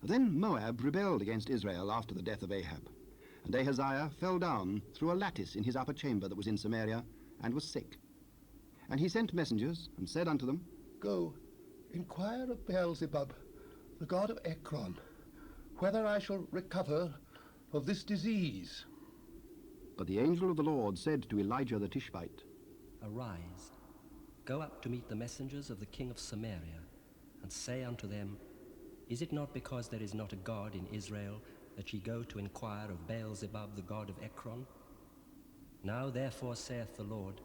Then Moab rebelled against Israel after the death of Ahab, and Ahaziah fell down through a lattice in his upper chamber that was in Samaria, and was sick. And he sent messengers, and said unto them, Go, inquire of Beelzebub, the god of Ekron, whether I shall recover of this disease. But the angel of the Lord said to Elijah the Tishbite, Arise, go up to meet the messengers of the king of Samaria, and say unto them, Is it not because there is not a God in Israel that ye go to inquire of Beelzebub the god of Ekron? Now therefore saith the Lord,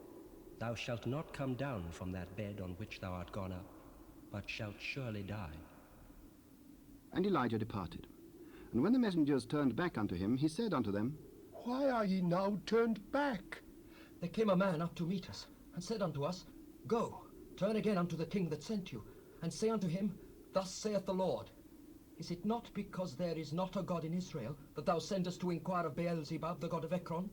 Thou shalt not come down from that bed on which thou art gone up, but shalt surely die. And Elijah departed. And when the messengers turned back unto him, he said unto them, Why are ye now turned back? There came a man up to meet us, and said unto us, Go, turn again unto the king that sent you, and say unto him, Thus saith the Lord, Is it not because there is not a God in Israel, that thou sendest to inquire of Beelzebub the god of Ekron?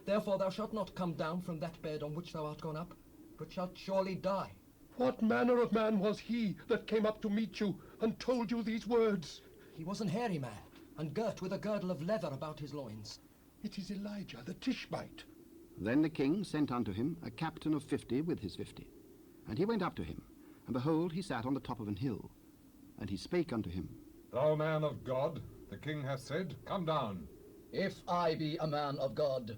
Therefore thou shalt not come down from that bed on which thou art gone up, but shalt surely die. What manner of man was he that came up to meet you, and told you these words? He was an hairy man, and girt with a girdle of leather about his loins. It is Elijah the Tishbite. Then the king sent unto him a captain of 50 with his 50. And he went up to him, and behold, he sat on the top of an hill. And he spake unto him, Thou man of God, the king hath said, Come down. If I be a man of God,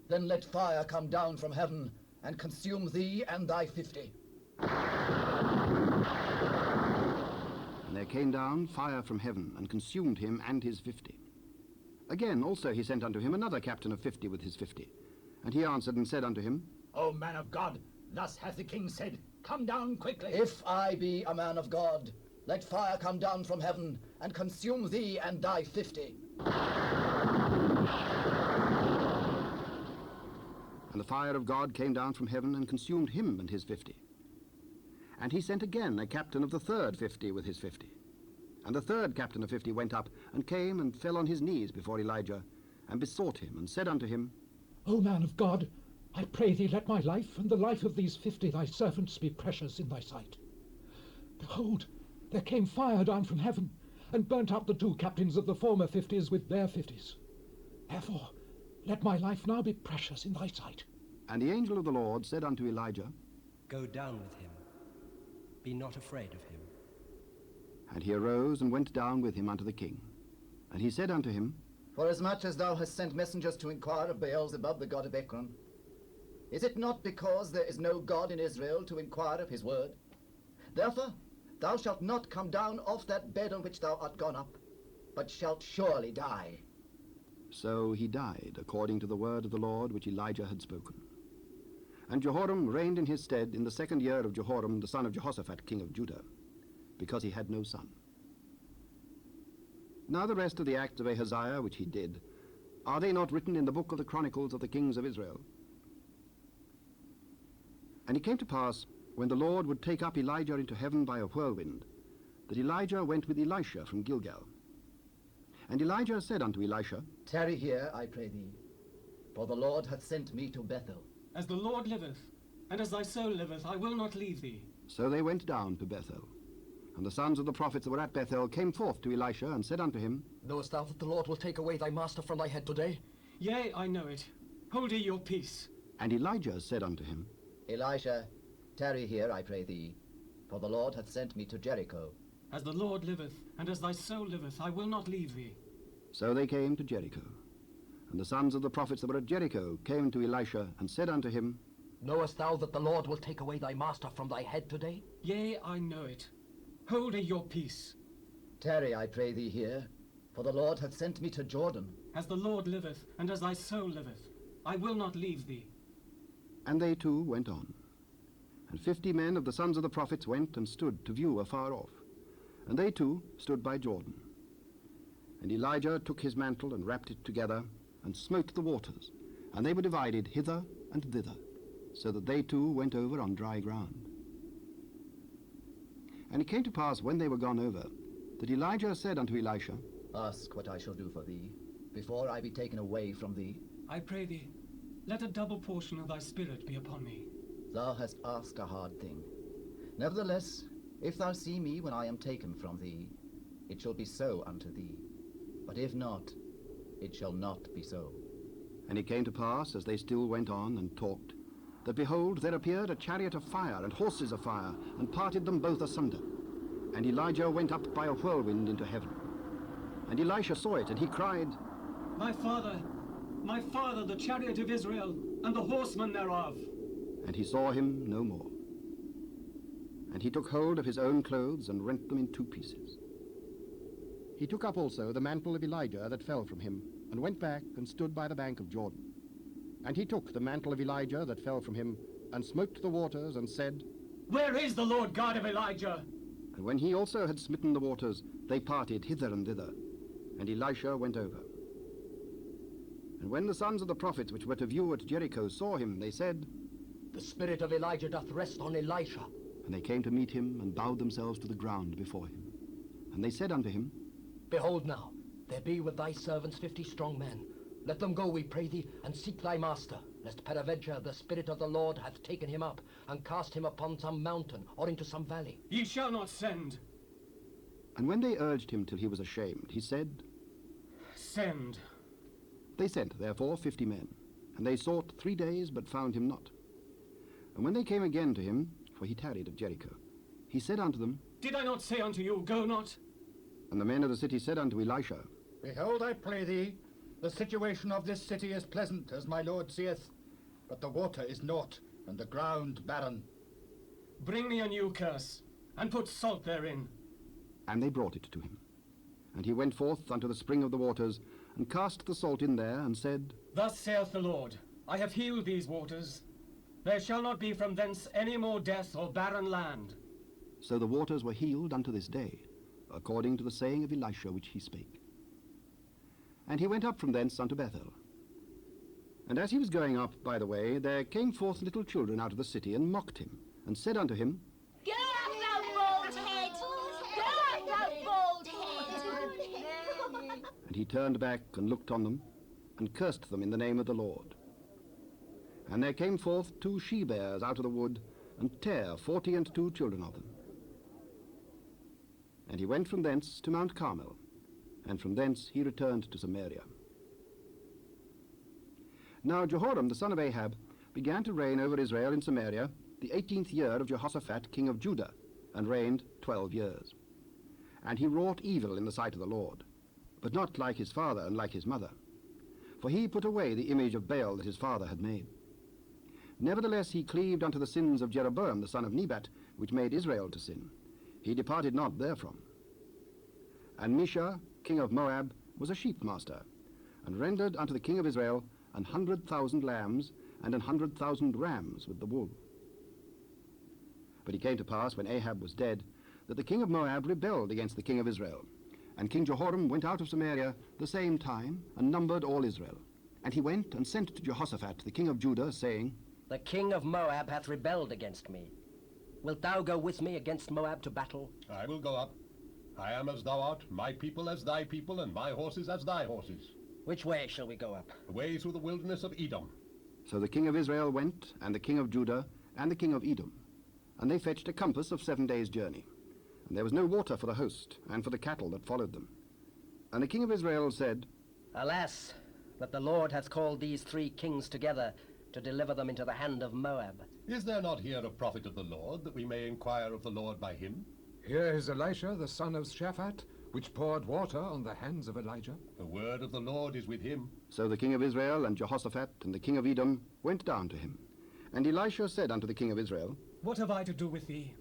then let fire come down from heaven, and consume thee and thy 50. And there came down fire from heaven, and consumed him and his 50. Again also he sent unto him another captain of 50 with his 50. And he answered and said unto him, O man of God, thus hath the king said, Come down quickly. If I be a man of God, let fire come down from heaven, and consume thee and thy 50. And the fire of God came down from heaven, and consumed him and his 50. And he sent again a captain of the third 50 with his 50. And the third captain of 50 went up, and came and fell on his knees before Elijah, and besought him, and said unto him, O man of God, I pray thee, let my life and the life of these 50 thy servants be precious in thy sight. Behold, there came fire down from heaven, and burnt up the 2 captains of the former 50s with their 50s. Therefore, let my life now be precious in thy sight. And the angel of the Lord said unto Elijah, Go down with him. Be not afraid of him. And he arose and went down with him unto the king. And he said unto him, Forasmuch as thou hast sent messengers to inquire of Beelzebub the god of Ekron, is it not because there is no God in Israel to inquire of his word? Therefore thou shalt not come down off that bed on which thou art gone up, but shalt surely die. So he died, according to the word of the Lord which Elijah had spoken. And Jehoram reigned in his stead in the 2nd year of Jehoram the son of Jehoshaphat king of Judah, because he had no son. Now the rest of the acts of Ahaziah which he did, are they not written in the book of the Chronicles of the kings of Israel? And it came to pass, when the Lord would take up Elijah into heaven by a whirlwind, that Elijah went with Elisha from Gilgal. And Elijah said unto Elisha, Tarry here, I pray thee, for the Lord hath sent me to Bethel. As the Lord liveth, and as thy soul liveth, I will not leave thee. So they went down to Bethel. And the sons of the prophets that were at Bethel came forth to Elisha, and said unto him, Knowest thou that the Lord will take away thy master from thy head today? Yea, I know it. Hold ye your peace. And Elijah said unto him, Elisha, tarry here, I pray thee, for the Lord hath sent me to Jericho. As the Lord liveth, and as thy soul liveth, I will not leave thee. So they came to Jericho. And the sons of the prophets that were at Jericho came to Elisha, and said unto him, Knowest thou that the Lord will take away thy master from thy head today? Yea, I know it. Hold ye your peace. Tarry, I pray thee here, for the Lord hath sent me to Jordan. As the Lord liveth, and as thy soul liveth, I will not leave thee. And they too went on. And 50 men of the sons of the prophets went and stood to view afar off. And they too stood by Jordan. And Elijah took his mantle and wrapped it together, and smote the waters, and they were divided hither and thither, so that they too went over on dry ground. And it came to pass, when they were gone over, that Elijah said unto Elisha, Ask what I shall do for thee, before I be taken away from thee. I pray thee, let a double portion of thy spirit be upon me. Thou hast asked a hard thing. Nevertheless, if thou see me when I am taken from thee, it shall be so unto thee. But if not, it shall not be so. And it came to pass, as they still went on and talked, that behold, there appeared a chariot of fire and horses of fire, and parted them both asunder. And Elijah went up by a whirlwind into heaven. And Elisha saw it, and he cried, My father, the chariot of Israel, and the horsemen thereof. And he saw him no more. And he took hold of his own clothes, and rent them in two pieces. He took up also the mantle of Elijah that fell from him, and went back and stood by the bank of Jordan. And he took the mantle of Elijah that fell from him, and smote the waters, and said, Where is the Lord God of Elijah? And when he also had smitten the waters, they parted hither and thither, and Elisha went over. And when the sons of the prophets which were to view at Jericho saw him, they said, The spirit of Elijah doth rest on Elisha. And they came to meet him, and bowed themselves to the ground before him. And they said unto him, Behold now, there be with thy servants 50 strong men. Let them go, we pray thee, and seek thy master, lest peradventure the Spirit of the Lord hath taken him up, and cast him upon some mountain, or into some valley. Ye shall not send. And when they urged him till he was ashamed, he said, Send. They sent therefore 50 men, and they sought 3 days, but found him not. And when they came again to him, for he tarried at Jericho, he said unto them, Did I not say unto you, Go not? And the men of the city said unto Elisha, Behold, I pray thee, the situation of this city is pleasant, as my lord seeth, but the water is naught, and the ground barren. Bring me a new curse, and put salt therein. And they brought it to him. And he went forth unto the spring of the waters, and cast the salt in there, and said, Thus saith the Lord, I have healed these waters. There shall not be from thence any more death or barren land. So the waters were healed unto this day, according to the saying of Elisha which he spake. And he went up from thence unto Bethel. And as he was going up by the way, there came forth little children out of the city, and mocked him, and said unto him, Go up, thou bald head! Go up, thou bald head! And he turned back and looked on them, and cursed them in the name of the Lord. And there came forth 2 she-bears out of the wood, and tare 42 children of them. And he went from thence to Mount Carmel, and from thence he returned to Samaria. Now Jehoram the son of Ahab began to reign over Israel in Samaria the 18th year of Jehoshaphat king of Judah, and reigned 12 years. And he wrought evil in the sight of the Lord, but not like his father and like his mother. For he put away the image of Baal that his father had made. Nevertheless he cleaved unto the sins of Jeroboam the son of Nebat, which made Israel to sin. He departed not therefrom. And Misha, king of Moab, was a sheep master, and rendered unto the king of Israel 100,000 lambs and 100,000 rams with the wool. But it came to pass, when Ahab was dead, that the king of Moab rebelled against the king of Israel. And King Jehoram went out of Samaria the same time, and numbered all Israel. And he went and sent to Jehoshaphat the king of Judah, saying, The king of Moab hath rebelled against me. Wilt thou go with me against Moab to battle? I will go up. I am as thou art, my people as thy people, and my horses as thy horses. Which way shall we go up? Away through the wilderness of Edom. So the king of Israel went, and the king of Judah, and the king of Edom. And they fetched a compass of 7 days' journey. And there was no water for the host, and for the cattle that followed them. And the king of Israel said, Alas, that the Lord hath called these 3 kings together to deliver them into the hand of Moab. Is there not here a prophet of the Lord, that we may inquire of the Lord by him? Here is Elisha, the son of Shaphat, which poured water on the hands of Elijah. The word of the Lord is with him. So the king of Israel and Jehoshaphat and the king of Edom went down to him. And Elisha said unto the king of Israel, What have I to do with thee?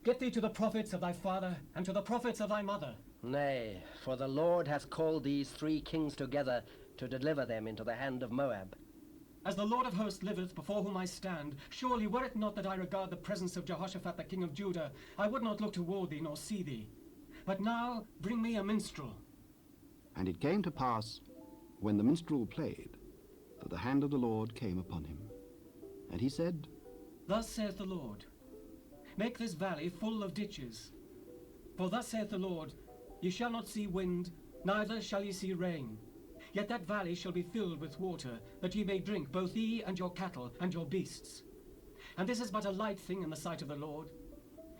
Get thee to the prophets of thy father, and to the prophets of thy mother. Nay, for the Lord hath called these 3 kings together to deliver them into the hand of Moab. As the Lord of hosts liveth, before whom I stand, surely were it not that I regard the presence of Jehoshaphat the king of Judah, I would not look toward thee nor see thee. But now bring me a minstrel. And it came to pass, when the minstrel played, that the hand of the Lord came upon him. And he said, Thus saith the Lord, Make this valley full of ditches. For thus saith the Lord, Ye shall not see wind, neither shall ye see rain. Yet that valley shall be filled with water, that ye may drink, both ye and your cattle and your beasts. And this is but a light thing in the sight of the Lord.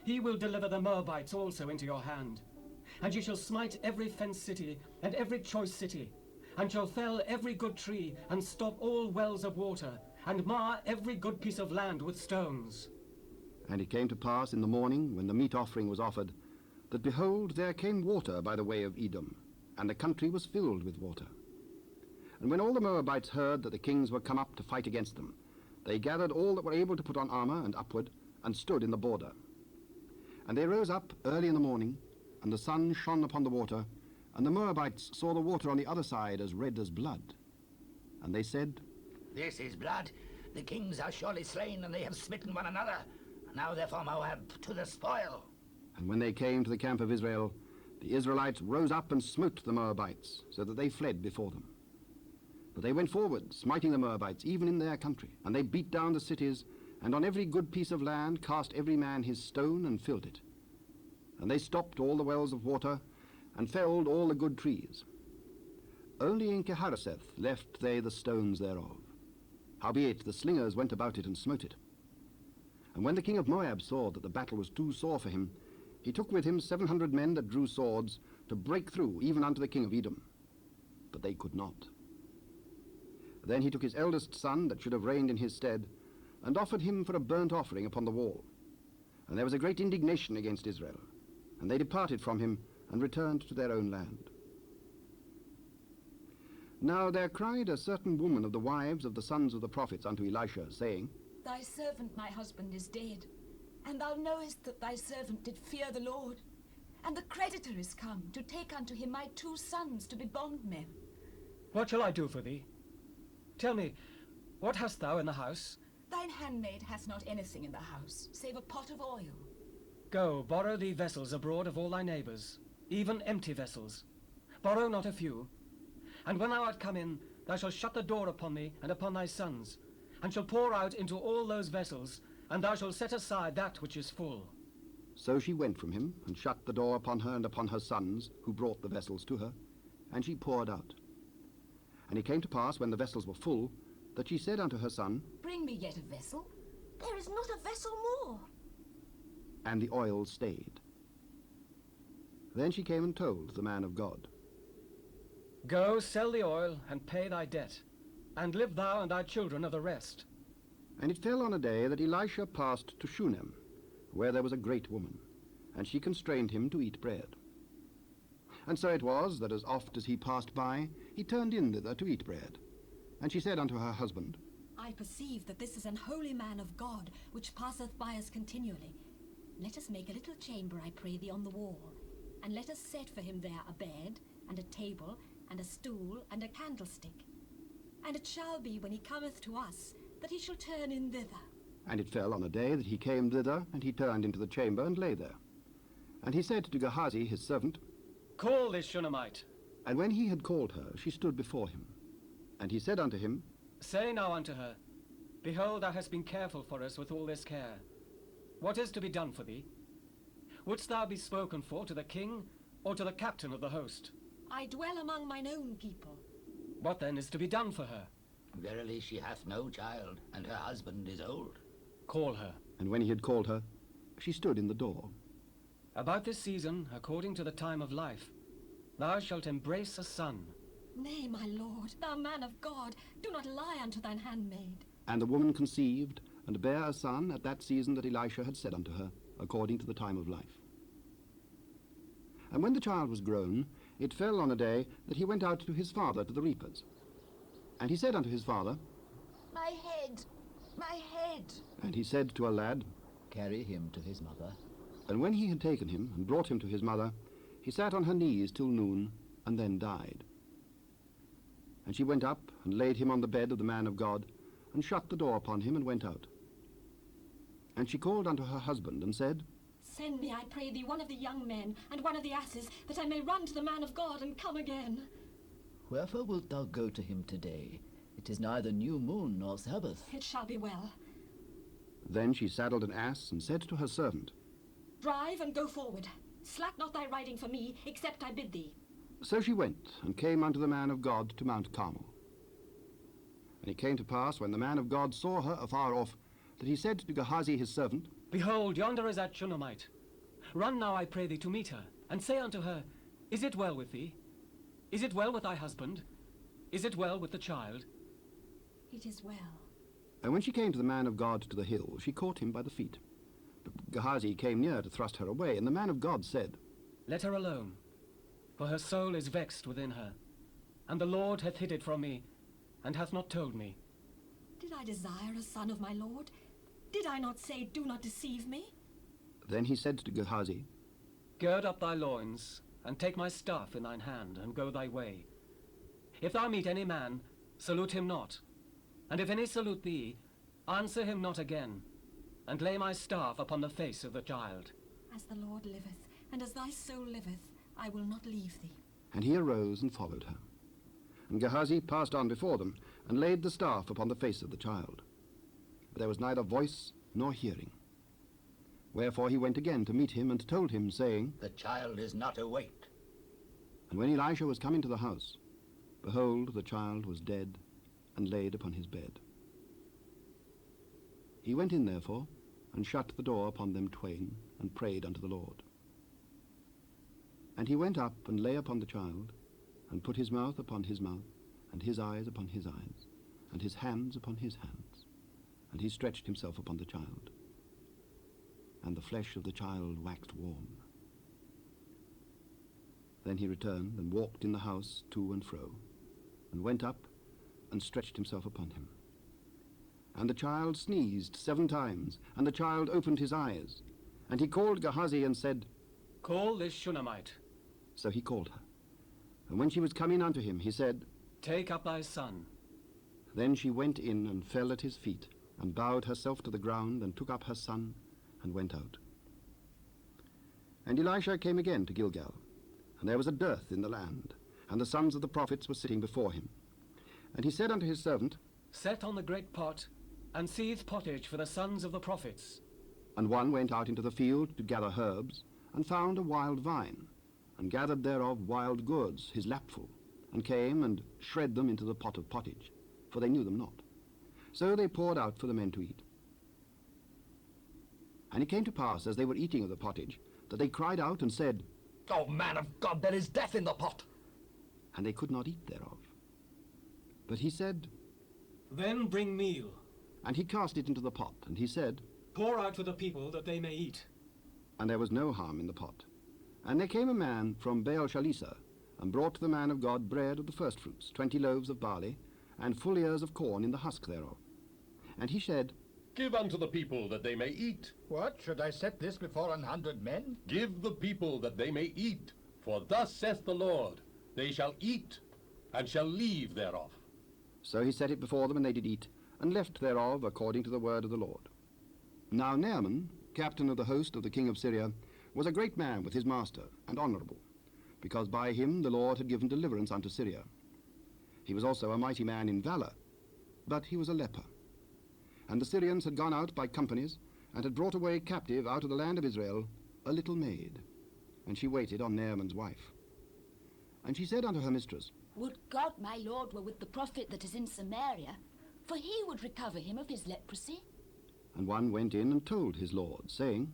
He will deliver the Moabites also into your hand. And ye shall smite every fenced city, and every choice city, and shall fell every good tree, and stop all wells of water, and mar every good piece of land with stones. And it came to pass in the morning, when the meat offering was offered, that behold, there came water by the way of Edom, and the country was filled with water. And when all the Moabites heard that the kings were come up to fight against them, they gathered all that were able to put on armor and upward, and stood in the border. And they rose up early in the morning, and the sun shone upon the water, and the Moabites saw the water on the other side as red as blood. And they said, This is blood. The kings are surely slain, and they have smitten one another. And now therefore Moab to the spoil. And when they came to the camp of Israel, the Israelites rose up and smote the Moabites, so that they fled before them. But they went forward, smiting the Moabites, even in their country. And they beat down the cities, and on every good piece of land cast every man his stone and filled it. And they stopped all the wells of water, and felled all the good trees. Only in Keharaseth left they the stones thereof. Howbeit the slingers went about it and smote it. And when the king of Moab saw that the battle was too sore for him, he took with him 700 men that drew swords, to break through even unto the king of Edom. But they could not. Then he took his eldest son, that should have reigned in his stead, and offered him for a burnt offering upon the wall. And there was a great indignation against Israel, and they departed from him, and returned to their own land. Now there cried a certain woman of the wives of the sons of the prophets unto Elisha, saying, Thy servant my husband is dead, and thou knowest that thy servant did fear the Lord. And the creditor is come to take unto him my 2 sons to be bondmen. What shall I do for thee? Tell me, what hast thou in the house? Thine handmaid hath not anything in the house, save a pot of oil. Go, borrow thee vessels abroad of all thy neighbours, even empty vessels. Borrow not a few. And when thou art come in, thou shalt shut the door upon thee and upon thy sons, and shalt pour out into all those vessels, and thou shalt set aside that which is full. So she went from him, and shut the door upon her and upon her sons, who brought the vessels to her, and she poured out. And it came to pass, when the vessels were full, that she said unto her son, Bring me yet a vessel. There is not a vessel more. and the oil stayed. Then she came and told the man of God. Go, sell the oil, and pay thy debt, and live thou and thy children of the rest. And it fell on a day that Elisha passed to Shunem, where there was a great woman, and she constrained him to eat bread. And so it was that as oft as he passed by, he turned in thither to eat bread. And she said unto her husband, I perceive that this is an holy man of God, which passeth by us continually. Let us make a little chamber, I pray thee, on the wall, and let us set for him there a bed, and a table, and a stool, and a candlestick. And it shall be, when he cometh to us, that he shall turn in thither. And it fell on a day that he came thither, and he turned into the chamber, and lay there. And he said to Gehazi his servant, Call this Shunammite. And when he had called her, she stood before him. And he said unto him, Say now unto her, Behold, thou hast been careful for us with all this care. What is to be done for thee? Wouldst thou be spoken for to the king, or to the captain of the host? I dwell among mine own people. What then is to be done for her? Verily she hath no child, and her husband is old. Call her. And when he had called her, she stood in the door. About this season, according to the time of life, thou shalt embrace a son. Nay, my lord, thou man of God, do not lie unto thine handmaid. And the woman conceived, and bare a son at that season that Elisha had said unto her, according to the time of life. And when the child was grown, it fell on a day that he went out to his father to the reapers. And he said unto his father, My head, my head. And he said to a lad, Carry him to his mother. And when he had taken him and brought him to his mother, he sat on her knees till noon, and then died. And she went up and laid him on the bed of the man of God, and shut the door upon him, and went out. And she called unto her husband, and said, Send me, I pray thee, one of the young men, and one of the asses, that I may run to the man of God, and come again. Wherefore wilt thou go to him today? It is neither new moon nor Sabbath. It shall be well. Then she saddled an ass, and said to her servant, Drive and go forward. Slack not thy riding for me, except I bid thee. So she went, and came unto the man of God to Mount Carmel. And it came to pass, when the man of God saw her afar off, that he said to Gehazi his servant, Behold, yonder is that Shunammite. Run now, I pray thee, to meet her, and say unto her, Is it well with thee? Is it well with thy husband? Is it well with the child? It is well. And when she came to the man of God to the hill, she caught him by the feet. But Gehazi came near to thrust her away, and the man of God said, Let her alone, for her soul is vexed within her. And the Lord hath hid it from me, and hath not told me. Did I desire a son of my lord? Did I not say, Do not deceive me? Then he said to Gehazi, Gird up thy loins, and take my staff in thine hand, and go thy way. If thou meet any man, salute him not. And if any salute thee, answer him not again, and lay my staff upon the face of the child. As the Lord liveth, and as thy soul liveth, I will not leave thee. And he arose and followed her. And Gehazi passed on before them, and laid the staff upon the face of the child. But there was neither voice nor hearing. Wherefore he went again to meet him, and told him, saying, The child is not awake. And when Elisha was come into the house, behold, the child was dead, and laid upon his bed. He went in therefore, and shut the door upon them twain, and prayed unto the Lord. And he went up, and lay upon the child, and put his mouth upon his mouth, and his eyes upon his eyes, and his hands upon his hands. And he stretched himself upon the child. And the flesh of the child waxed warm. Then he returned, and walked in the house to and fro, and went up, and stretched himself upon him. And the child sneezed 7 times, and the child opened his eyes. And he called Gehazi, and said, Call this Shunammite. So he called her. And when she was come in unto him, he said, Take up thy son. Then she went in, and fell at his feet, and bowed herself to the ground, and took up her son, and went out. And Elisha came again to Gilgal, and there was a dearth in the land, and the sons of the prophets were sitting before him. And he said unto his servant, Set on the great pot, and seethe pottage for the sons of the prophets. And one went out into the field to gather herbs, and found a wild vine, and gathered thereof wild gourds, his lapful, and came and shred them into the pot of pottage, for they knew them not. So they poured out for the men to eat. And it came to pass, as they were eating of the pottage, that they cried out and said, O man of God, there is death in the pot. And they could not eat thereof. But he said, Then bring meal. And he cast it into the pot, and he said, Pour out for the people that they may eat. And there was no harm in the pot. And there came a man from Baal Shalisha, and brought to the man of God bread of the firstfruits, 20 loaves of barley, and full ears of corn in the husk thereof. And he said, Give unto the people that they may eat. What, should I set this before 100 men? Give the people that they may eat. For thus saith the Lord, They shall eat, and shall leave thereof. So he set it before them, and they did eat, and left thereof according to the word of the Lord. Now Naaman, captain of the host of the king of Syria, was a great man with his master, and honourable, because by him the Lord had given deliverance unto Syria. He was also a mighty man in valour, but he was a leper. And the Syrians had gone out by companies, and had brought away captive out of the land of Israel a little maid, and she waited on Naaman's wife. And she said unto her mistress, Would God my lord were with the prophet that is in Samaria, for he would recover him of his leprosy. And one went in and told his lord, saying,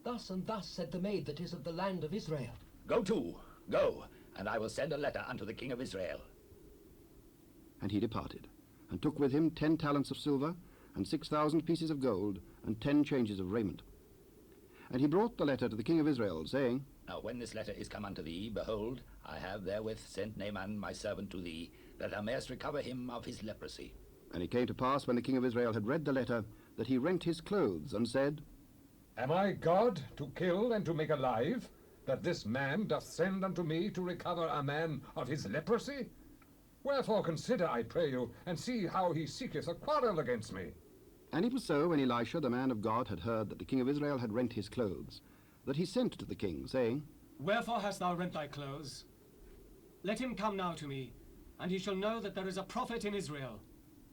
Thus and thus said the maid that is of the land of Israel. Go to, go, and I will send a letter unto the king of Israel. And he departed, and took with him 10 talents of silver, and 6,000 pieces of gold, and 10 changes of raiment. And he brought the letter to the king of Israel, saying, Now when this letter is come unto thee, behold, I have therewith sent Naaman my servant to thee, that thou mayest recover him of his leprosy. And it came to pass, when the king of Israel had read the letter, that he rent his clothes, and said, Am I God to kill and to make alive, that this man doth send unto me to recover a man of his leprosy? Wherefore consider, I pray you, and see how he seeketh a quarrel against me. And it was so, when Elisha the man of God had heard that the king of Israel had rent his clothes, that he sent to the king, saying, Wherefore hast thou rent thy clothes? Let him come now to me, and he shall know that there is a prophet in Israel.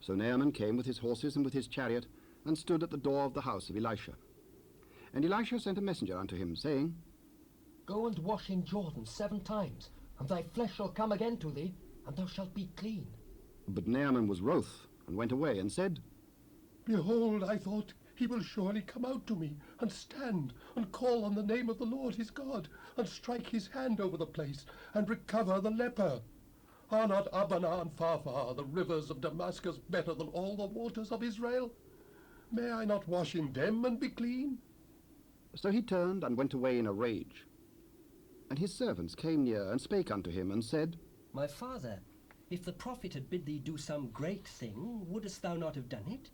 So Naaman came with his horses and with his chariot, and stood at the door of the house of Elisha. And Elisha sent a messenger unto him, saying, Go and wash in Jordan 7 times, and thy flesh shall come again to thee, and thou shalt be clean. But Naaman was wroth, and went away, and said, Behold, I thought He will surely come out to me, and stand, and call on the name of the Lord his God, and strike his hand over the place, and recover the leper. Are not Abana and Pharpar, the rivers of Damascus, better than all the waters of Israel? May I not wash in them and be clean? So he turned and went away in a rage. And his servants came near and spake unto him, and said, My father, if the prophet had bid thee do some great thing, wouldest thou not have done it?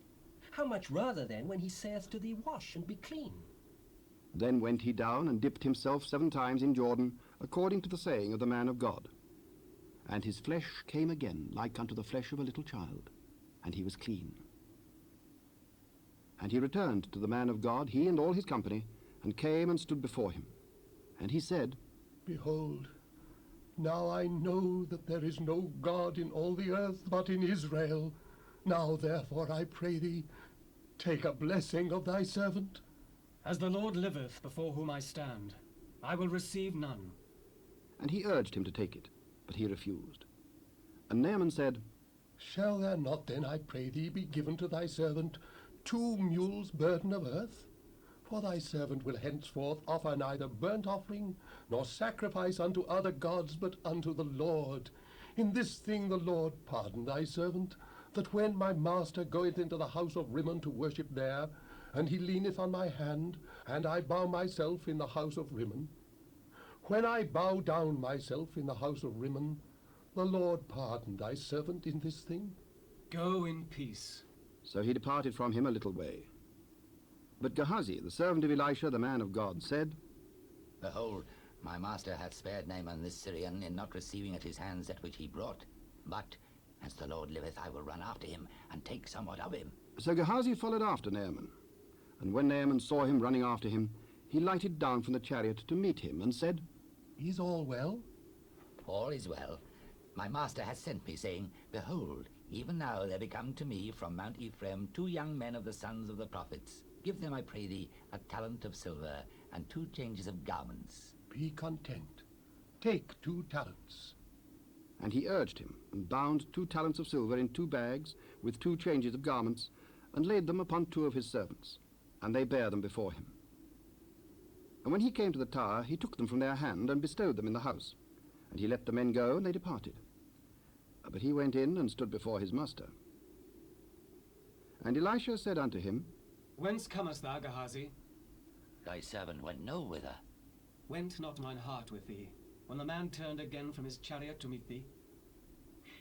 How much rather then when he saith to thee, Wash and be clean? Then went he down and dipped himself 7 times in Jordan, according to the saying of the man of God. And his flesh came again like unto the flesh of a little child, and he was clean. And he returned to the man of God, he and all his company, and came and stood before him. And he said, Behold, now I know that there is no God in all the earth but in Israel. Now therefore I pray thee, take a blessing of thy servant. As the Lord liveth, before whom I stand, I will receive none. And he urged him to take it, but he refused. And Naaman said, Shall there not then, I pray thee, be given to thy servant 2 mules' burden of earth? For thy servant will henceforth offer neither burnt offering, nor sacrifice unto other gods, but unto the Lord. In this thing the Lord pardon thy servant, that when my master goeth into the house of Rimmon to worship there, and he leaneth on my hand, and I bow myself in the house of Rimmon, when I bow down myself in the house of Rimmon, the Lord pardon thy servant in this thing. Go in peace. So he departed from him a little way. But Gehazi, the servant of Elisha, the man of God, said, Behold, my master hath spared Naaman this Syrian in not receiving at his hands that which he brought. But, as the Lord liveth, I will run after him, and take somewhat of him. So Gehazi followed after Naaman. And when Naaman saw him running after him, he lighted down from the chariot to meet him, and said, Is all well? All is well. My master hath sent me, saying, Behold, even now there be come to me from Mount Ephraim 2 young men of the sons of the prophets. Give them, I pray thee, a talent of silver, and 2 changes of garments. Be content. Take 2 talents. And he urged him, and bound 2 talents of silver in 2 bags, with 2 changes of garments, and laid them upon 2 of his servants, and they bare them before him. And when he came to the tower, he took them from their hand, and bestowed them in the house. And he let the men go, and they departed. But he went in and stood before his master. And Elisha said unto him, Whence comest thou, Gehazi? Thy servant went no whither. Went not mine heart with thee, when the man turned again from his chariot to meet thee?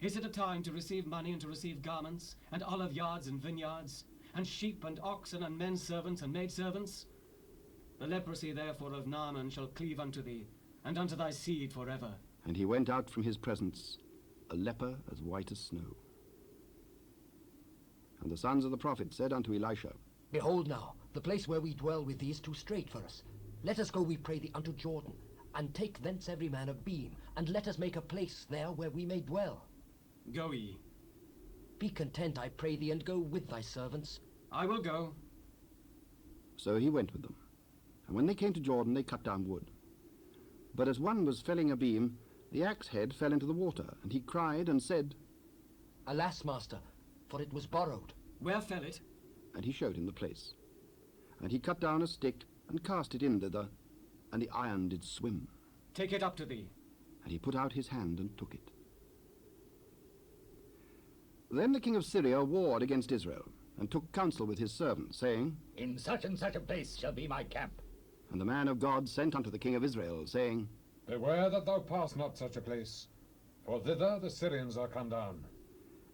Is it a time to receive money and to receive garments, and olive yards and vineyards, and sheep and oxen and men servants and maidservants? The leprosy therefore of Naaman shall cleave unto thee, and unto thy seed forever. And he went out from his presence, a leper as white as snow. And the sons of the prophet said unto Elisha, Behold now, the place where we dwell with thee is too strait for us. Let us go, we pray thee, unto Jordan, and take thence every man a beam, and let us make a place there where we may dwell. Go ye. Be content, I pray thee, and go with thy servants. I will go. So he went with them. And when they came to Jordan, they cut down wood. But as one was felling a beam, the axe head fell into the water, and he cried and said, Alas, master, for it was borrowed. Where fell it? And he showed him the place. And he cut down a stick, and cast it in thither, and the iron did swim. Take it up to thee. And he put out his hand and took it. Then the king of Syria warred against Israel, and took counsel with his servants, saying, In such and such a place shall be my camp. And the man of God sent unto the king of Israel, saying, Beware that thou pass not such a place, for thither the Syrians are come down.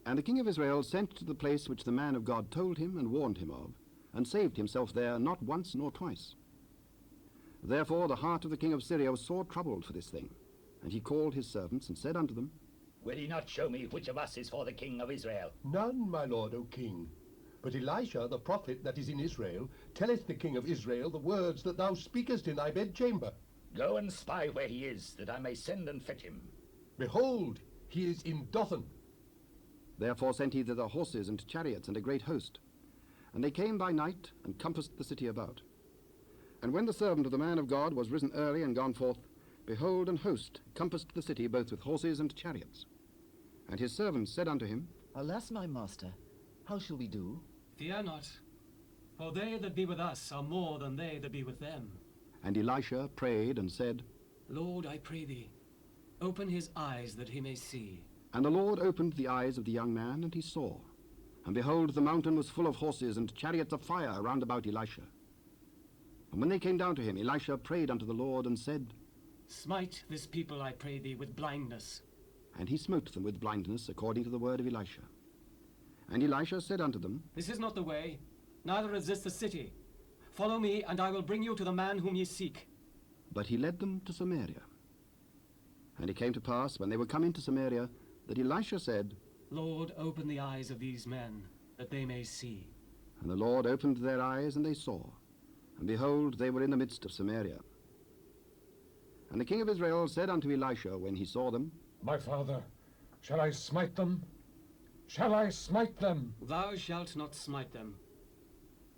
And the king of Israel sent to the place which the man of God told him and warned him of, and saved himself there not once nor twice. Therefore the heart of the king of Syria was sore troubled for this thing. And he called his servants, and said unto them, Will ye not show me which of us is for the king of Israel? None, my lord, O king. But Elisha, the prophet that is in Israel, telleth the king of Israel the words that thou speakest in thy bedchamber. Go and spy where he is, that I may send and fetch him. Behold, he is in Dothan. Therefore sent he thither horses and chariots and a great host. And they came by night, and compassed the city about. And when the servant of the man of God was risen early and gone forth, behold, an host compassed the city both with horses and chariots. And his servants said unto him, Alas, my master, how shall we do? Fear not, For they that be with us are more than they that be with them. And Elisha prayed and said, Lord, I pray thee, open his eyes that he may see. And the Lord opened the eyes of the young man, and he saw. And behold, the mountain was full of horses and chariots of fire round about Elisha. And when they came down to him, Elisha prayed unto the Lord and said, Smite this people, I pray thee, with blindness. And he smote them with blindness, according to the word of Elisha. And Elisha said unto them, This is not the way, neither is this the city. Follow me, and I will bring you to the man whom ye seek. But he led them to Samaria. And it came to pass, when they were come into Samaria, that Elisha said, Lord, open the eyes of these men, that they may see. And the Lord opened their eyes, and they saw. And behold, they were in the midst of Samaria. And the king of Israel said unto Elisha, when he saw them, My father, shall I smite them? Shall I smite them? Thou shalt not smite them.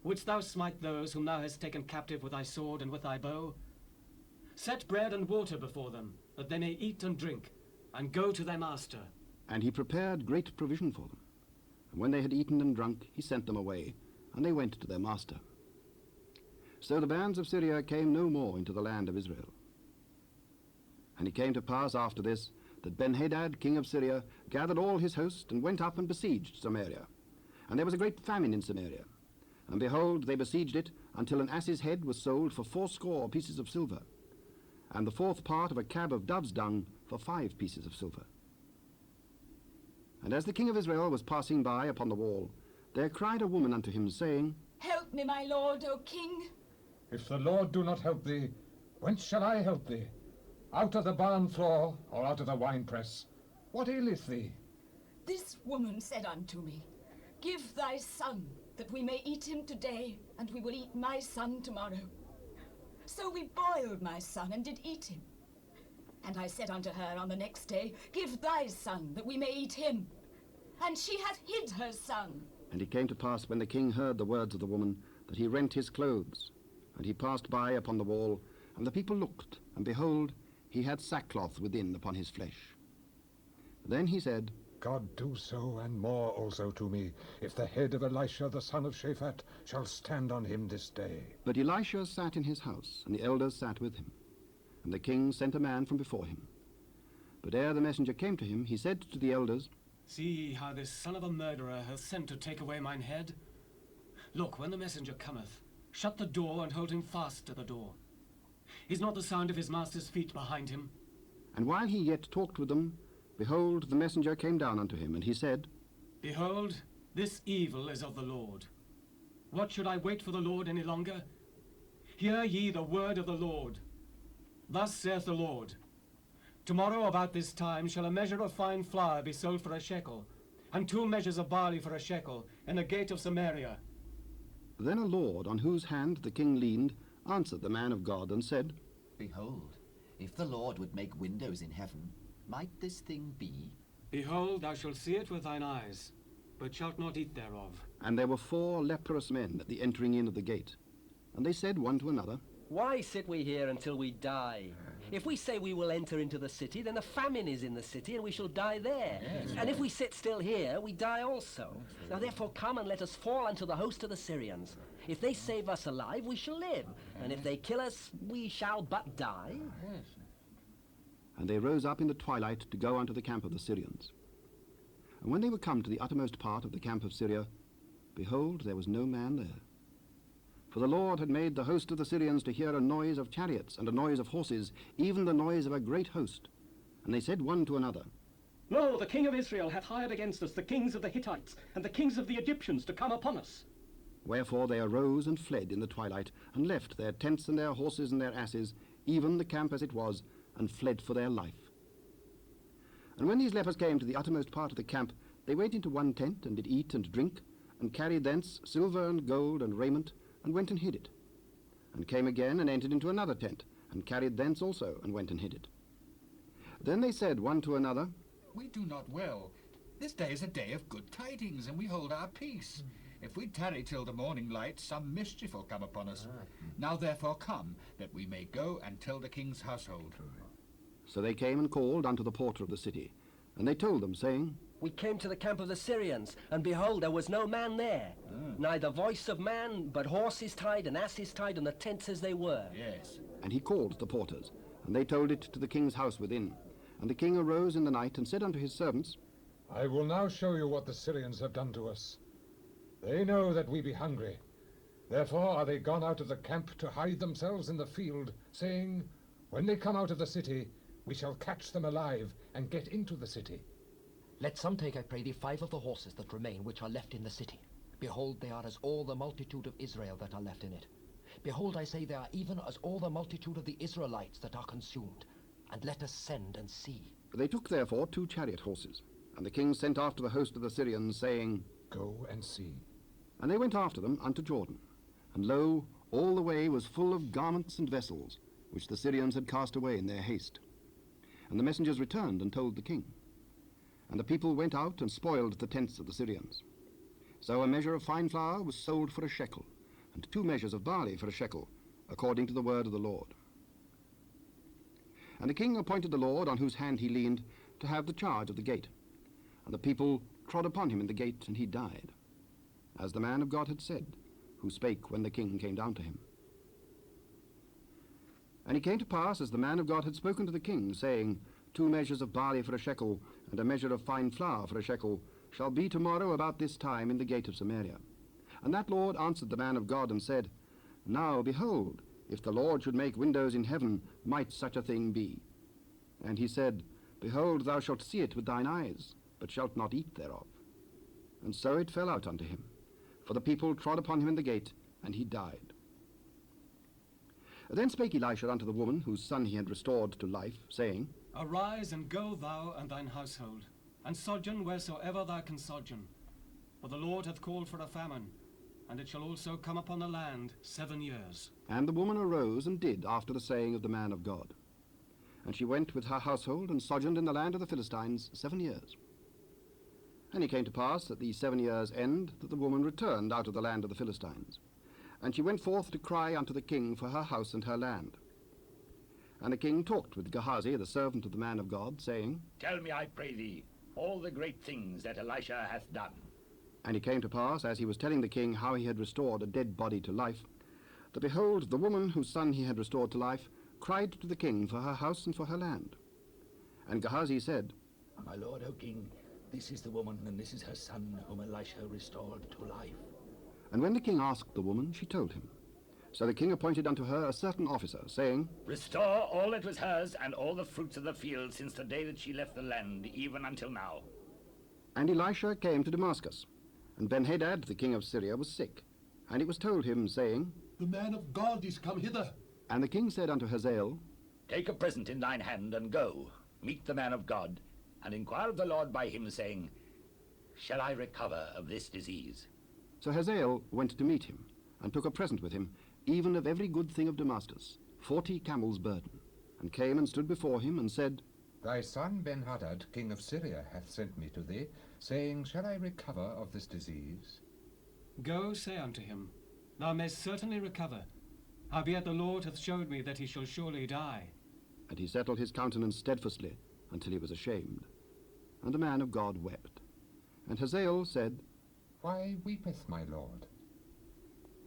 Wouldst thou smite those whom thou hast taken captive with thy sword and with thy bow? Set bread and water before them, that they may eat and drink, and go to their master. And he prepared great provision for them. And when they had eaten and drunk, he sent them away, and they went to their master. So the bands of Syria came no more into the land of Israel. And it came to pass after this, that Ben-Hadad, king of Syria, gathered all his host, and went up and besieged Samaria. And there was a great famine in Samaria. And behold, they besieged it, until an ass's head was sold for 80 pieces of silver, and the 4th part of a cab of dove's dung for 5 pieces of silver. And as the king of Israel was passing by upon the wall, there cried a woman unto him, saying, Help me, my lord, O king. If the Lord do not help thee, whence shall I help thee? Out of the barn floor, or out of the winepress? What aileth thee? This woman said unto me, Give thy son, that we may eat him today, and we will eat my son tomorrow. So we boiled my son, and did eat him. And I said unto her on the next day, Give thy son, that we may eat him. And she hath hid her son. And it came to pass, when the king heard the words of the woman, that he rent his clothes. And he passed by upon the wall, and the people looked, and behold, he had sackcloth within upon his flesh. Then he said, God do so and more also to me, if the head of Elisha the son of Shaphat shall stand on him this day. But Elisha sat in his house, and the elders sat with him. And the king sent a man from before him. But ere the messenger came to him, he said to the elders, See ye how this son of a murderer hath sent to take away mine head? Look, when the messenger cometh, shut the door and hold him fast to the door. Is not the sound of his master's feet behind him? And while he yet talked with them, behold, the messenger came down unto him, and he said, Behold, this evil is of the Lord. What should I wait for the Lord any longer? Hear ye the word of the Lord. Thus saith the Lord, Tomorrow about this time shall a measure of fine flour be sold for a shekel, and 2 measures of barley for a shekel, in the gate of Samaria. Then a lord, on whose hand the king leaned, answered the man of God, and said, Behold, if the Lord would make windows in heaven, might this thing be? Behold, thou shalt see it with thine eyes, but shalt not eat thereof. And there were 4 leprous men at the entering in of the gate. And they said one to another, Why sit we here until we die? If we say we will enter into the city, then a famine is in the city, and we shall die there. And if we sit still here, we die also. Now therefore come and let us fall unto the host of the Syrians. If they save us alive, we shall live. And if they kill us, we shall but die. And they rose up in the twilight to go unto the camp of the Syrians. And when they were come to the uttermost part of the camp of Syria, behold, there was no man there. For the Lord had made the host of the Syrians to hear a noise of chariots and a noise of horses, even the noise of a great host. And they said one to another, Lo, the king of Israel hath hired against us the kings of the Hittites and the kings of the Egyptians to come upon us. Wherefore they arose and fled in the twilight, and left their tents and their horses and their asses, even the camp as it was, and fled for their life. And when these lepers came to the uttermost part of the camp, they went into one tent, and did eat and drink, and carried thence silver and gold and raiment, and went and hid it. And came again, and entered into another tent, and carried thence also, and went and hid it. Then they said one to another, We do not well. This day is a day of good tidings, and we hold our peace. If we tarry till the morning light, some mischief will come upon us. Now therefore come, that we may go and tell the king's household. So they came and called unto the porter of the city, And they told them, saying, We came to the camp of the Syrians, and behold, there was no man there. Neither voice of man, but horses tied and asses tied, and the tents as they were. Yes. And he called the porters, and they told it to the king's house within. And the king arose in the night, and said unto his servants, I will now show you what the Syrians have done to us. They know that we be hungry. Therefore are they gone out of the camp to hide themselves in the field, saying, When they come out of the city, we shall catch them alive, and get into the city. Let some take, I pray thee, 5 of the horses that remain, which are left in the city. Behold, they are as all the multitude of Israel that are left in it. Behold, I say, they are even as all the multitude of the Israelites that are consumed. And let us send and see. They took therefore 2 chariot horses. And the king sent after the host of the Syrians, saying, Go and see. And they went after them unto Jordan. And lo, all the way was full of garments and vessels, which the Syrians had cast away in their haste. And the messengers returned and told the king. And the people went out and spoiled the tents of the Syrians. So a measure of fine flour was sold for a shekel, and 2 measures of barley for a shekel, according to the word of the Lord. And the king appointed the Lord, on whose hand he leaned, to have the charge of the gate. And the people trod upon him in the gate, and he died, as the man of God had said, who spake when the king came down to him. And it came to pass, as the man of God had spoken to the king, saying, 2 measures of barley for a shekel, and a measure of fine flour for a shekel, shall be tomorrow about this time in the gate of Samaria. And that Lord answered the man of God, and said, Now, behold, if the Lord should make windows in heaven, might such a thing be? And he said, Behold, thou shalt see it with thine eyes, but shalt not eat thereof. And so it fell out unto him. For the people trod upon him in the gate, and he died. Then spake Elisha unto the woman, whose son he had restored to life, saying, Arise, and go thou and thine household, and sojourn wheresoever thou can sojourn. For the Lord hath called for a famine, and it shall also come upon the land 7 years. And the woman arose and did after the saying of the man of God. And she went with her household, and sojourned in the land of the Philistines 7 years. And it came to pass at the 7 years' end, that the woman returned out of the land of the Philistines. And she went forth to cry unto the king for her house and her land. And the king talked with Gehazi, the servant of the man of God, saying, Tell me, I pray thee, all the great things that Elisha hath done. And it came to pass, as he was telling the king how he had restored a dead body to life, that behold, the woman whose son he had restored to life cried to the king for her house and for her land. And Gehazi said, My lord, O king, this is the woman, and this is her son, whom Elisha restored to life. And when the king asked the woman, she told him. So the king appointed unto her a certain officer, saying, Restore all that was hers, and all the fruits of the field, since the day that she left the land, even until now. And Elisha came to Damascus. And Benhadad, the king of Syria, was sick. And it was told him, saying, The man of God is come hither. And the king said unto Hazael, Take a present in thine hand, and go, meet the man of God, and inquire of the Lord by him, saying, Shall I recover of this disease? So Hazael went to meet him, and took a present with him, even of every good thing of Damascus, 40 camels' burden, and came and stood before him, and said, Thy son Ben-Hadad, king of Syria, hath sent me to thee, saying, Shall I recover of this disease? Go, say unto him, Thou mayst certainly recover. Howbeit the Lord hath showed me that he shall surely die. And he settled his countenance steadfastly, until he was ashamed. And the man of God wept. And Hazael said, Why weepeth my lord?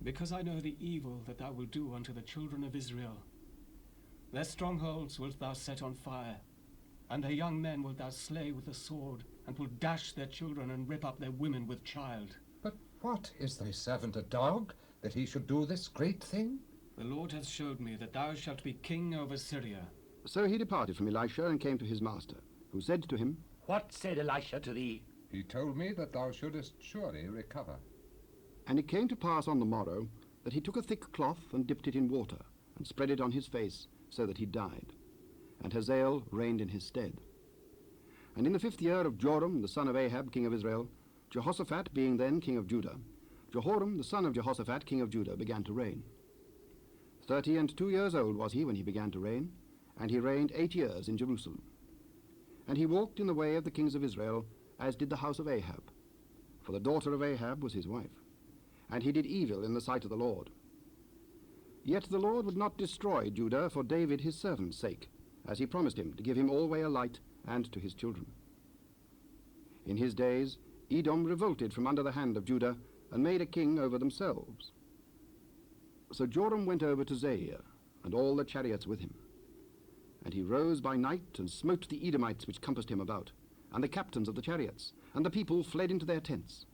Because I know the evil that thou wilt do unto the children of Israel. Their strongholds wilt thou set on fire, and their young men wilt thou slay with the sword, and wilt dash their children and rip up their women with child. But what, is thy servant a dog, that he should do this great thing? The Lord hath showed me that thou shalt be king over Syria. So he departed from Elisha, and came to his master, who said to him, What said Elisha to thee? He told me that thou shouldest surely recover. And it came to pass on the morrow, that he took a thick cloth, and dipped it in water, and spread it on his face, so that he died. And Hazael reigned in his stead. And in the 5th year of Joram, the son of Ahab, king of Israel, Jehoshaphat being then king of Judah, Jehoram, the son of Jehoshaphat, king of Judah, began to reign. 32 years old was he when he began to reign, and he reigned 8 years in Jerusalem. And he walked in the way of the kings of Israel, as did the house of Ahab, for the daughter of Ahab was his wife. And he did evil in the sight of the Lord. Yet the Lord would not destroy Judah for David his servant's sake, as he promised him to give him alway a light, and to his children. In his days, Edom revolted from under the hand of Judah and made a king over themselves. So Joram went over to Zair, and all the chariots with him. And he rose by night and smote the Edomites which compassed him about, and the captains of the chariots, and the people fled into their tents.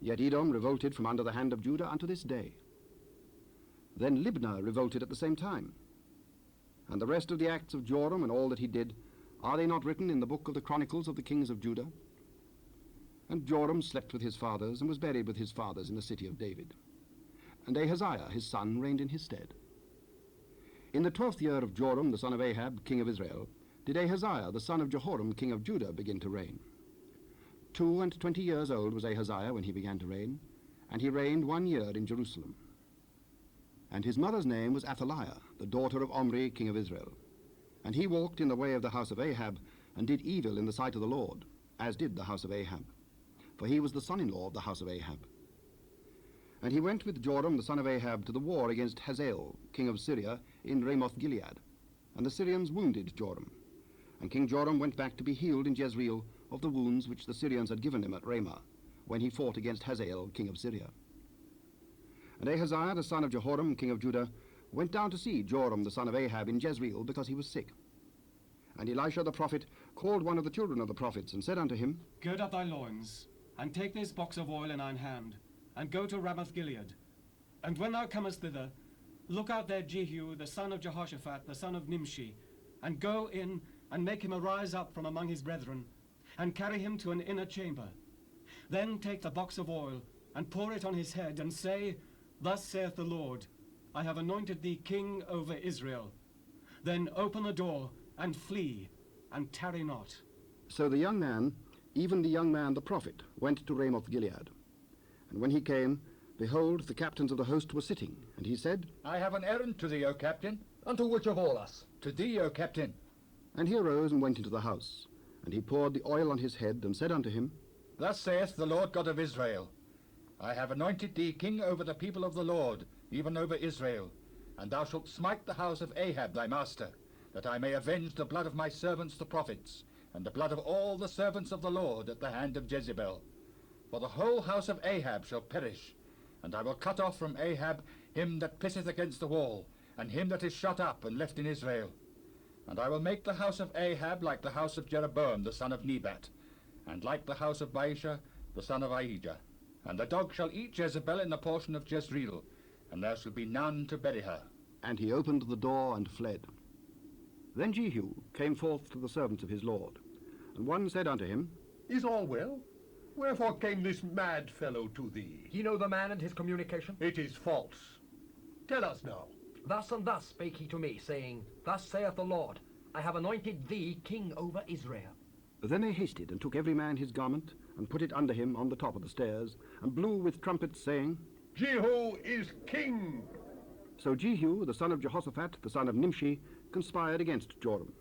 Yet Edom revolted from under the hand of Judah unto this day. Then Libnah revolted at the same time. And the rest of the acts of Joram and all that he did, are they not written in the book of the Chronicles of the kings of Judah? And Joram slept with his fathers, and was buried with his fathers in the city of David. And Ahaziah his son reigned in his stead. In the 12th year of Joram the son of Ahab, king of Israel, did Ahaziah the son of Jehoram, king of Judah, begin to reign. 22 years old was Ahaziah when he began to reign, and he reigned 1 year in Jerusalem. And his mother's name was Athaliah, the daughter of Omri, king of Israel. And he walked in the way of the house of Ahab, and did evil in the sight of the Lord, as did the house of Ahab. For he was the son-in-law of the house of Ahab. And he went with Joram the son of Ahab to the war against Hazael, king of Syria, in Ramoth-Gilead. And the Syrians wounded Joram. And King Joram went back to be healed in Jezreel of the wounds which the Syrians had given him at Ramah, when he fought against Hazael, king of Syria. And Ahaziah the son of Jehoram, king of Judah, went down to see Joram the son of Ahab in Jezreel, because he was sick. And Elisha the prophet called one of the children of the prophets, and said unto him, Gird up thy loins, and take this box of oil in thine hand, and go to Ramoth-Gilead. And when thou comest thither, look out there Jehu the son of Jehoshaphat, the son of Nimshi, and go in, and make him arise up from among his brethren, and carry him to an inner chamber. Then take the box of oil, and pour it on his head, and say, Thus saith the Lord, I have anointed thee king over Israel. Then open the door, and flee, and tarry not. So the young man, even the young man the prophet, went to Ramoth-Gilead. And when he came, behold, the captains of the host were sitting. And he said, I have an errand to thee, O captain. Unto which of all us? To thee, O captain. And he arose and went into the house. And he poured the oil on his head, and said unto him, Thus saith the Lord God of Israel, I have anointed thee king over the people of the Lord, even over Israel. And thou shalt smite the house of Ahab thy master, that I may avenge the blood of my servants the prophets, and the blood of all the servants of the Lord at the hand of Jezebel. For the whole house of Ahab shall perish, and I will cut off from Ahab him that pisseth against the wall, and him that is shut up and left in Israel. And I will make the house of Ahab like the house of Jeroboam the son of Nebat, and like the house of Baasha the son of Ahijah. And the dog shall eat Jezebel in the portion of Jezreel, and there shall be none to bury her. And he opened the door and fled. Then Jehu came forth to the servants of his lord. And one said unto him, Is all well? Wherefore came this mad fellow to thee? Ye know the man and his communication? It is false. Tell us now. Thus and thus spake he to me, saying, Thus saith the Lord, I have anointed thee king over Israel. Then they hasted, and took every man his garment, and put it under him on the top of the stairs, and blew with trumpets, saying, Jehu is king. So Jehu, the son of Jehoshaphat, the son of Nimshi, conspired against Joram.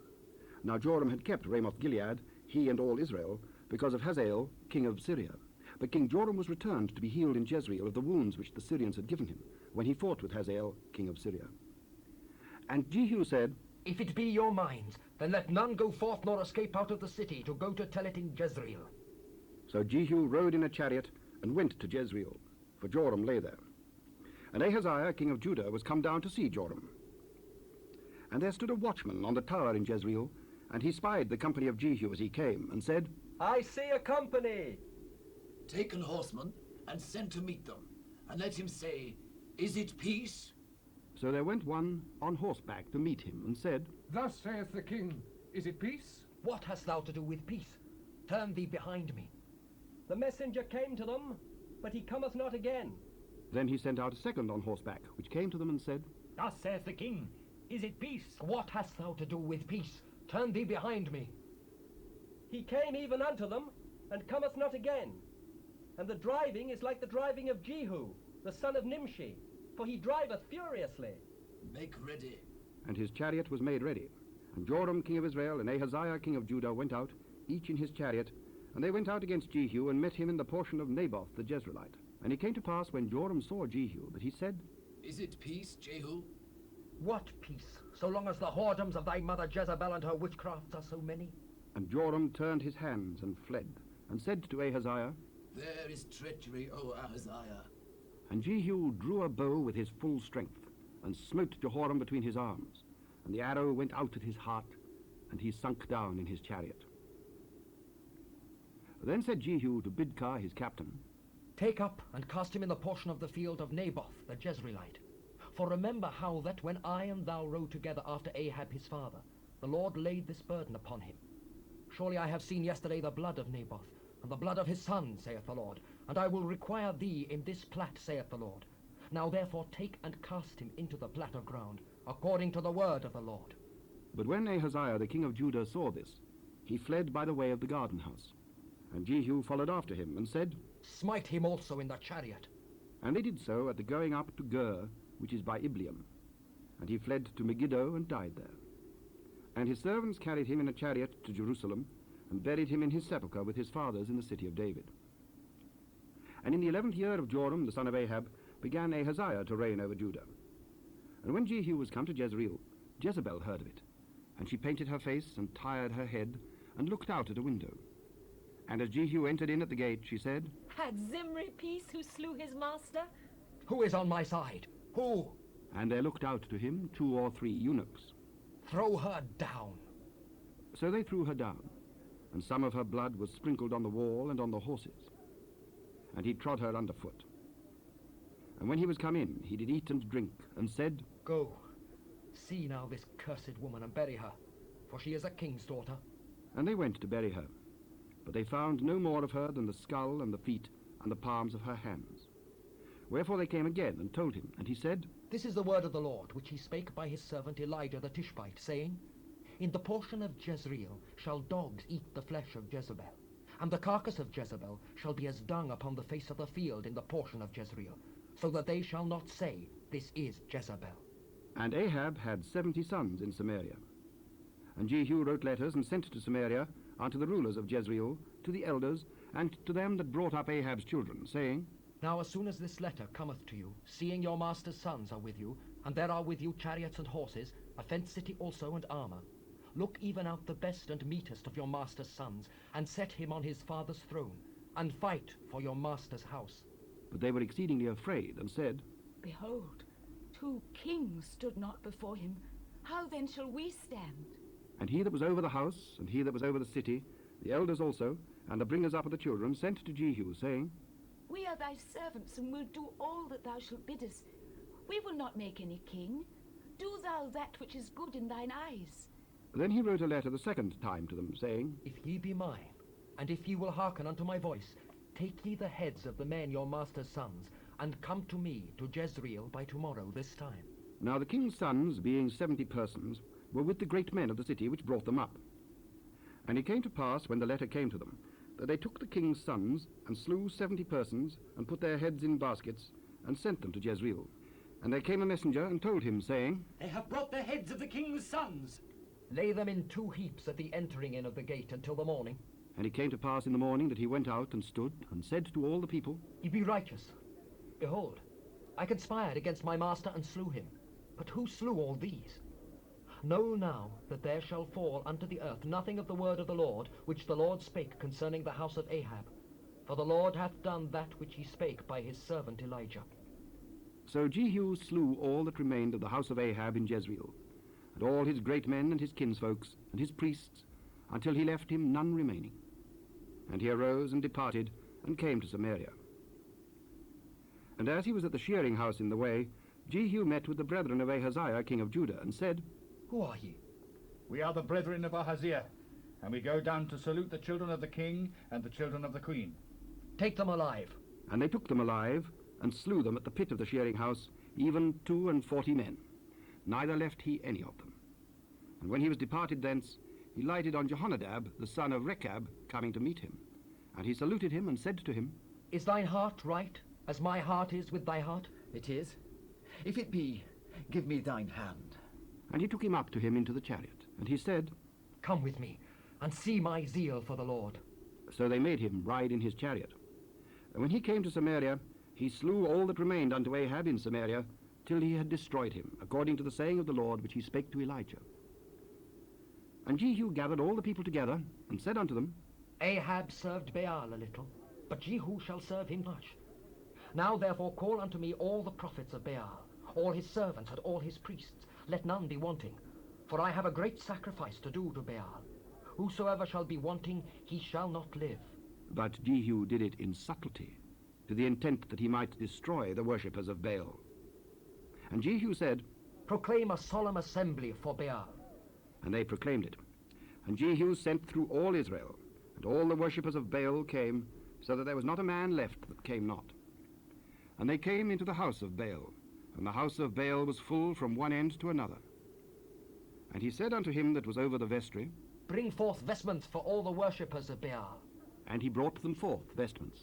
Now Joram had kept Ramoth-Gilead, he and all Israel, because of Hazael, king of Syria. But King Joram was returned to be healed in Jezreel of the wounds which the Syrians had given him, when he fought with Hazael, king of Syria. And Jehu said, If it be your minds, then let none go forth nor escape out of the city to go to tell it in Jezreel. So Jehu rode in a chariot and went to Jezreel, for Joram lay there. And Ahaziah, king of Judah, was come down to see Joram. And there stood a watchman on the tower in Jezreel, and he spied the company of Jehu as he came, and said, I see a company. Take an horseman, and send to meet them, and let him say, Is it peace? So there went one on horseback to meet him, and said, Thus saith the king, Is it peace? What hast thou to do with peace? Turn thee behind me. The messenger came to them, but he cometh not again. Then he sent out a second on horseback, which came to them and said, Thus saith the king, Is it peace? What hast thou to do with peace? Turn thee behind me. He came even unto them, and cometh not again. And the driving is like the driving of Jehu, the son of Nimshi, for he driveth furiously. Make ready. And his chariot was made ready. And Joram king of Israel and Ahaziah king of Judah went out, each in his chariot, and they went out against Jehu, and met him in the portion of Naboth the Jezreelite. And it came to pass, when Joram saw Jehu, that he said, Is it peace, Jehu? What peace, so long as the whoredoms of thy mother Jezebel and her witchcrafts are so many? And Joram turned his hands and fled, and said to Ahaziah, There is treachery, O Ahaziah. And Jehu drew a bow with his full strength, and smote Jehoram between his arms, and the arrow went out at his heart, and he sunk down in his chariot. Then said Jehu to Bidkar his captain, Take up and cast him in the portion of the field of Naboth the Jezreelite. For remember how that when I and thou rode together after Ahab his father, the Lord laid this burden upon him. Surely I have seen yesterday the blood of Naboth, and the blood of his son, saith the Lord, and I will require thee in this plat, saith the Lord. Now therefore take and cast him into the plat of ground, according to the word of the Lord. But when Ahaziah the king of Judah saw this, he fled by the way of the garden house. And Jehu followed after him, and said, Smite him also in the chariot. And they did so at the going up to Gur, which is by Ibleam. And he fled to Megiddo, and died there. And his servants carried him in a chariot to Jerusalem, and buried him in his sepulchre with his fathers in the city of David. And in the 11th year of Joram the son of Ahab began Ahaziah to reign over Judah. And when Jehu was come to Jezreel, Jezebel heard of it, and she painted her face, and tired her head, and looked out at a window. And as Jehu entered in at the gate, she said, Had Zimri peace who slew his master? Who is on my side? Who? And there looked out to him 2 or 3 eunuchs. Throw her down. So they threw her down, and some of her blood was sprinkled on the wall and on the horses. And he trod her underfoot. And when he was come in, he did eat and drink, and said, Go, see now this cursed woman, and bury her, for she is a king's daughter. And they went to bury her. But they found no more of her than the skull and the feet and the palms of her hands. Wherefore they came again and told him, and he said, This is the word of the Lord, which he spake by his servant Elijah the Tishbite, saying, In the portion of Jezreel shall dogs eat the flesh of Jezebel, and the carcass of Jezebel shall be as dung upon the face of the field in the portion of Jezreel, so that they shall not say, This is Jezebel. And Ahab had 70 sons in Samaria. And Jehu wrote letters and sent to Samaria unto the rulers of Jezreel, to the elders, and to them that brought up Ahab's children, saying, Now as soon as this letter cometh to you, seeing your master's sons are with you, and there are with you chariots and horses, a fenced city also and armor, look even out the best and meetest of your master's sons, and set him on his father's throne, and fight for your master's house. But they were exceedingly afraid, and said, Behold, 2 kings stood not before him. How then shall we stand? And he that was over the house, and he that was over the city, the elders also, and the bringers up of the children, sent to Jehu, saying, We are thy servants, and will do all that thou shalt bid us. We will not make any king. Do thou that which is good in thine eyes. Then he wrote a letter the second time to them, saying, If ye be mine, and if ye will hearken unto my voice, take ye the heads of the men your master's sons, and come to me to Jezreel by tomorrow this time. Now the king's sons, being 70 persons, were with the great men of the city which brought them up. And it came to pass, when the letter came to them, that they took the king's sons, and slew 70 persons, and put their heads in baskets, and sent them to Jezreel. And there came a messenger, and told him, saying, They have brought the heads of the king's sons. Lay them in 2 heaps at the entering in of the gate until the morning. And it came to pass in the morning that he went out and stood, and said to all the people, Ye be righteous. Behold, I conspired against my master and slew him. But who slew all these? Know now that there shall fall unto the earth nothing of the word of the Lord, which the Lord spake concerning the house of Ahab. For the Lord hath done that which he spake by his servant Elijah. So Jehu slew all that remained of the house of Ahab in Jezreel, and all his great men and his kinsfolks and his priests, until he left him none remaining. And he arose and departed, and came to Samaria. And as he was at the shearing house in the way, Jehu met with the brethren of Ahaziah king of Judah, and said, Who are ye? We are the brethren of Ahaziah, and we go down to salute the children of the king and the children of the queen. Take them alive. And they took them alive, and slew them at the pit of the shearing house, even 42 men. Neither left he any of them. And when he was departed thence, he lighted on Jehonadab, the son of Rechab, coming to meet him. And he saluted him, and said to him, Is thine heart right, as my heart is with thy heart? It is. If it be, give me thine hand. And he took him up to him into the chariot. And he said, Come with me, and see my zeal for the Lord. So they made him ride in his chariot. And when he came to Samaria, he slew all that remained unto Ahab in Samaria, till he had destroyed him, according to the saying of the Lord which he spake to Elijah. And Jehu gathered all the people together, and said unto them, Ahab served Baal a little, but Jehu shall serve him much. Now therefore call unto me all the prophets of Baal, all his servants and all his priests, let none be wanting. For I have a great sacrifice to do to Baal. Whosoever shall be wanting, he shall not live. But Jehu did it in subtlety, to the intent that he might destroy the worshippers of Baal. And Jehu said, Proclaim a solemn assembly for Baal. and they proclaimed it. And Jehu sent through all Israel, and all the worshippers of Baal came, so that there was not a man left that came not. And they came into the house of Baal, and the house of Baal was full from one end to another. And he said unto him that was over the vestry, Bring forth vestments for all the worshippers of Baal. And he brought them forth vestments.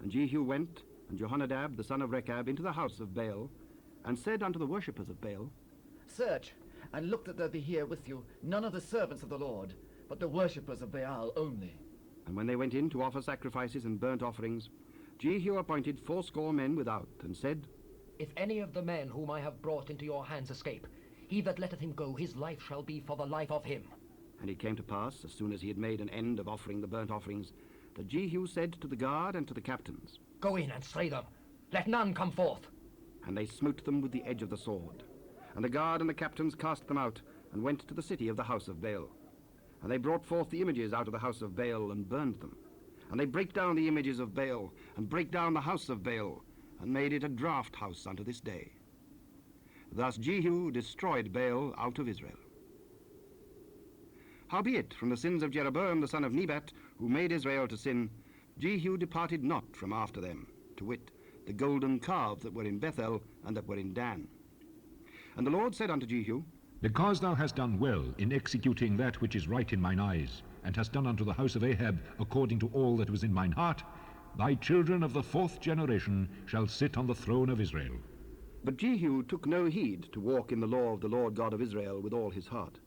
And Jehu went, and Jehonadab the son of Rechab, into the house of Baal, and said unto the worshippers of Baal, Search, and look that there be here with you none of the servants of the Lord, but the worshippers of Baal only. And when they went in to offer sacrifices and burnt offerings, Jehu appointed 80 men without, and said, If any of the men whom I have brought into your hands escape, he that letteth him go, his life shall be for the life of him. And it came to pass, as soon as he had made an end of offering the burnt offerings, that Jehu said to the guard and to the captains, Go in and slay them. Let none come forth. And they smote them with the edge of the sword. And the guard and the captains cast them out, and went to the city of the house of Baal. And they brought forth the images out of the house of Baal, and burned them. And they brake down the images of Baal, and brake down the house of Baal, and made it a draught house unto this day. Thus Jehu destroyed Baal out of Israel. Howbeit, from the sins of Jeroboam the son of Nebat, who made Israel to sin, Jehu departed not from after them, to wit, the golden calves that were in Bethel and that were in Dan. And the Lord said unto Jehu, Because thou hast done well in executing that which is right in mine eyes, and hast done unto the house of Ahab according to all that was in mine heart, thy children of the 4th generation shall sit on the throne of Israel. But Jehu took no heed to walk in the law of the Lord God of Israel with all his heart.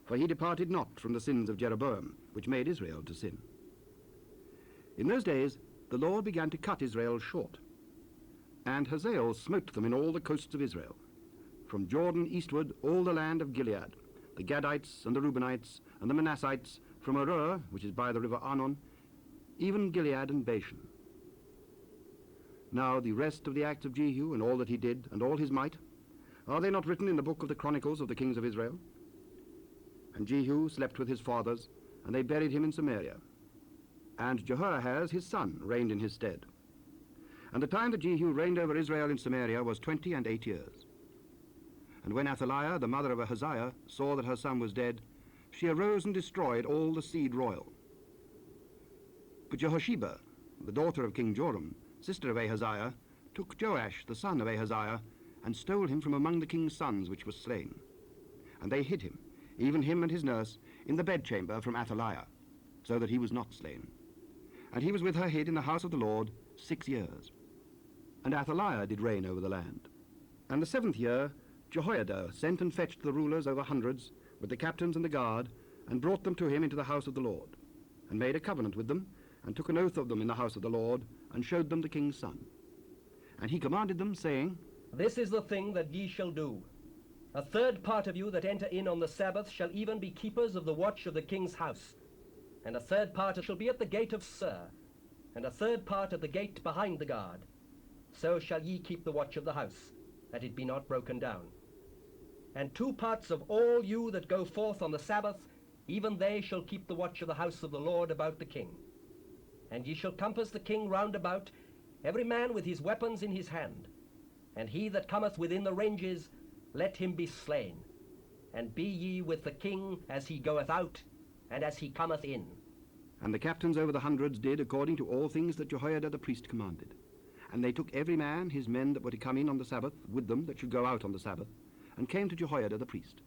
For he departed not from the sins of Jeroboam, which made Israel to sin. In those days the Lord began to cut Israel short, and Hazael smote them in all the coasts of Israel, from Jordan eastward all the land of Gilead, the Gadites and the Reubenites and the Manassites, from Arur, which is by the river Arnon, even Gilead and Bashan. Now the rest of the acts of Jehu, and all that he did, and all his might, are they not written in the book of the Chronicles of the kings of Israel? And Jehu slept with his fathers, and they buried him in Samaria. And Jehoahaz his son reigned in his stead. And the time that Jehu reigned over Israel in Samaria was 28 years. And when Athaliah, the mother of Ahaziah, saw that her son was dead, she arose and destroyed all the seed royal. But Jehosheba, the daughter of King Joram, sister of Ahaziah, took Joash, the son of Ahaziah, and stole him from among the king's sons which was slain. And they hid him, even him and his nurse, in the bedchamber from Athaliah, so that he was not slain. And he was with her hid in the house of the Lord 6 years. And Athaliah did reign over the land. And the 7th year Jehoiada sent and fetched the rulers over hundreds, with the captains and the guard, and brought them to him into the house of the Lord, and made a covenant with them, and took an oath of them in the house of the Lord, and showed them the king's son. And he commanded them, saying, This is the thing that ye shall do. A 3rd part of you that enter in on the Sabbath shall even be keepers of the watch of the king's house. And a 3rd part shall be at the gate of Sir, and a 3rd part at the gate behind the guard. So shall ye keep the watch of the house, that it be not broken down. And 2 parts of all you that go forth on the Sabbath, even they shall keep the watch of the house of the Lord about the king. And ye shall compass the king round about, every man with his weapons in his hand. And he that cometh within the ranges, let him be slain. And be ye with the king as he goeth out, and as he cometh in. And the captains over the hundreds did according to all things that Jehoiada the priest commanded. And they took every man his men that were to come in on the Sabbath with them that should go out on the Sabbath, and came to Jehoiada the priest.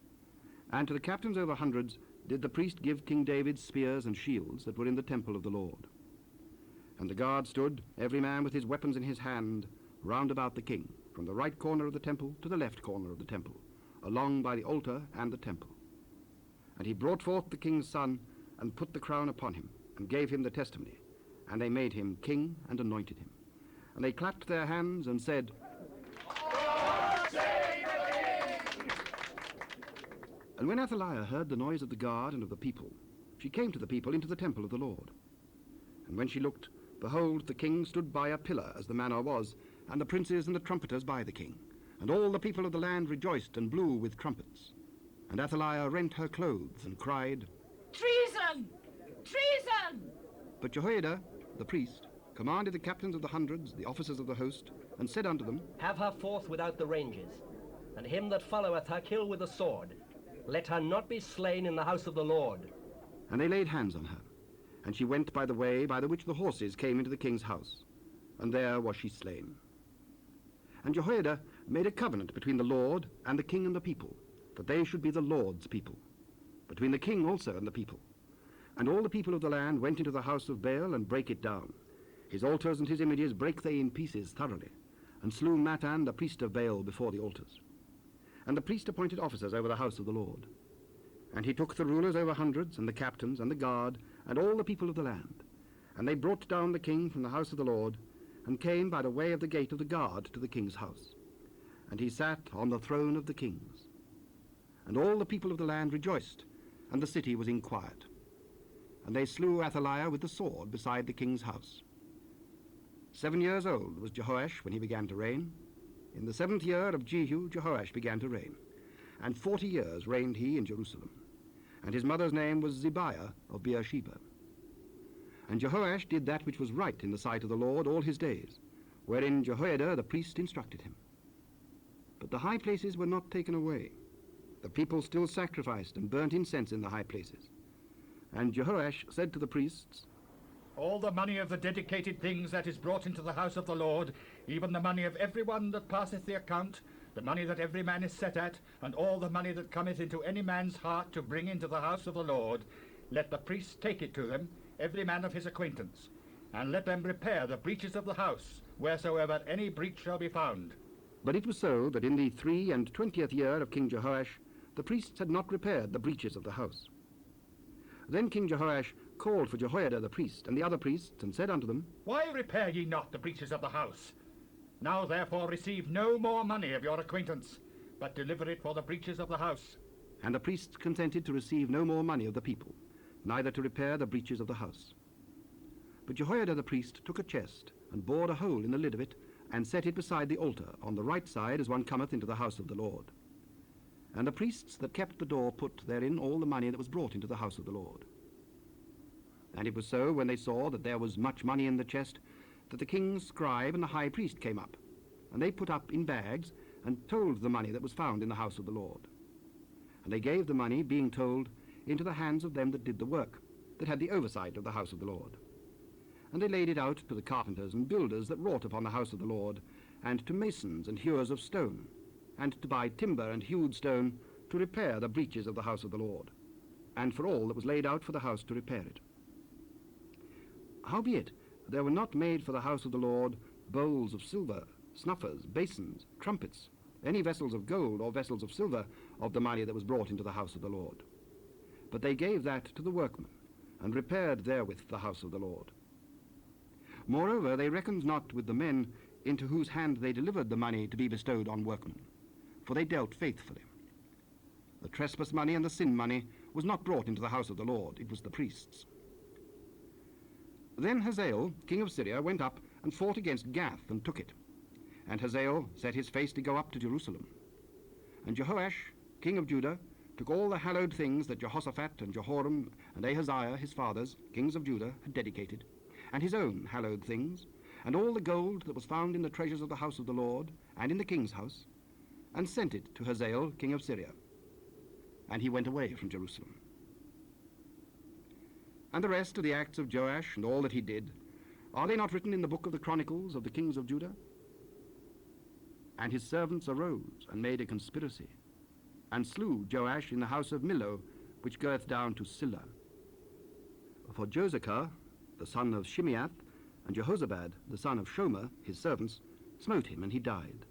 And to the captains over hundreds did the priest give King David's spears and shields that were in the temple of the Lord. And the guard stood, every man with his weapons in his hand, round about the king, from the right corner of the temple to the left corner of the temple, along by the altar and the temple. And he brought forth the king's son, and put the crown upon him, and gave him the testimony. And they made him king, and anointed him. And they clapped their hands, and said, God save the king! And when Athaliah heard the noise of the guard and of the people, she came to the people into the temple of the Lord. And when she looked, behold, the king stood by a pillar, as the manner was, and the princes and the trumpeters by the king. And all the people of the land rejoiced and blew with trumpets. And Athaliah rent her clothes and cried, Treason! Treason! But Jehoiada, the priest, commanded the captains of the hundreds, the officers of the host, and said unto them, Have her forth without the ranges, and him that followeth her kill with the sword. Let her not be slain in the house of the Lord. And they laid hands on her. And she went by the way by the which the horses came into the king's house. And there was she slain. And Jehoiada made a covenant between the Lord and the king and the people, that they should be the Lord's people, between the king also and the people. And all the people of the land went into the house of Baal and brake it down. His altars and his images brake they in pieces thoroughly, and slew Mattan the priest of Baal before the altars. And the priest appointed officers over the house of the Lord. And he took the rulers over hundreds, and the captains, and the guard, and all the people of the land. And they brought down the king from the house of the Lord, and came by the way of the gate of the guard to the king's house. And he sat on the throne of the kings. And all the people of the land rejoiced, and the city was in quiet. And they slew Athaliah with the sword beside the king's house. 7 years old was Jehoash when he began to reign. In the 7th year of Jehu, Jehoash began to reign. And 40 years reigned he in Jerusalem. And his mother's name was Zibiah of Beersheba. And Jehoash did that which was right in the sight of the Lord all his days, wherein Jehoiada the priest instructed him. But the high places were not taken away. The people still sacrificed and burnt incense in the high places. And Jehoash said to the priests, All the money of the dedicated things that is brought into the house of the Lord, even the money of every one that passeth the account, the money that every man is set at, and all the money that cometh into any man's heart to bring into the house of the Lord, let the priests take it to them, every man of his acquaintance, and let them repair the breaches of the house, wheresoever any breach shall be found. But it was so that in the 23rd year of King Jehoash, the priests had not repaired the breaches of the house. Then King Jehoash called for Jehoiada the priest and the other priests, and said unto them, Why repair ye not the breaches of the house? Now therefore receive no more money of your acquaintance, but deliver it for the breaches of the house. And the priests consented to receive no more money of the people, neither to repair the breaches of the house. But Jehoiada the priest took a chest, and bored a hole in the lid of it, and set it beside the altar, on the right side as one cometh into the house of the Lord. And the priests that kept the door put therein all the money that was brought into the house of the Lord. And it was so, when they saw that there was much money in the chest, that the king's scribe and the high priest came up, and they put up in bags, and told the money that was found in the house of the Lord. And they gave the money, being told, into the hands of them that did the work, that had the oversight of the house of the Lord. And they laid it out to the carpenters and builders that wrought upon the house of the Lord, and to masons and hewers of stone, and to buy timber and hewed stone, to repair the breaches of the house of the Lord, and for all that was laid out for the house to repair it. Howbeit, there were not made for the house of the Lord bowls of silver, snuffers, basins, trumpets, any vessels of gold or vessels of silver of the money that was brought into the house of the Lord. But they gave that to the workmen, and repaired therewith the house of the Lord. Moreover, they reckoned not with the men into whose hand they delivered the money to be bestowed on workmen, for they dealt faithfully. The trespass money and the sin money was not brought into the house of the Lord, it was the priests. Then Hazael, king of Syria, went up and fought against Gath and took it. And Hazael set his face to go up to Jerusalem. And Jehoash, king of Judah, took all the hallowed things that Jehoshaphat and Jehoram and Ahaziah his fathers, kings of Judah, had dedicated, and his own hallowed things, and all the gold that was found in the treasures of the house of the Lord, and in the king's house, and sent it to Hazael, king of Syria. And he went away from Jerusalem. And the rest of the acts of Joash and all that he did, are they not written in the book of the Chronicles of the kings of Judah? And his servants arose and made a conspiracy, and slew Joash in the house of Millo, which goeth down to Silla. For Josachar, the son of Shimeath, and Jehozabad, the son of Shomer, his servants, smote him, and he died.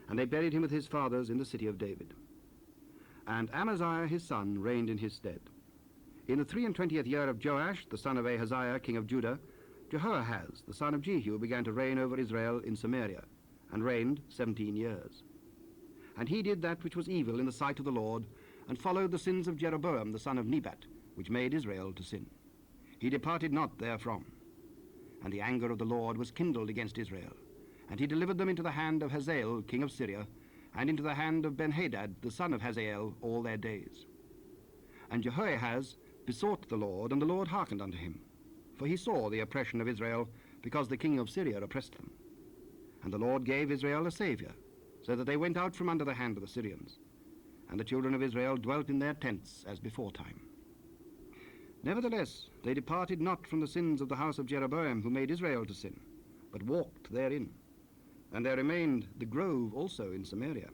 And they buried him with his fathers in the city of David. And Amaziah his son reigned in his stead. In the 23rd year of Joash, the son of Ahaziah, king of Judah, Jehoahaz, the son of Jehu, began to reign over Israel in Samaria, and reigned 17 years. And he did that which was evil in the sight of the Lord, and followed the sins of Jeroboam, the son of Nebat, which made Israel to sin. He departed not therefrom. And the anger of the Lord was kindled against Israel, and he delivered them into the hand of Hazael, king of Syria, and into the hand of Benhadad, the son of Hazael, all their days. And Jehoahaz besought the Lord, and the Lord hearkened unto him. For he saw the oppression of Israel, because the king of Syria oppressed them. And the Lord gave Israel a saviour, so that they went out from under the hand of the Syrians. And the children of Israel dwelt in their tents as beforetime. Nevertheless, they departed not from the sins of the house of Jeroboam, who made Israel to sin, but walked therein. And there remained the grove also in Samaria.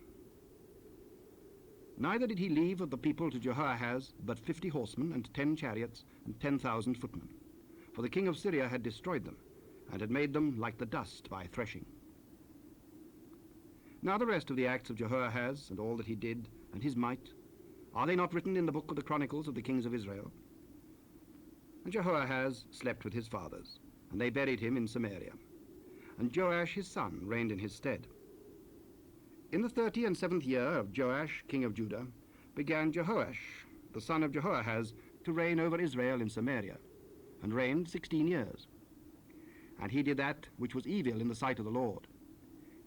Neither did he leave of the people to Jehoahaz but 50 horsemen, and 10 chariots, and 10,000 footmen. For the king of Syria had destroyed them, and had made them like the dust by threshing. Now the rest of the acts of Jehoahaz, and all that he did, and his might, are they not written in the book of the Chronicles of the kings of Israel? And Jehoahaz slept with his fathers, and they buried him in Samaria. And Joash his son reigned in his stead. In the 37th year of Joash king of Judah began Jehoash, the son of Jehoahaz, to reign over Israel in Samaria, and reigned 16 years. And he did that which was evil in the sight of the Lord.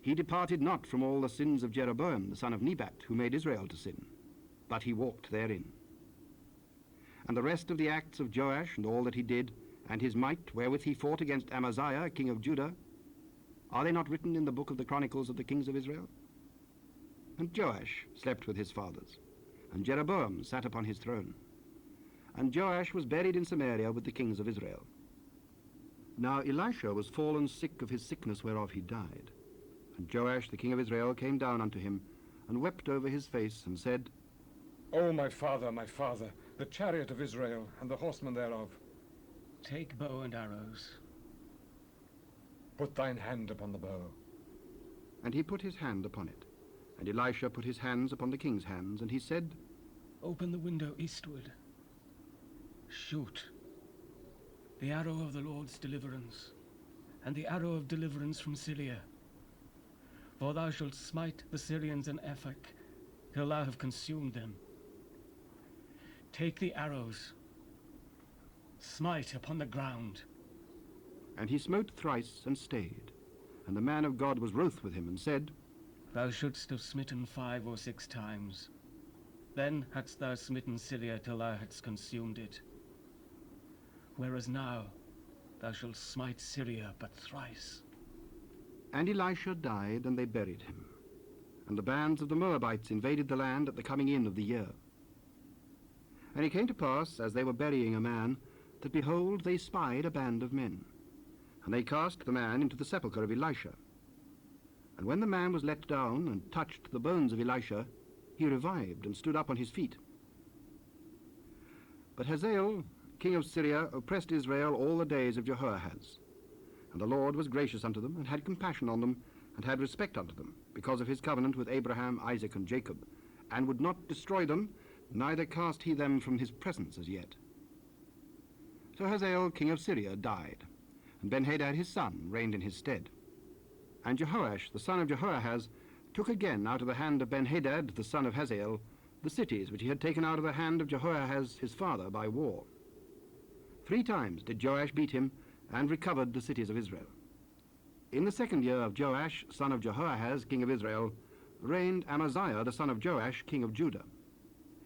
He departed not from all the sins of Jeroboam, the son of Nebat, who made Israel to sin, but he walked therein. And the rest of the acts of Joash, and all that he did, and his might, wherewith he fought against Amaziah, king of Judah, are they not written in the book of the Chronicles of the kings of Israel? And Joash slept with his fathers, and Jeroboam sat upon his throne. And Joash was buried in Samaria with the kings of Israel. Now Elisha was fallen sick of his sickness whereof he died. And Joash the king of Israel came down unto him, and wept over his face, and said, O my father, the chariot of Israel, and the horsemen thereof. Take bow and arrows. Put thine hand upon the bow. And he put his hand upon it. And Elisha put his hands upon the king's hands, and he said, Open the window eastward. Shoot. The arrow of the Lord's deliverance, and the arrow of deliverance from Syria. For thou shalt smite the Syrians in Ephek, till thou have consumed them. Take the arrows, smite upon the ground. And he smote thrice and stayed. And the man of God was wroth with him, and said, Thou shouldst have smitten 5 or 6 times. Then hadst thou smitten Syria till thou hadst consumed it. Whereas now thou shalt smite Syria but thrice. And Elisha died, and they buried him. And the bands of the Moabites invaded the land at the coming in of the year. And it came to pass, as they were burying a man, that behold, they spied a band of men. And they cast the man into the sepulchre of Elisha. And when the man was let down and touched the bones of Elisha, he revived and stood up on his feet. But Hazael, king of Syria, oppressed Israel all the days of Jehoahaz. And the Lord was gracious unto them, and had compassion on them, and had respect unto them, because of his covenant with Abraham, Isaac, and Jacob, and would not destroy them, neither cast he them from his presence as yet. So Hazael, king of Syria, died, and Benhadad his son reigned in his stead. And Jehoash, the son of Jehoahaz, took again out of the hand of Benhadad, the son of Hazael, the cities which he had taken out of the hand of Jehoahaz his father by war. 3 times did Joash beat him, and recovered the cities of Israel. In the 2nd year of Joash, son of Jehoahaz, king of Israel, reigned Amaziah, the son of Joash, king of Judah.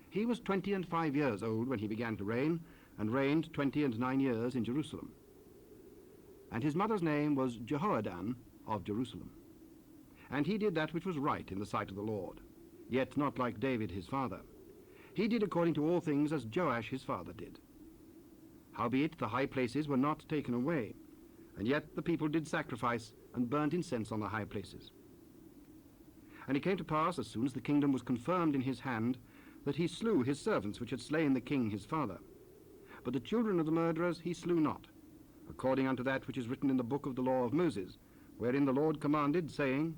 He was 25 years old when he began to reign, and reigned 29 years in Jerusalem. And his mother's name was Jehoadan of Jerusalem. And he did that which was right in the sight of the Lord, yet not like David his father. He did according to all things as Joash his father did. Howbeit the high places were not taken away, and yet the people did sacrifice and burnt incense on the high places. And it came to pass, as soon as the kingdom was confirmed in his hand, that he slew his servants which had slain the king his father. But the children of the murderers he slew not, according unto that which is written in the book of the law of Moses, wherein the Lord commanded, saying,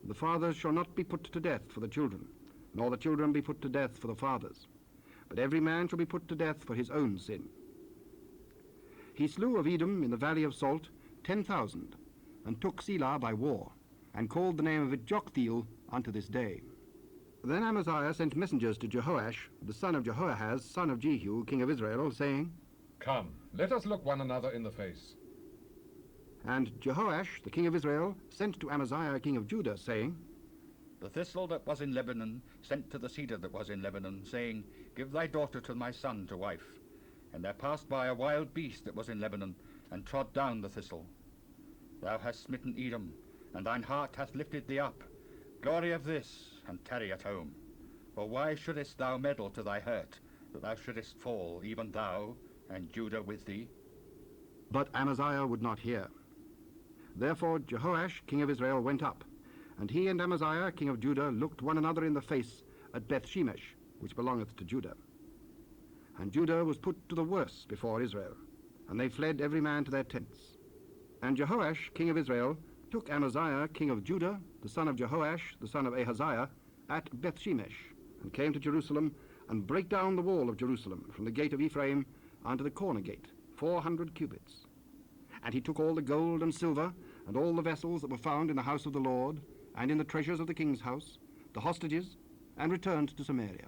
The fathers shall not be put to death for the children, nor the children be put to death for the fathers, but every man shall be put to death for his own sin. He slew of Edom in the valley of Salt 10,000, and took Selah by war, and called the name of it Joktheel unto this day. Then Amaziah sent messengers to Jehoash, the son of Jehoahaz, son of Jehu, king of Israel, saying, Come, let us look one another in the face. And Jehoash, the king of Israel, sent to Amaziah, king of Judah, saying, The thistle that was in Lebanon sent to the cedar that was in Lebanon, saying, Give thy daughter to my son to wife. And there passed by a wild beast that was in Lebanon, and trod down the thistle. Thou hast smitten Edom, and thine heart hath lifted thee up. Glory of this, and tarry at home. For why shouldest thou meddle to thy hurt, that thou shouldest fall, even thou, and Judah with thee? But Amaziah would not hear. Therefore Jehoash, king of Israel, went up, and he and Amaziah, king of Judah, looked one another in the face at Beth-shemesh, which belongeth to Judah. And Judah was put to the worse before Israel, and they fled every man to their tents. And Jehoash, king of Israel, took Amaziah, king of Judah, the son of Jehoash, the son of Ahaziah, at Beth-shemesh, and came to Jerusalem, and brake down the wall of Jerusalem, from the gate of Ephraim unto the corner gate, 400 cubits. And he took all the gold and silver, and all the vessels that were found in the house of the Lord, and in the treasures of the king's house, the hostages, and returned to Samaria.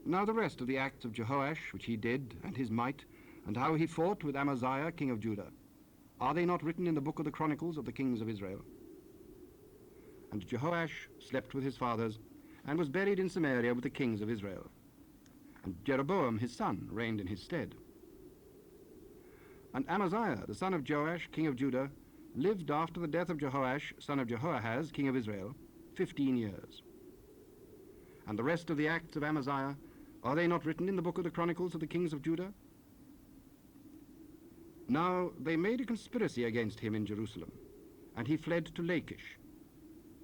Now the rest of the acts of Jehoash, which he did, and his might, and how he fought with Amaziah, king of Judah, are they not written in the book of the Chronicles of the kings of Israel? And Jehoash slept with his fathers, and was buried in Samaria with the kings of Israel. And Jeroboam his son reigned in his stead. And Amaziah, the son of Joash, king of Judah, lived after the death of Jehoash, son of Jehoahaz, king of Israel, 15 years. And the rest of the acts of Amaziah, are they not written in the book of the Chronicles of the kings of Judah? Now they made a conspiracy against him in Jerusalem, and he fled to Lachish.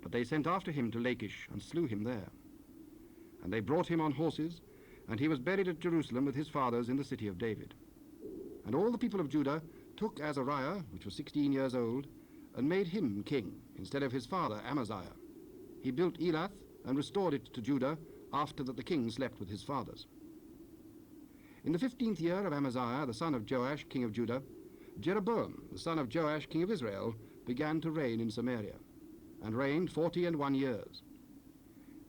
But they sent after him to Lachish, and slew him there. And they brought him on horses, and he was buried at Jerusalem with his fathers in the city of David. And all the people of Judah took Azariah, which was 16 years old, and made him king, instead of his father Amaziah. He built Elath, and restored it to Judah, after that the king slept with his fathers. In the 15th year of Amaziah, the son of Joash, king of Judah, Jeroboam, the son of Joash, king of Israel, began to reign in Samaria, and reigned 41 years.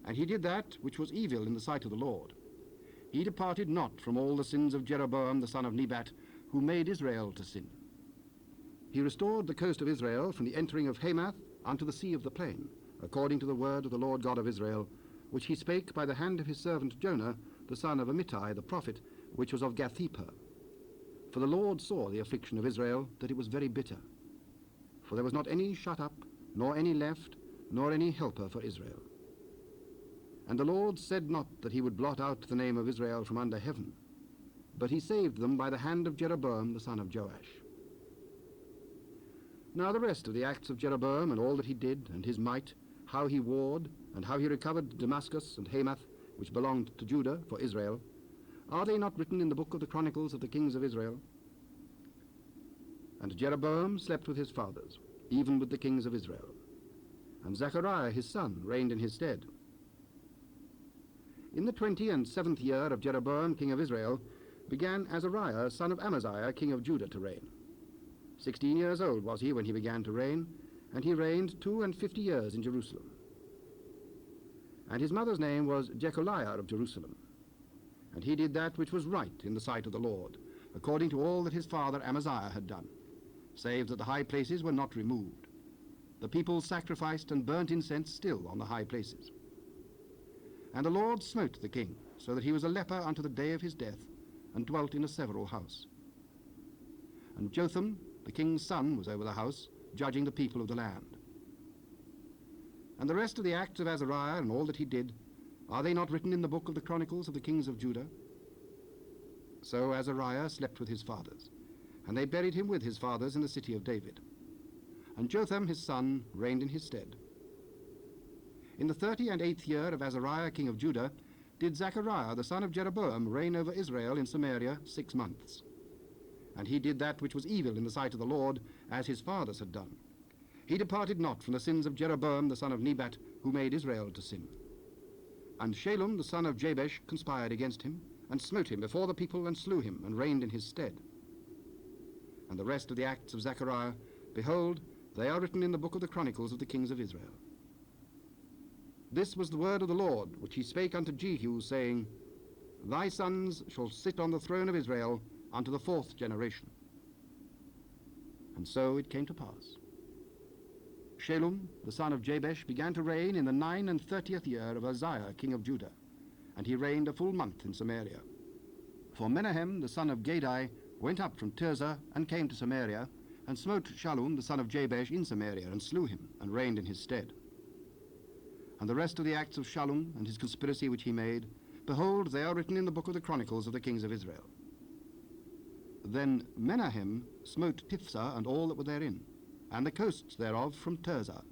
And he did that which was evil in the sight of the Lord. He departed not from all the sins of Jeroboam, the son of Nebat, who made Israel to sin. He restored the coast of Israel from the entering of Hamath unto the sea of the plain, according to the word of the Lord God of Israel, which he spake by the hand of his servant Jonah, the son of Amittai the prophet, which was of Gathhepher. For the Lord saw the affliction of Israel, that it was very bitter. For there was not any shut up, nor any left, nor any helper for Israel. And the Lord said not that he would blot out the name of Israel from under heaven, but he saved them by the hand of Jeroboam the son of Joash. Now the rest of the acts of Jeroboam, and all that he did, and his might, how he warred, and how he recovered Damascus and Hamath, which belonged to Judah, for Israel, are they not written in the book of the Chronicles of the kings of Israel? And Jeroboam slept with his fathers, even with the kings of Israel. And Zechariah his son reigned in his stead. In the 27th year of Jeroboam king of Israel began Azariah son of Amaziah king of Judah to reign. 16 years old was he when he began to reign, and he reigned 52 years in Jerusalem. And his mother's name was Jecholiah of Jerusalem. And he did that which was right in the sight of the Lord, according to all that his father Amaziah had done, save that the high places were not removed. The people sacrificed and burnt incense still on the high places. And the Lord smote the king, so that he was a leper unto the day of his death, and dwelt in a several house. And Jotham, the king's son, was over the house, judging the people of the land. And the rest of the acts of Azariah, and all that he did, are they not written in the book of the Chronicles of the kings of Judah? So Azariah slept with his fathers, and they buried him with his fathers in the city of David. And Jotham his son reigned in his stead. In the 38th year of Azariah king of Judah did Zechariah the son of Jeroboam reign over Israel in Samaria 6 months. And he did that which was evil in the sight of the Lord, as his fathers had done. He departed not from the sins of Jeroboam the son of Nebat, who made Israel to sin. And Shalom the son of Jabesh conspired against him, and smote him before the people, and slew him, and reigned in his stead. And the rest of the acts of Zechariah, behold, they are written in the book of the Chronicles of the kings of Israel. This was the word of the Lord, which he spake unto Jehu, saying, Thy sons shall sit on the throne of Israel unto the 4th generation. And so it came to pass. Shallum, the son of Jabesh, began to reign in the 39th year of Uzziah, king of Judah, and he reigned a full month in Samaria. For Menahem, the son of Gadai, went up from Tirzah, and came to Samaria, and smote Shallum, the son of Jabesh, in Samaria, and slew him, and reigned in his stead. And the rest of the acts of Shallum, and his conspiracy which he made, behold, they are written in the book of the Chronicles of the kings of Israel. Then Menahem smote Tiphsah and all that were therein, and the coasts thereof from Tirzah,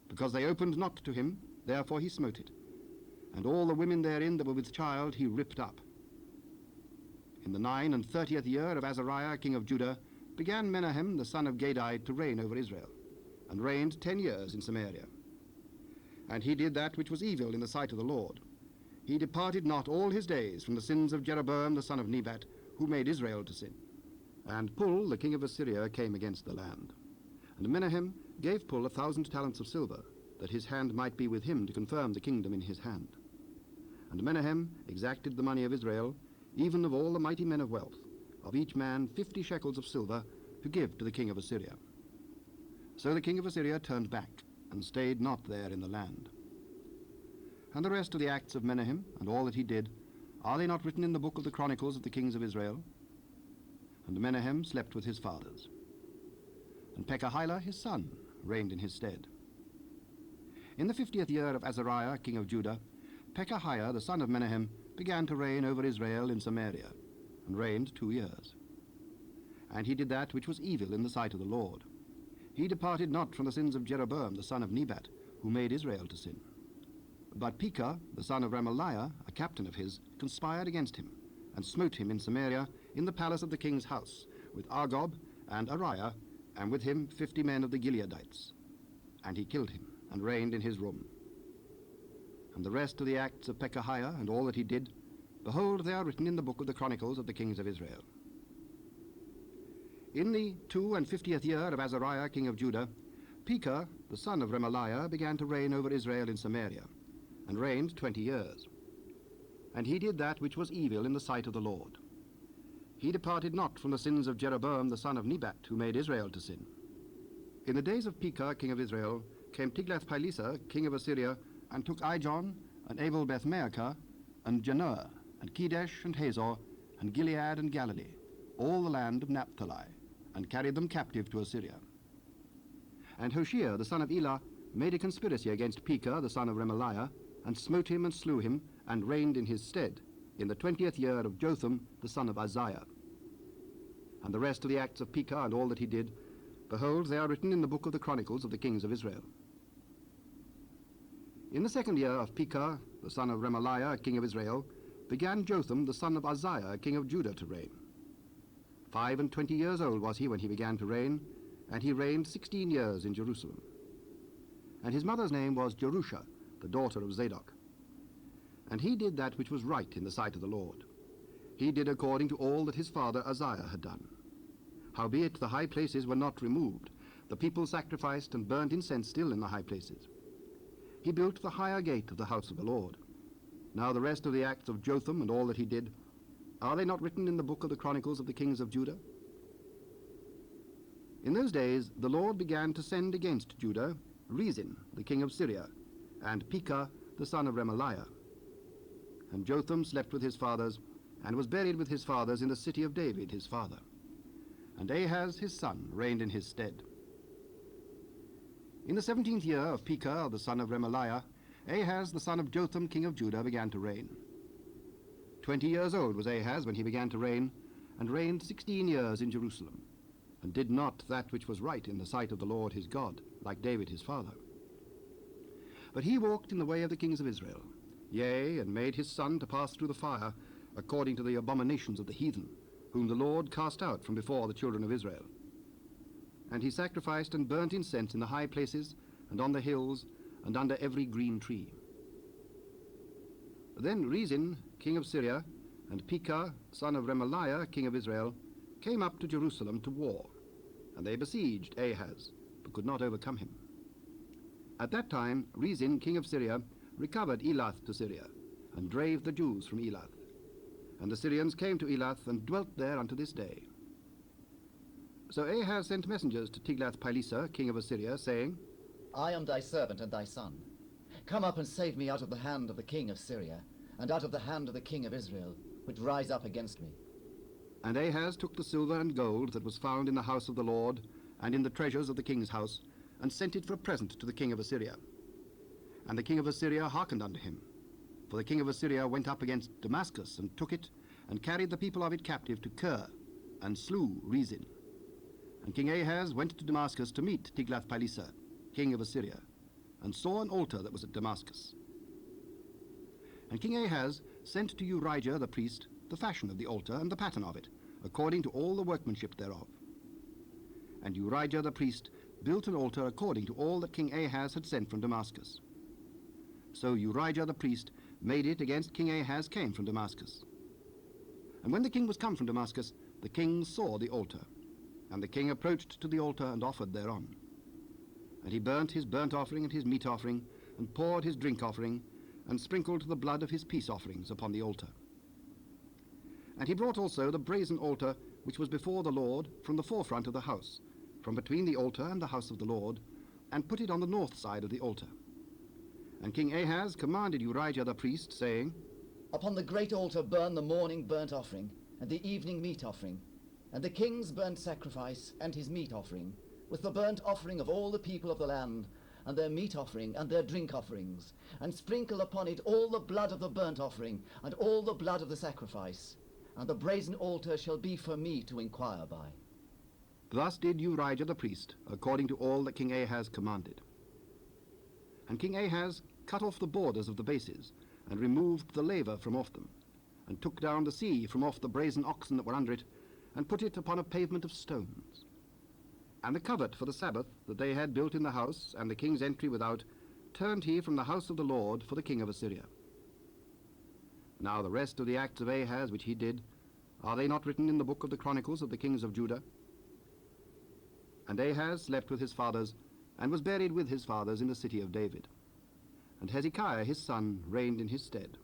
because they opened not to him, therefore he smote it. And all the women therein that were with child he ripped up. In the 39th year of Azariah, king of Judah, began Menahem, the son of Gadai, to reign over Israel, and reigned 10 years in Samaria. And he did that which was evil in the sight of the Lord. He departed not all his days from the sins of Jeroboam, the son of Nebat, who made Israel to sin. And Pul, the king of Assyria, came against the land. And Menahem gave Pul 1,000 talents of silver, that his hand might be with him to confirm the kingdom in his hand. And Menahem exacted the money of Israel, even of all the mighty men of wealth, of each man 50 shekels of silver, to give to the king of Assyria. So the king of Assyria turned back, and stayed not there in the land. And the rest of the acts of Menahem, and all that he did, are they not written in the book of the Chronicles of the kings of Israel? And Menahem slept with his fathers. And Pekahiah his son reigned in his stead. In the 50th year of Azariah, king of Judah, Pekahiah the son of Menahem began to reign over Israel in Samaria, and reigned 2 years. And he did that which was evil in the sight of the Lord. He departed not from the sins of Jeroboam the son of Nebat, who made Israel to sin. But Pekah, the son of Remaliah, a captain of his, conspired against him, and smote him in Samaria, in the palace of the king's house, with Argob and Ariah, and with him 50 men of the Gileadites. And he killed him, and reigned in his room. And the rest of the acts of Pekahiah, and all that he did, behold, they are written in the book of the Chronicles of the kings of Israel. In the 52nd year of Azariah, king of Judah, Pekah, the son of Remaliah, began to reign over Israel in Samaria, and reigned 20 years. And he did that which was evil in the sight of the Lord. He departed not from the sins of Jeroboam the son of Nebat, who made Israel to sin. In the days of Pekah, king of Israel, came Tiglath-Pileser, king of Assyria, and took Ijon, and Abel-Beth-Maachah, and Janoah, and Kedesh, and Hazor, and Gilead, and Galilee, all the land of Naphtali, and carried them captive to Assyria. And Hoshea, the son of Elah, made a conspiracy against Pekah, the son of Remaliah, and smote him and slew him, and reigned in his stead, in the 20th year of Jotham, the son of Uzziah. And the rest of the acts of Pekah, and all that he did, behold, they are written in the book of the Chronicles of the kings of Israel. In the 2nd year of Pekah, the son of Remaliah, king of Israel, began Jotham, the son of Uzziah, king of Judah, to reign. 25 years old was he when he began to reign, and he reigned 16 years in Jerusalem. And his mother's name was Jerusha, the daughter of Zadok. And he did that which was right in the sight of the Lord. He did according to all that his father Uzziah had done. Howbeit the high places were not removed. The people sacrificed and burnt incense still in the high places. He built the higher gate of the house of the Lord. Now the rest of the acts of Jotham and all that he did, are they not written in the book of the Chronicles of the kings of Judah? In those days the Lord began to send against Judah Rezin, the king of Syria, and Pekah, the son of Remaliah. And Jotham slept with his fathers, and was buried with his fathers in the city of David his father. And Ahaz his son reigned in his stead. In the 17th year of Pekah, the son of Remaliah, Ahaz the son of Jotham king of Judah began to reign. 20 years old was Ahaz when he began to reign, and reigned 16 years in Jerusalem, and did not that which was right in the sight of the Lord his God, like David his father. But he walked in the way of the kings of Israel, yea, and made his son to pass through the fire, according to the abominations of the heathen, whom the Lord cast out from before the children of Israel. And he sacrificed and burnt incense in the high places, and on the hills, and under every green tree. Then Rezin, king of Syria, and Pekah, son of Remaliah, king of Israel, came up to Jerusalem to war, and they besieged Ahaz, but could not overcome him. At that time Rezin, king of Syria, recovered Elath to Syria, and drave the Jews from Elath. And the Syrians came to Elath and dwelt there unto this day. So Ahaz sent messengers to Tiglath-Pileser, king of Assyria, saying, I am thy servant and thy son. Come up and save me out of the hand of the king of Syria, and out of the hand of the king of Israel, which rise up against me. And Ahaz took the silver and gold that was found in the house of the Lord, and in the treasures of the king's house, and sent it for a present to the king of Assyria. And the king of Assyria hearkened unto him. For the king of Assyria went up against Damascus, and took it, and carried the people of it captive to Kir, and slew Rezin. And King Ahaz went to Damascus to meet Tiglath-Pileser, king of Assyria, and saw an altar that was at Damascus. And King Ahaz sent to Urijah the priest the fashion of the altar and the pattern of it, according to all the workmanship thereof. And Urijah the priest built an altar according to all that King Ahaz had sent from Damascus. So Urijah the priest made it against King Ahaz came from Damascus. And when the king was come from Damascus, the king saw the altar. And the king approached to the altar and offered thereon. And he burnt his burnt offering and his meat offering, and poured his drink offering, and sprinkled the blood of his peace offerings upon the altar. And he brought also the brazen altar which was before the Lord from the forefront of the house, from between the altar and the house of the Lord, and put it on the north side of the altar. And King Ahaz commanded Urijah the priest, saying, Upon the great altar burn the morning burnt offering, and the evening meat offering, and the king's burnt sacrifice and his meat offering, with the burnt offering of all the people of the land, and their meat offering and their drink offerings, and sprinkle upon it all the blood of the burnt offering, and all the blood of the sacrifice. And the brazen altar shall be for me to inquire by. Thus did Urijah the priest, according to all that King Ahaz commanded. And King Ahaz cut off the borders of the bases, and removed the laver from off them, and took down the sea from off the brazen oxen that were under it, and put it upon a pavement of stones. And the covert for the Sabbath that they had built in the house, and the king's entry without, turned he from the house of the Lord for the king of Assyria. Now the rest of the acts of Ahaz which he did, are they not written in the book of the Chronicles of the kings of Judah? And Ahaz slept with his fathers, and was buried with his fathers in the city of David. And Hezekiah his son reigned in his stead.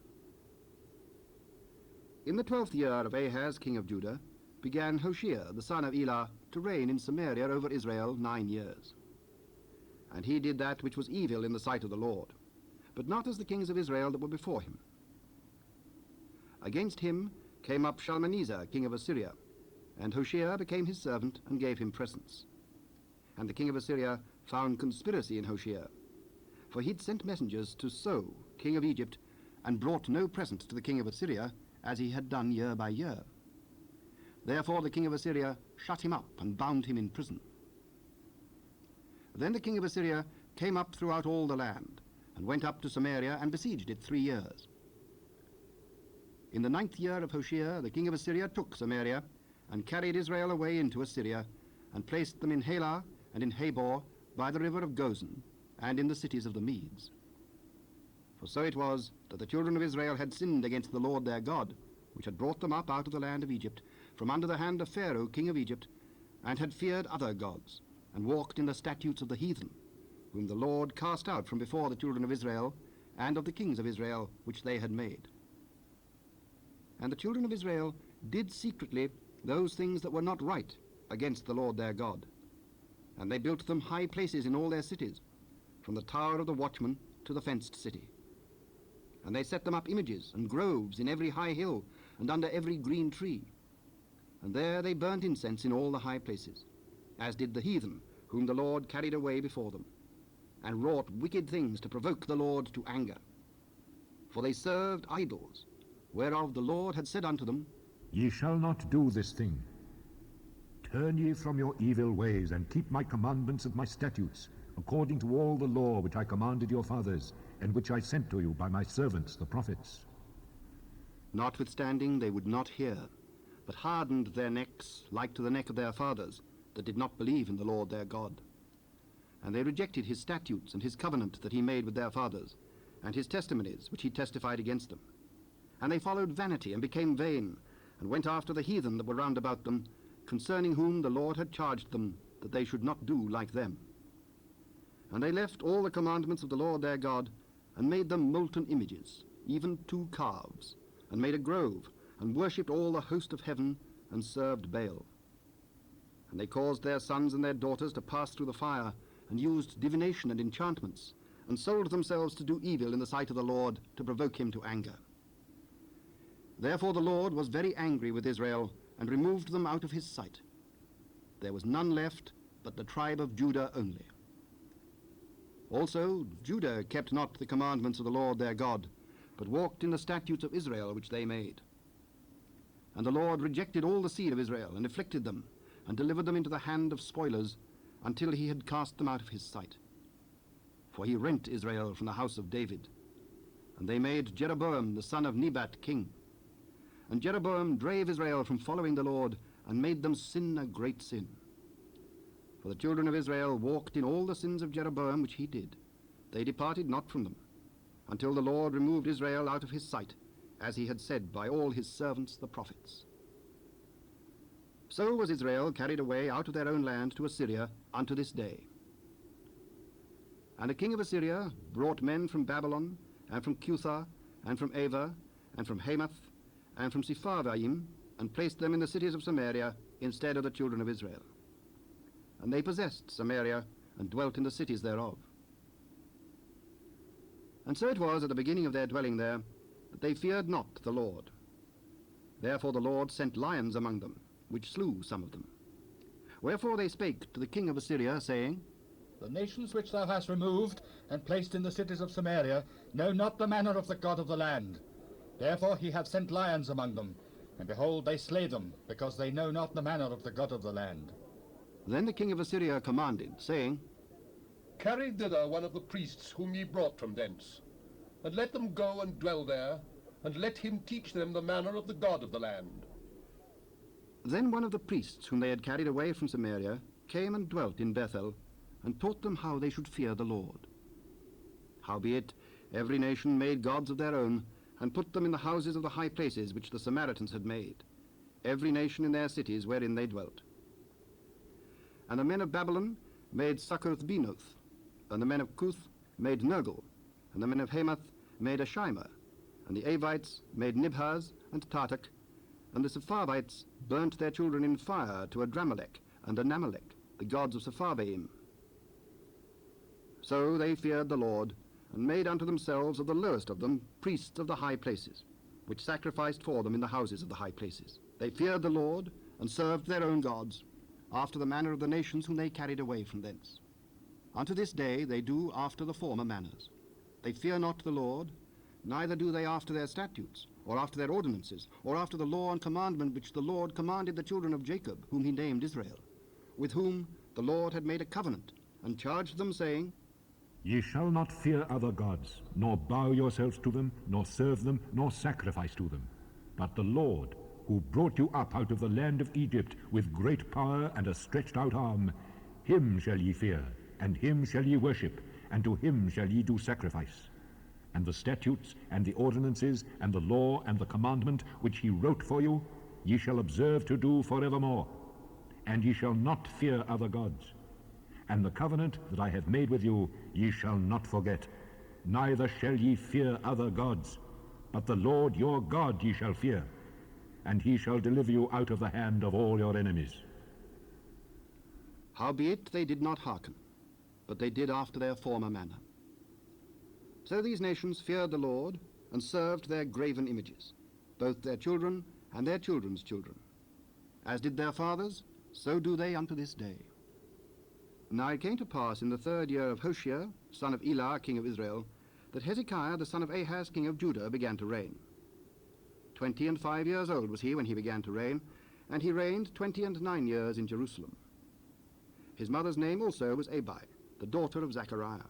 In the 12th year of Ahaz king of Judah began Hoshea the son of Elah to reign in Samaria over Israel 9 years. And he did that which was evil in the sight of the Lord, but not as the kings of Israel that were before him. Against him came up Shalmaneser king of Assyria, and Hoshea became his servant and gave him presents. And the king of Assyria found conspiracy in Hoshea, for he'd sent messengers to So, king of Egypt, and brought no present to the king of Assyria, as he had done year by year. Therefore the king of Assyria shut him up and bound him in prison. Then the king of Assyria came up throughout all the land, and went up to Samaria and besieged it 3 years. In the 9th year of Hoshea the king of Assyria took Samaria, and carried Israel away into Assyria, and placed them in Halah and in Habor by the river of Gozan, and in the cities of the Medes. For so it was that the children of Israel had sinned against the Lord their God, which had brought them up out of the land of Egypt, from under the hand of Pharaoh king of Egypt, and had feared other gods, and walked in the statutes of the heathen, whom the Lord cast out from before the children of Israel, and of the kings of Israel which they had made. And the children of Israel did secretly those things that were not right against the Lord their God. And they built them high places in all their cities, from the tower of the watchman to the fenced city. And they set them up images and groves in every high hill and under every green tree. And there they burnt incense in all the high places, as did the heathen, whom the Lord carried away before them, and wrought wicked things to provoke the Lord to anger. For they served idols, whereof the Lord had said unto them, Ye shall not do this thing. Turn ye from your evil ways, and keep my commandments and my statutes, according to all the law which I commanded your fathers, and which I sent to you by my servants the prophets. Notwithstanding they would not hear, but hardened their necks like to the neck of their fathers, that did not believe in the Lord their God. And they rejected his statutes and his covenant that he made with their fathers, and his testimonies which he testified against them. And they followed vanity and became vain, and went after the heathen that were round about them, concerning whom the Lord had charged them that they should not do like them. And they left all the commandments of the Lord their God, and made them molten images, even 2 calves, and made a grove, and worshipped all the host of heaven, and served Baal. And they caused their sons and their daughters to pass through the fire, and used divination and enchantments, and sold themselves to do evil in the sight of the Lord, to provoke him to anger. Therefore the Lord was very angry with Israel, and removed them out of his sight. There was none left but the tribe of Judah only. Also Judah kept not the commandments of the Lord their God, but walked in the statutes of Israel which they made. And the Lord rejected all the seed of Israel, and afflicted them, and delivered them into the hand of spoilers, until he had cast them out of his sight. For he rent Israel from the house of David. And they made Jeroboam the son of Nebat king. And Jeroboam drave Israel from following the Lord, and made them sin a great sin. For the children of Israel walked in all the sins of Jeroboam which he did. They departed not from them, until the Lord removed Israel out of his sight, as he had said by all his servants the prophets. So was Israel carried away out of their own land to Assyria unto this day. And the king of Assyria brought men from Babylon, and from Cuthah, and from Ava, and from Hamath, and from Sepharvaim, and placed them in the cities of Samaria instead of the children of Israel. And they possessed Samaria, and dwelt in the cities thereof. And so it was at the beginning of their dwelling there, that they feared not the Lord. Therefore the Lord sent lions among them, which slew some of them. Wherefore they spake to the king of Assyria, saying, The nations which thou hast removed, and placed in the cities of Samaria, know not the manner of the God of the land. Therefore he hath sent lions among them, and behold, they slay them, because they know not the manner of the God of the land. Then the king of Assyria commanded, saying, Carry thither one of the priests whom ye brought from thence, and let them go and dwell there, and let him teach them the manner of the God of the land. Then one of the priests whom they had carried away from Samaria came and dwelt in Bethel, and taught them how they should fear the Lord. Howbeit every nation made gods of their own, and put them in the houses of the high places which the Samaritans had made, every nation in their cities wherein they dwelt. And the men of Babylon made Succoth-Benoth, and the men of Cuth made Nergal, and the men of Hamath made Ashima, and the Avites made Nibhaz and Tartak, and the Sepharvites burnt their children in fire to Adramelech and Anamelech, the gods of Sepharvaim. So they feared the Lord, and made unto themselves of the lowest of them priests of the high places, which sacrificed for them in the houses of the high places. They feared the Lord, and served their own gods, after the manner of the nations whom they carried away from thence. Unto this day they do after the former manners. They fear not the Lord, neither do they after their statutes, or after their ordinances, or after the law and commandment which the Lord commanded the children of Jacob, whom he named Israel, with whom the Lord had made a covenant, and charged them, saying, Ye shall not fear other gods, nor bow yourselves to them, nor serve them, nor sacrifice to them. But the Lord, who brought you up out of the land of Egypt with great power and a stretched out arm, him shall ye fear, and him shall ye worship, and to him shall ye do sacrifice. And the statutes, and the ordinances, and the law, and the commandment, which he wrote for you, ye shall observe to do forevermore. And ye shall not fear other gods. And the covenant that I have made with you, ye shall not forget. Neither shall ye fear other gods, but the Lord your God ye shall fear, and he shall deliver you out of the hand of all your enemies. Howbeit they did not hearken, but they did after their former manner. So these nations feared the Lord, and served their graven images, both their children and their children's children. As did their fathers, so do they unto this day. Now it came to pass in the 3rd year of Hoshea, son of Elah, king of Israel, that Hezekiah the son of Ahaz, king of Judah, began to reign. 25 years old was he when he began to reign, and he reigned 29 years in Jerusalem. His mother's name also was Abi, the daughter of Zechariah.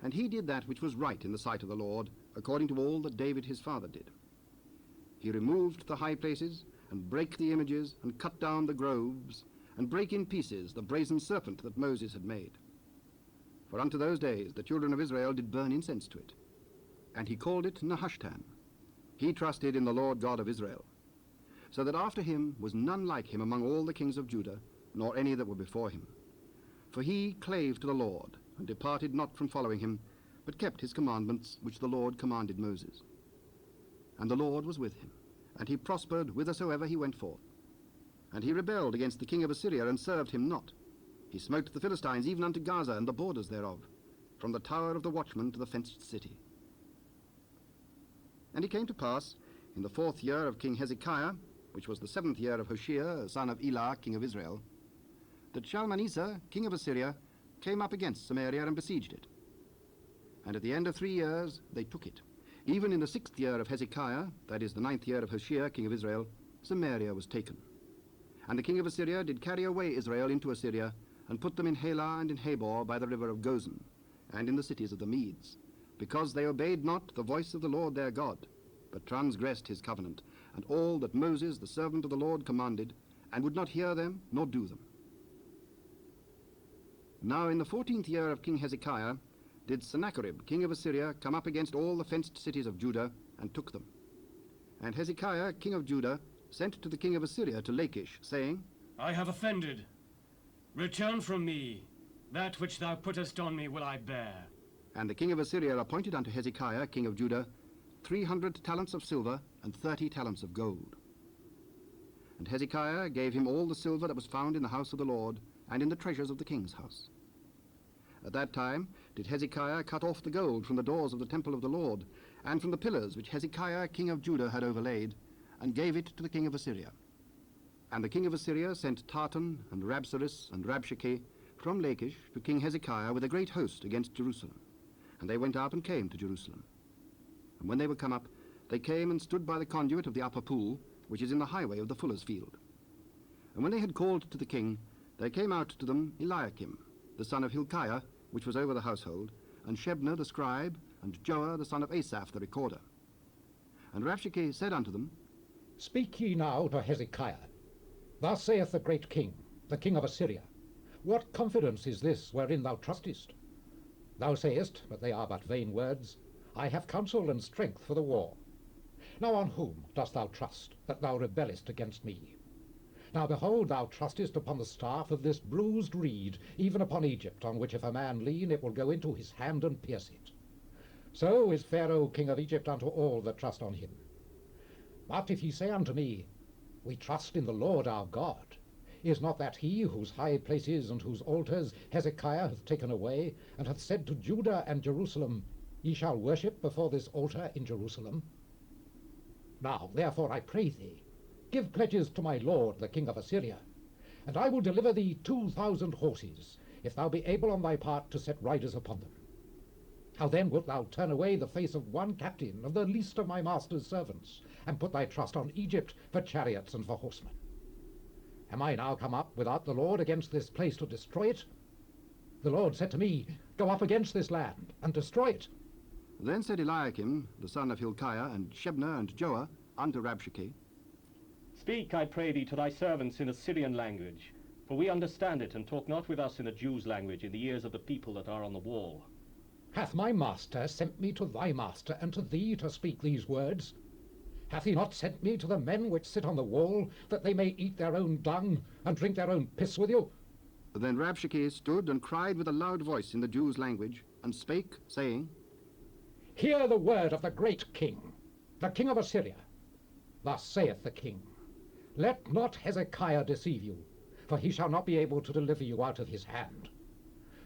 And he did that which was right in the sight of the Lord, according to all that David his father did. He removed the high places, and brake the images, and cut down the groves, and brake in pieces the brazen serpent that Moses had made. For unto those days the children of Israel did burn incense to it. And he called it Nehushtan. He trusted in the Lord God of Israel. So that after him was none like him among all the kings of Judah, nor any that were before him. For he clave to the Lord, and departed not from following him, but kept his commandments which the Lord commanded Moses. And the Lord was with him, and he prospered whithersoever he went forth. And he rebelled against the king of Assyria, and served him not. He smote the Philistines even unto Gaza and the borders thereof, from the tower of the watchman to the fenced city. And it came to pass, in the 4th year of King Hezekiah, which was the 7th year of Hoshea, son of Elah, king of Israel, that Shalmaneser, king of Assyria, came up against Samaria and besieged it. And at the end of 3 years they took it. Even in the 6th year of Hezekiah, that is the 9th year of Hoshea, king of Israel, Samaria was taken. And the king of Assyria did carry away Israel into Assyria, and put them in Halah and in Habor by the river of Gozan, and in the cities of the Medes, because they obeyed not the voice of the Lord their God, but transgressed his covenant, and all that Moses the servant of the Lord commanded, and would not hear them nor do them. Now in the 14th year of King Hezekiah did Sennacherib, king of Assyria, come up against all the fenced cities of Judah, and took them. And Hezekiah, king of Judah, sent to the king of Assyria to Lachish, saying, I have offended. Return from me. That which thou puttest on me will I bear. And the king of Assyria appointed unto Hezekiah, king of Judah, 300 talents of silver and 30 talents of gold. And Hezekiah gave him all the silver that was found in the house of the Lord, and in the treasures of the king's house. At that time did Hezekiah cut off the gold from the doors of the temple of the Lord, and from the pillars which Hezekiah king of Judah had overlaid, and gave it to the king of Assyria. And the king of Assyria sent Tartan and Rabsaris and Rabshakeh from Lachish to King Hezekiah with a great host against Jerusalem. And they went up and came to Jerusalem. And when they were come up, they came and stood by the conduit of the upper pool, which is in the highway of the fuller's field. And when they had called to the king, there came out to them Eliakim, the son of Hilkiah, which was over the household, and Shebna the scribe, and Joah the son of Asaph the recorder. And Rabshakeh said unto them, Speak ye now to Hezekiah. Thus saith the great king, the king of Assyria, What confidence is this wherein thou trustest? Thou sayest, but they are but vain words, I have counsel and strength for the war. Now on whom dost thou trust, that thou rebellest against me? Now behold, thou trustest upon the staff of this bruised reed, even upon Egypt, on which if a man lean, it will go into his hand and pierce it. So is Pharaoh king of Egypt unto all that trust on him. But if ye say unto me, We trust in the Lord our God, is not that he whose high places and whose altars Hezekiah hath taken away, and hath said to Judah and Jerusalem, Ye shall worship before this altar in Jerusalem? Now therefore I pray thee, give pledges to my lord the king of Assyria, and I will deliver thee 2,000 horses, if thou be able on thy part to set riders upon them. How then wilt thou turn away the face of one captain of the least of my master's servants, and put thy trust on Egypt for chariots and for horsemen? Am I now come up without the Lord against this place to destroy it? The Lord said to me, Go up against this land, and destroy it. Then said Eliakim, the son of Hilkiah, and Shebna and Joah, unto Rabshakeh, Speak, I pray thee, to thy servants in Assyrian language, for we understand it, and talk not with us in the Jews' language in the ears of the people that are on the wall. Hath my master sent me to thy master, and to thee to speak these words? Hath he not sent me to the men which sit on the wall, that they may eat their own dung, and drink their own piss with you? Then Rabshakeh stood and cried with a loud voice in the Jews' language, and spake, saying, Hear the word of the great king, the king of Assyria. Thus saith the king, Let not Hezekiah deceive you, for he shall not be able to deliver you out of his hand.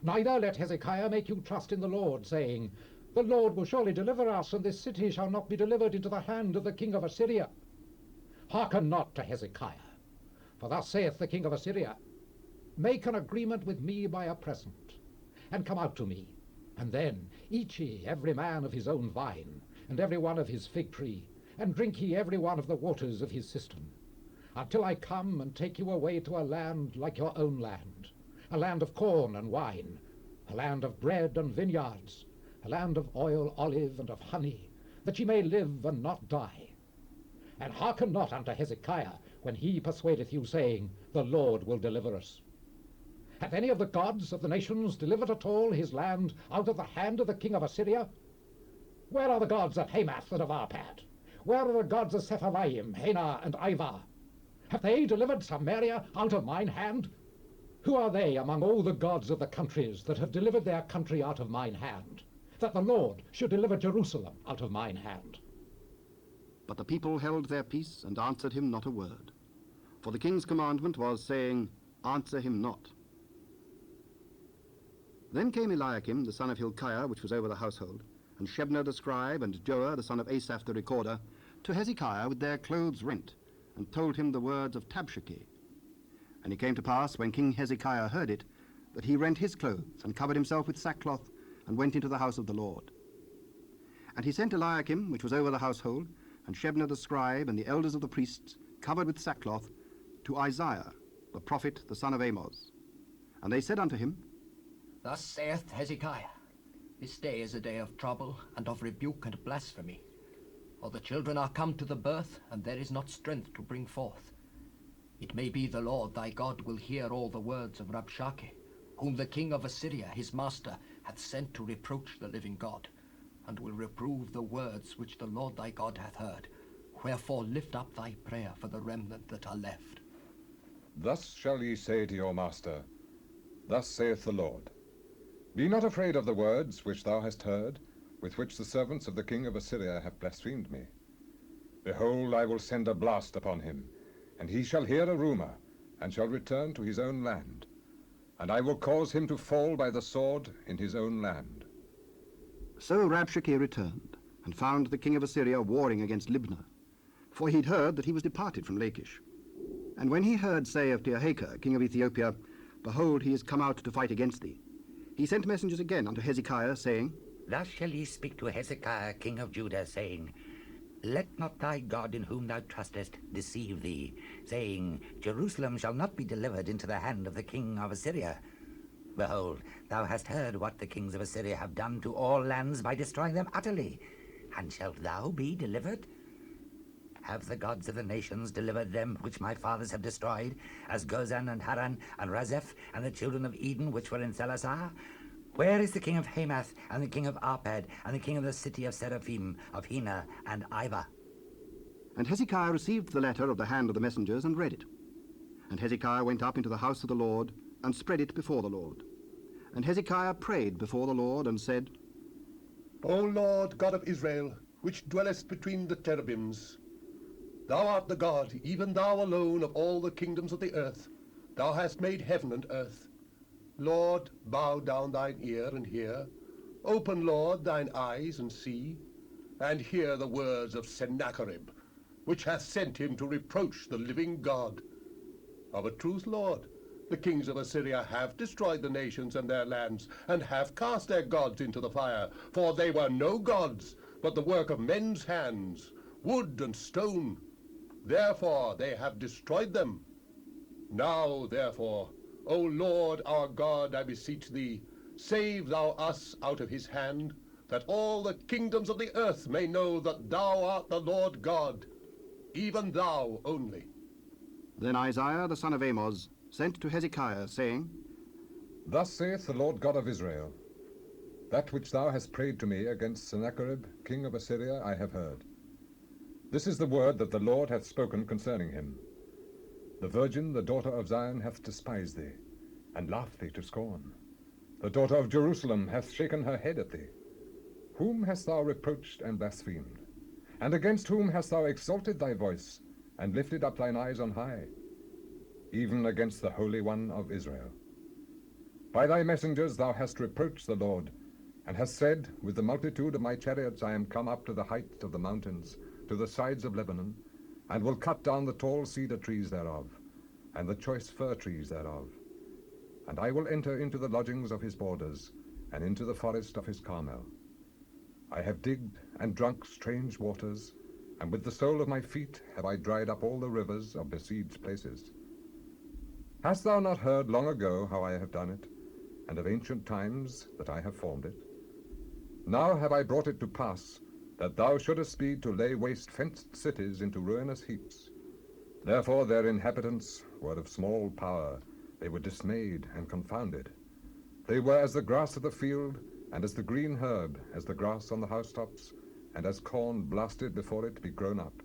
Neither let Hezekiah make you trust in the Lord, saying, The Lord will surely deliver us, and this city shall not be delivered into the hand of the king of Assyria. Hearken not to Hezekiah, for thus saith the king of Assyria, Make an agreement with me by a present, and come out to me, and then eat ye every man of his own vine, and every one of his fig tree, and drink ye every one of the waters of his cistern, until I come and take you away to a land like your own land, a land of corn and wine, a land of bread and vineyards, a land of oil, olive, and of honey, that ye may live and not die. And hearken not unto Hezekiah, when he persuadeth you, saying, The Lord will deliver us. Hath any of the gods of the nations delivered at all his land out of the hand of the king of Assyria? Where are the gods of Hamath and of Arpad? Where are the gods of Sepharvaim, Hena, and Ivar? Have they delivered Samaria out of mine hand? Who are they among all the gods of the countries that have delivered their country out of mine hand? that the Lord should deliver Jerusalem out of mine hand. But the people held their peace and answered him not a word. For the king's commandment was, saying, Answer him not. Then came Eliakim, the son of Hilkiah, which was over the household, and Shebna the scribe, and Joah, the son of Asaph the recorder, to Hezekiah with their clothes rent, and told him the words of Tabshakeh. And it came to pass, when King Hezekiah heard it, that he rent his clothes, and covered himself with sackcloth, and went into the house of the Lord. And he sent Eliakim, which was over the household, and Shebna the scribe, and the elders of the priests, covered with sackcloth, to Isaiah, the prophet, the son of Amoz. And they said unto him, Thus saith Hezekiah, This day is a day of trouble, and of rebuke and blasphemy. For the children are come to the birth, and there is not strength to bring forth. It may be the Lord thy God will hear all the words of Rabshakeh, whom the king of Assyria his master hath sent to reproach the living God, and will reprove the words which the Lord thy God hath heard. Wherefore lift up thy prayer for the remnant that are left. Thus shall ye say to your master, Thus saith the Lord, Be not afraid of the words which thou hast heard, with which the servants of the king of Assyria have blasphemed me. Behold, I will send a blast upon him, and he shall hear a rumor, and shall return to his own land. And I will cause him to fall by the sword in his own land. So Rabshakeh returned, and found the king of Assyria warring against Libnah, for he'd heard that he was departed from Lachish. And when he heard say of Tirhakah, king of Ethiopia, Behold, he is come out to fight against thee, he sent messengers again unto Hezekiah, saying, Thus shall ye speak to Hezekiah king of Judah, saying, Let not thy God in whom thou trustest deceive thee, saying, Jerusalem shall not be delivered into the hand of the king of Assyria. Behold, thou hast heard what the kings of Assyria have done to all lands by destroying them utterly, and shalt thou be delivered? Have the gods of the nations delivered them which my fathers have destroyed, as Gozan and Haran and Razeph and the children of Eden which were in Thelasar? Where is the king of Hamath and the king of Arpad and the king of the city of Seraphim, of Hena and Iva? And Hezekiah received the letter of the hand of the messengers and read it. And Hezekiah went up into the house of the Lord and spread it before the Lord. And Hezekiah prayed before the Lord and said, O Lord God of Israel, which dwellest between the cherubims, Thou art the God, even thou alone, of all the kingdoms of the earth. Thou hast made heaven and earth. Lord, bow down thine ear and hear. Open, Lord, thine eyes and see, and hear the words of Sennacherib, which hath sent him to reproach the living God. Of a truth, Lord, the kings of Assyria have destroyed the nations and their lands, and have cast their gods into the fire, for they were no gods, but the work of men's hands, wood and stone. Therefore they have destroyed them. Now, therefore, O Lord our God, I beseech thee, save thou us out of his hand, that all the kingdoms of the earth may know that thou art the Lord God, even thou only. Then Isaiah the son of Amoz sent to Hezekiah, saying, Thus saith the Lord God of Israel, That which thou hast prayed to me against Sennacherib, king of Assyria, I have heard. This is the word that the Lord hath spoken concerning him. The virgin, the daughter of Zion, hath despised thee, and laughed thee to scorn. The daughter of Jerusalem hath shaken her head at thee. Whom hast thou reproached and blasphemed? And against whom hast thou exalted thy voice, and lifted up thine eyes on high? Even against the Holy One of Israel. By thy messengers thou hast reproached the Lord, and hast said, With the multitude of my chariots I am come up to the height of the mountains, to the sides of Lebanon, and will cut down the tall cedar trees thereof, and the choice fir trees thereof. And I will enter into the lodgings of his borders, and into the forest of his Carmel. I have digged and drunk strange waters, and with the sole of my feet have I dried up all the rivers of besieged places. Hast thou not heard long ago how I have done it, and of ancient times that I have formed it? Now have I brought it to pass, that thou shouldest speed to lay waste fenced cities into ruinous heaps. Therefore their inhabitants were of small power, they were dismayed and confounded. They were as the grass of the field, and as the green herb, as the grass on the housetops, and as corn blasted before it be grown up.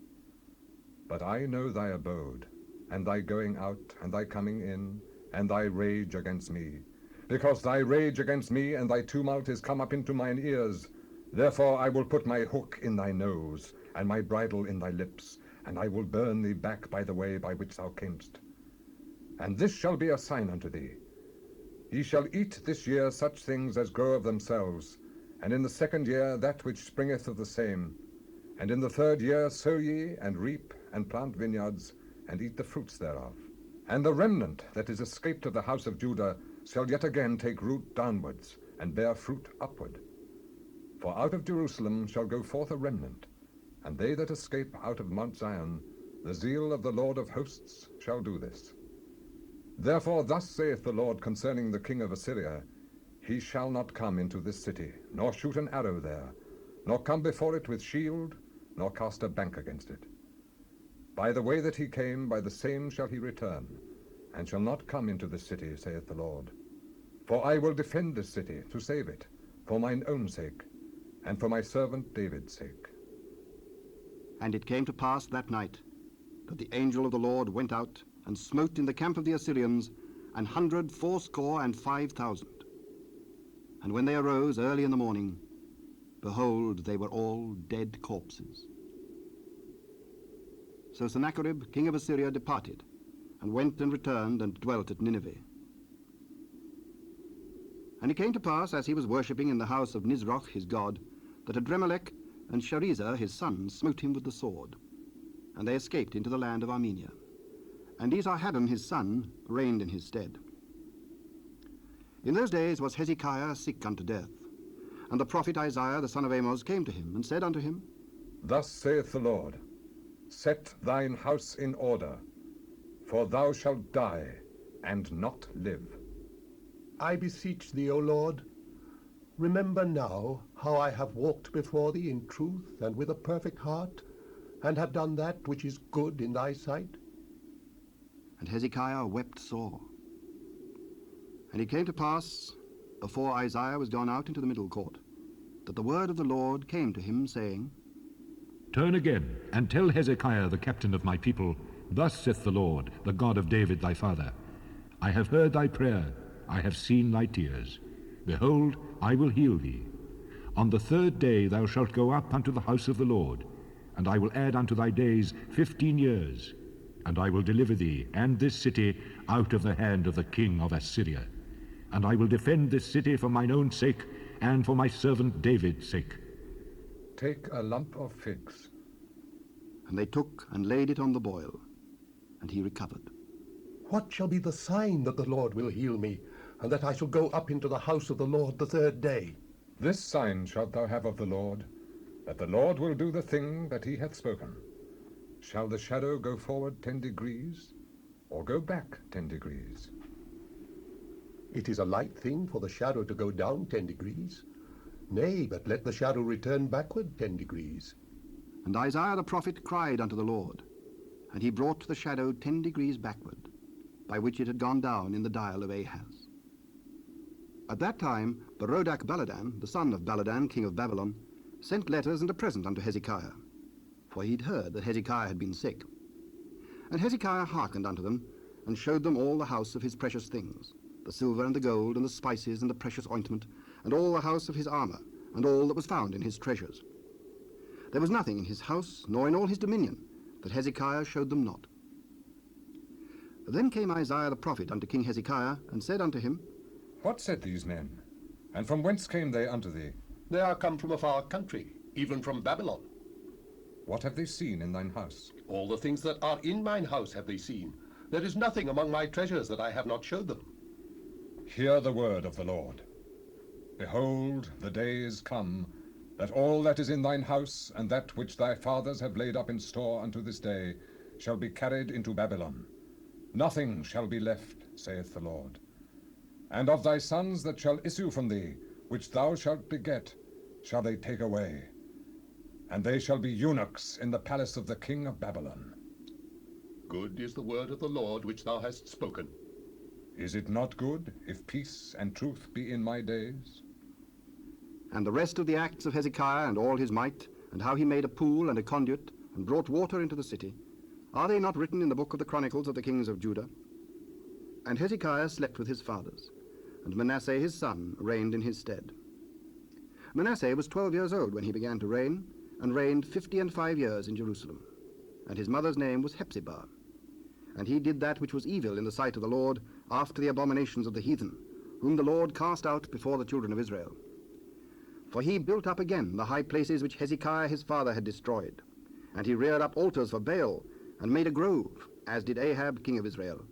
But I know thy abode, and thy going out, and thy coming in, and thy rage against me. because thy rage against me and thy tumult is come up into mine ears. Therefore I will put my hook in thy nose, and my bridle in thy lips, and I will burn thee back by the way by which thou camest. And this shall be a sign unto thee. Ye shall eat this year such things as grow of themselves, and in the second year that which springeth of the same. And in the third year sow ye, and reap, and plant vineyards, and eat the fruits thereof. And the remnant that is escaped of the house of Judah shall yet again take root downwards, and bear fruit upward. For out of Jerusalem shall go forth a remnant, and they that escape out of Mount Zion, the zeal of the Lord of hosts shall do this. Therefore thus saith the Lord concerning the king of Assyria, he shall not come into this city, nor shoot an arrow there, nor come before it with shield, nor cast a bank against it. By the way that he came, by the same shall he return, and shall not come into this city, saith the Lord. For I will defend this city, to save it, for mine own sake, and for my servant David's sake. And it came to pass that night, that the angel of the Lord went out, and smote in the camp of the Assyrians 184,500. And when they arose early in the morning, behold, they were all dead corpses. So Sennacherib, king of Assyria, departed, and went and returned and dwelt at Nineveh. And it came to pass, as he was worshipping in the house of Nisroch his god, that Adremelech and Sharezer his son smote him with the sword, and they escaped into the land of Armenia. And Esarhaddon his son reigned in his stead. In those days was Hezekiah sick unto death, and the prophet Isaiah the son of Amoz came to him, and said unto him, Thus saith the Lord, set thine house in order, for thou shalt die, and not live. I beseech thee, O Lord, remember now how I have walked before thee in truth and with a perfect heart, and have done that which is good in thy sight. And Hezekiah wept sore. And it came to pass, before Isaiah was gone out into the middle court, that the word of the Lord came to him, saying, Turn again, and tell Hezekiah the captain of my people, Thus saith the Lord, the God of David thy father, I have heard thy prayer, I have seen thy tears. Behold, I will heal thee. On the third day thou shalt go up unto the house of the Lord, and I will add unto thy days 15 years, and I will deliver thee and this city out of the hand of the king of Assyria. And I will defend this city for mine own sake, and for my servant David's sake. Take a lump of figs. And they took and laid it on the boil, and he recovered. What shall be the sign that the Lord will heal me, and that I shall go up into the house of the Lord the third day? This sign shalt thou have of the Lord, that the Lord will do the thing that he hath spoken. Shall the shadow go forward 10 degrees, or go back 10 degrees? It is a light thing for the shadow to go down 10 degrees. Nay, but let the shadow return backward 10 degrees. And Isaiah the prophet cried unto the Lord, and he brought the shadow 10 degrees backward, by which it had gone down in the dial of Ahaz. At that time Berodach-Baladan, the son of Baladan, king of Babylon, sent letters and a present unto Hezekiah, for he'd heard that Hezekiah had been sick. And Hezekiah hearkened unto them, and showed them all the house of his precious things, the silver and the gold, and the spices, and the precious ointment, and all the house of his armor, and all that was found in his treasures. There was nothing in his house, nor in all his dominion, that Hezekiah showed them not. Then came Isaiah the prophet unto King Hezekiah, and said unto him, What said these men? And from whence came they unto thee? They are come from a far country, even from Babylon. What have they seen in thine house? All the things that are in mine house have they seen. There is nothing among my treasures that I have not showed them. Hear the word of the Lord. Behold, the day is come, that all that is in thine house, and that which thy fathers have laid up in store unto this day, shall be carried into Babylon. Nothing shall be left, saith the Lord. And of thy sons that shall issue from thee, which thou shalt beget, shall they take away. And they shall be eunuchs in the palace of the king of Babylon. Good is the word of the Lord which thou hast spoken. Is it not good, if peace and truth be in my days? And the rest of the acts of Hezekiah, and all his might, and how he made a pool and a conduit, and brought water into the city, are they not written in the book of the Chronicles of the kings of Judah? And Hezekiah slept with his fathers, and Manasseh his son reigned in his stead. Manasseh was 12 years old when he began to reign, and reigned 55 years in Jerusalem. And his mother's name was Hephzibah. And he did that which was evil in the sight of the Lord, after the abominations of the heathen, whom the Lord cast out before the children of Israel. For he built up again the high places which Hezekiah his father had destroyed. And he reared up altars for Baal, and made a grove, as did Ahab king of Israel,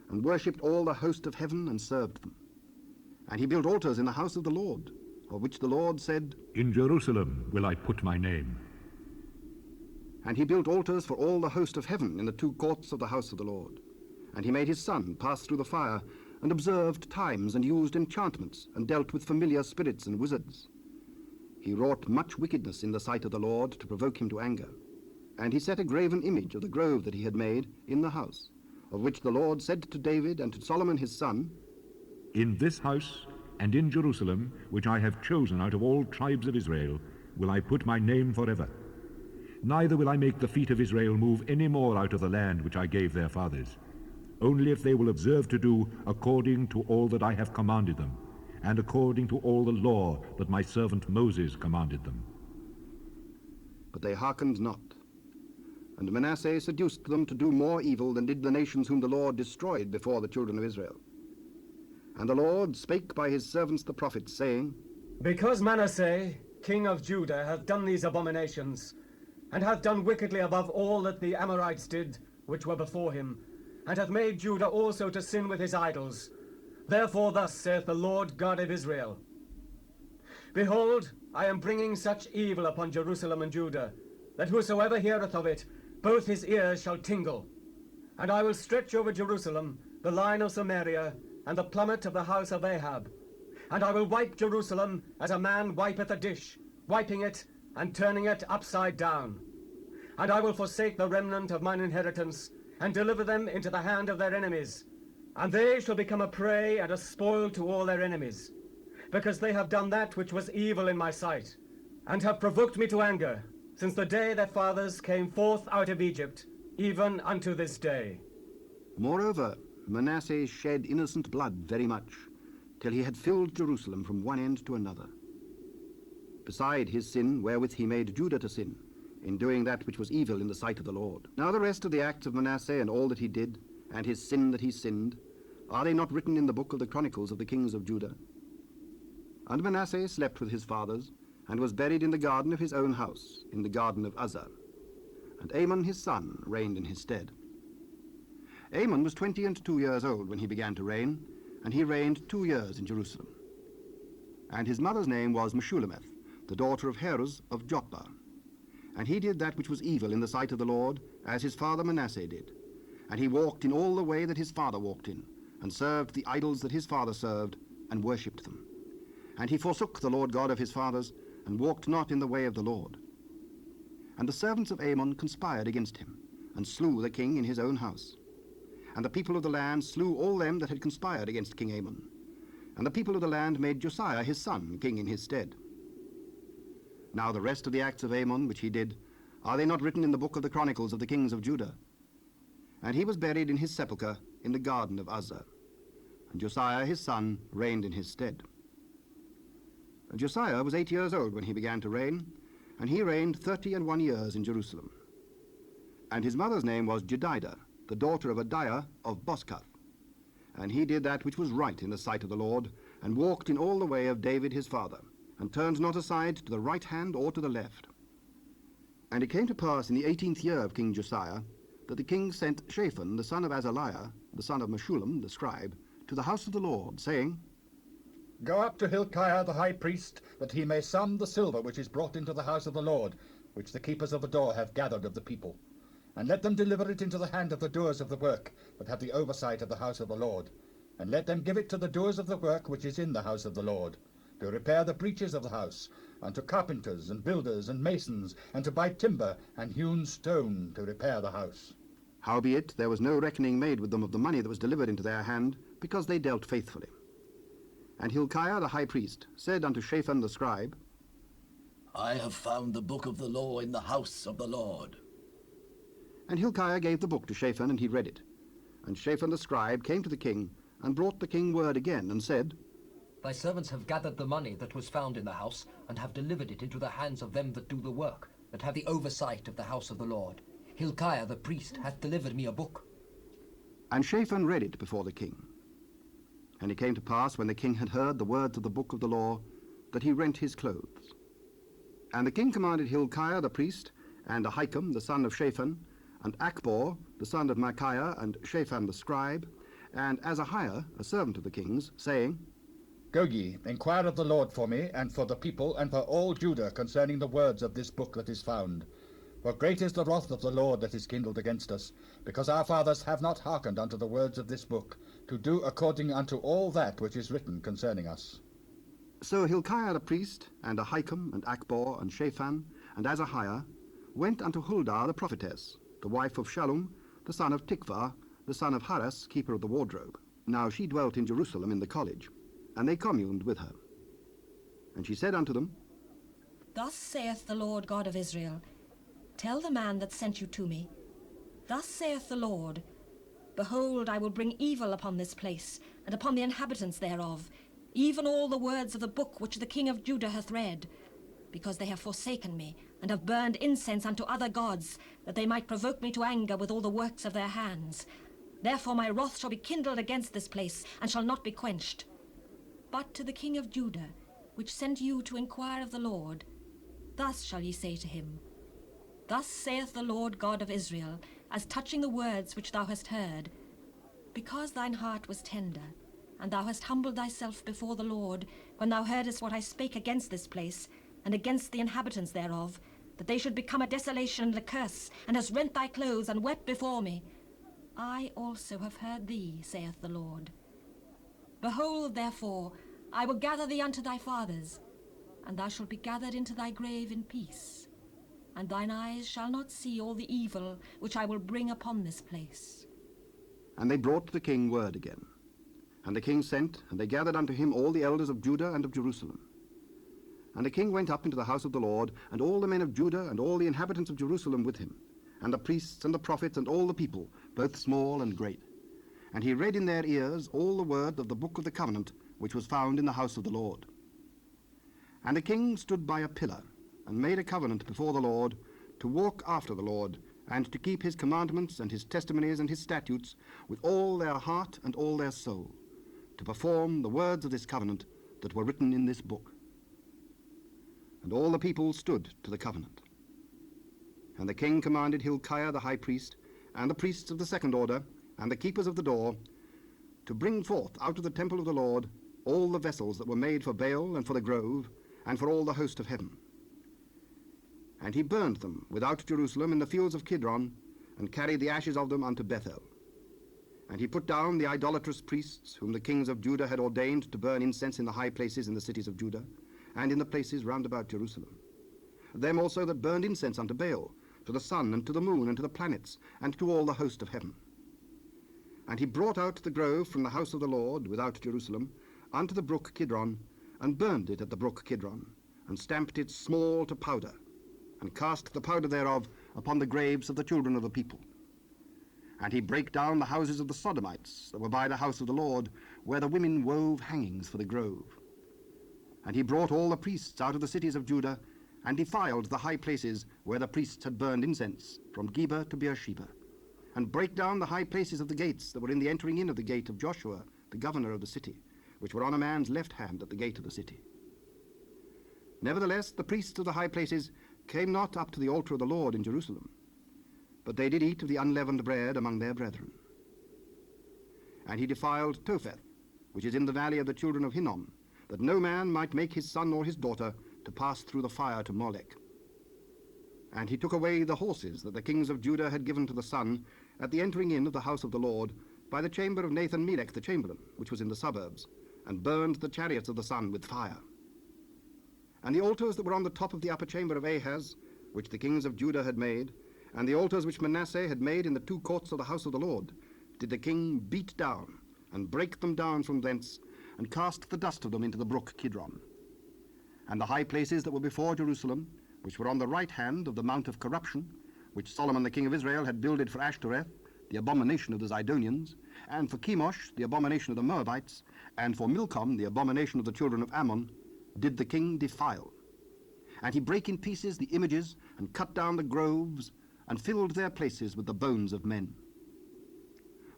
and worshipped all the host of heaven, and served them. And he built altars in the house of the Lord, of which the Lord said, In Jerusalem will I put my name. And he built altars for all the host of heaven in the two courts of the house of the Lord. And he made his son pass through the fire, and observed times, and used enchantments, and dealt with familiar spirits and wizards. He wrought much wickedness in the sight of the Lord, to provoke him to anger. And he set a graven image of the grove that he had made in the house, of which the Lord said to David and to Solomon his son, In this house and in Jerusalem, which I have chosen out of all tribes of Israel, will I put my name forever. Neither will I make the feet of Israel move any more out of the land which I gave their fathers, only if they will observe to do according to all that I have commanded them, and according to all the law that my servant Moses commanded them. But they hearkened not. And Manasseh seduced them to do more evil than did the nations whom the Lord destroyed before the children of Israel. And the Lord spake by his servants the prophets, saying, Because Manasseh, king of Judah, hath done these abominations, and hath done wickedly above all that the Amorites did, which were before him, and hath made Judah also to sin with his idols. Therefore thus saith the Lord God of Israel, Behold, I am bringing such evil upon Jerusalem and Judah, that whosoever heareth of it, both his ears shall tingle. And I will stretch over Jerusalem the line of Samaria, and the plummet of the house of Ahab. And I will wipe Jerusalem as a man wipeth a dish, wiping it and turning it upside down. And I will forsake the remnant of mine inheritance, and deliver them into the hand of their enemies. And they shall become a prey and a spoil to all their enemies, because they have done that which was evil in my sight, and have provoked me to anger, since the day their fathers came forth out of Egypt, even unto this day. Moreover, Manasseh shed innocent blood very much, till he had filled Jerusalem from one end to another. Beside his sin wherewith he made Judah to sin, in doing that which was evil in the sight of the Lord. Now the rest of the acts of Manasseh, and all that he did, and his sin that he sinned, are they not written in the book of the Chronicles of the kings of Judah? And Manasseh slept with his fathers, and was buried in the garden of his own house, in the garden of Uzzah. And Amon his son reigned in his stead. Amon was 22 years old when he began to reign, and he reigned 2 years in Jerusalem. And his mother's name was Meshullemeth, the daughter of Heruz of Jotbah. And he did that which was evil in the sight of the Lord, as his father Manasseh did. And he walked in all the way that his father walked in, and served the idols that his father served, and worshipped them. And he forsook the Lord God of his fathers, and walked not in the way of the Lord. And the servants of Amon conspired against him, and slew the king in his own house. And the people of the land slew all them that had conspired against King Amon. And the people of the land made Josiah his son king in his stead. Now the rest of the acts of Amon which he did, are they not written in the book of the Chronicles of the kings of Judah? And he was buried in his sepulchre in the garden of Uzzah. And Josiah his son reigned in his stead. And Josiah was 8 years old when he began to reign, and he reigned 31 years in Jerusalem. And his mother's name was Jedidah, the daughter of Adiah of Boscath. And he did that which was right in the sight of the Lord, and walked in all the way of David his father, and turned not aside to the right hand or to the left. And it came to pass in the 18th year of King Josiah, that the king sent Shaphan the son of Azaliah, the son of Meshullam the scribe, to the house of the Lord, saying, Go up to Hilkiah the high priest, that he may sum the silver which is brought into the house of the Lord, which the keepers of the door have gathered of the people. And let them deliver it into the hand of the doers of the work, that have the oversight of the house of the Lord. And let them give it to the doers of the work which is in the house of the Lord, to repair the breaches of the house, and to carpenters and builders and masons, and to buy timber and hewn stone to repair the house. Howbeit there was no reckoning made with them of the money that was delivered into their hand, because they dealt faithfully. And Hilkiah the high priest said unto Shaphan the scribe, I have found the book of the law in the house of the Lord. And Hilkiah gave the book to Shaphan, and he read it. And Shaphan the scribe came to the king, and brought the king word again, and said, Thy servants have gathered the money that was found in the house, and have delivered it into the hands of them that do the work, that have the oversight of the house of the Lord. Hilkiah the priest hath delivered me a book. And Shaphan read it before the king. And it came to pass, when the king had heard the words of the book of the law, that he rent his clothes. And the king commanded Hilkiah the priest, and Ahikam the son of Shaphan, and Achbor the son of Micaiah, and Shaphan the scribe, and Azahiah, a servant of the king's, saying, Go ye, inquire of the Lord for me, and for the people, and for all Judah, concerning the words of this book that is found. For great is the wrath of the Lord that is kindled against us, because our fathers have not hearkened unto the words of this book, to do according unto all that which is written concerning us. So Hilkiah the priest, and Ahikam, and Achbor, and Shaphan, and Azahiah, went unto Huldah the prophetess, the wife of Shallum, the son of Tikvah, the son of Harras, keeper of the wardrobe. Now she dwelt in Jerusalem in the college, and they communed with her. And she said unto them, Thus saith the Lord God of Israel, Tell the man that sent you to me, Thus saith the Lord, Behold, I will bring evil upon this place, and upon the inhabitants thereof, even all the words of the book which the king of Judah hath read, because they have forsaken me, and have burned incense unto other gods, that they might provoke me to anger with all the works of their hands. Therefore my wrath shall be kindled against this place, and shall not be quenched. But to the king of Judah, which sent you to inquire of the Lord, thus shall ye say to him, Thus saith the Lord God of Israel, as touching the words which thou hast heard, because thine heart was tender, and thou hast humbled thyself before the Lord, when thou heardest what I spake against this place, and against the inhabitants thereof, that they should become a desolation and a curse, and hast rent thy clothes, and wept before me. I also have heard thee, saith the Lord. Behold, therefore, I will gather thee unto thy fathers, and thou shalt be gathered into thy grave in peace, and thine eyes shall not see all the evil which I will bring upon this place. And they brought the king word again. And the king sent, and they gathered unto him all the elders of Judah and of Jerusalem. And the king went up into the house of the Lord, and all the men of Judah and all the inhabitants of Jerusalem with him, and the priests and the prophets and all the people, both small and great. And he read in their ears all the word of the book of the covenant, which was found in the house of the Lord. And the king stood by a pillar, and made a covenant before the Lord, to walk after the Lord, and to keep his commandments and his testimonies and his statutes with all their heart and all their soul, to perform the words of this covenant that were written in this book. And all the people stood to the covenant. And the king commanded Hilkiah the high priest, and the priests of the second order, and the keepers of the door, to bring forth out of the temple of the Lord all the vessels that were made for Baal and for the grove, and for all the host of heaven. And he burned them without Jerusalem in the fields of Kidron, and carried the ashes of them unto Bethel. And he put down the idolatrous priests, whom the kings of Judah had ordained to burn incense in the high places in the cities of Judah, and in the places round about Jerusalem. Them also that burned incense unto Baal, to the sun, and to the moon, and to the planets, and to all the host of heaven. And he brought out the grove from the house of the Lord, without Jerusalem, unto the brook Kidron, and burned it at the brook Kidron, and stamped it small to powder, and cast the powder thereof upon the graves of the children of the people. And he brake down the houses of the Sodomites that were by the house of the Lord, where the women wove hangings for the grove. And he brought all the priests out of the cities of Judah, and defiled the high places where the priests had burned incense, from Geba to Beersheba, and brake down the high places of the gates that were in the entering in of the gate of Joshua, the governor of the city, which were on a man's left hand at the gate of the city. Nevertheless, the priests of the high places came not up to the altar of the Lord in Jerusalem, but they did eat of the unleavened bread among their brethren. And he defiled Topheth, which is in the valley of the children of Hinnom, that no man might make his son or his daughter to pass through the fire to Molech. And he took away the horses that the kings of Judah had given to the sun at the entering in of the house of the Lord, by the chamber of Nathan-Melech the chamberlain, which was in the suburbs, and burned the chariots of the sun with fire. And the altars that were on the top of the upper chamber of Ahaz, which the kings of Judah had made, and the altars which Manasseh had made in the two courts of the house of the Lord, did the king beat down, and break them down from thence, and cast the dust of them into the brook Kidron. And the high places that were before Jerusalem, which were on the right hand of the mount of corruption, which Solomon the king of Israel had builded for Ashtoreth, the abomination of the Zidonians, and for Chemosh, the abomination of the Moabites, and for Milcom, the abomination of the children of Ammon, did the king defile. And he brake in pieces the images, and cut down the groves, and filled their places with the bones of men.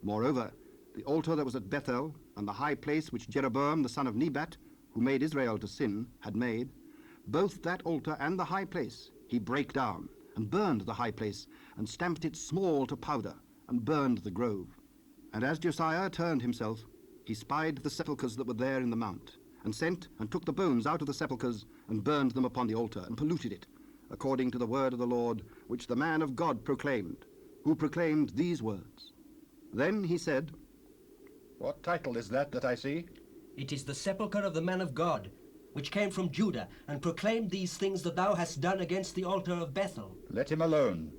Moreover, the altar that was at Bethel, and the high place which Jeroboam the son of Nebat, who made Israel to sin, had made, both that altar and the high place he brake down, and burned the high place, and stamped it small to powder, and burned the grove. And as Josiah turned himself, he spied the sepulchres that were there in the mount, and sent and took the bones out of the sepulchres, and burned them upon the altar, and polluted it, according to the word of the Lord, which the man of God proclaimed, who proclaimed these words. Then he said, What title is that I see? It is the sepulchre of the man of God, which came from Judah, and proclaimed these things that thou hast done against the altar of Bethel. Let him alone.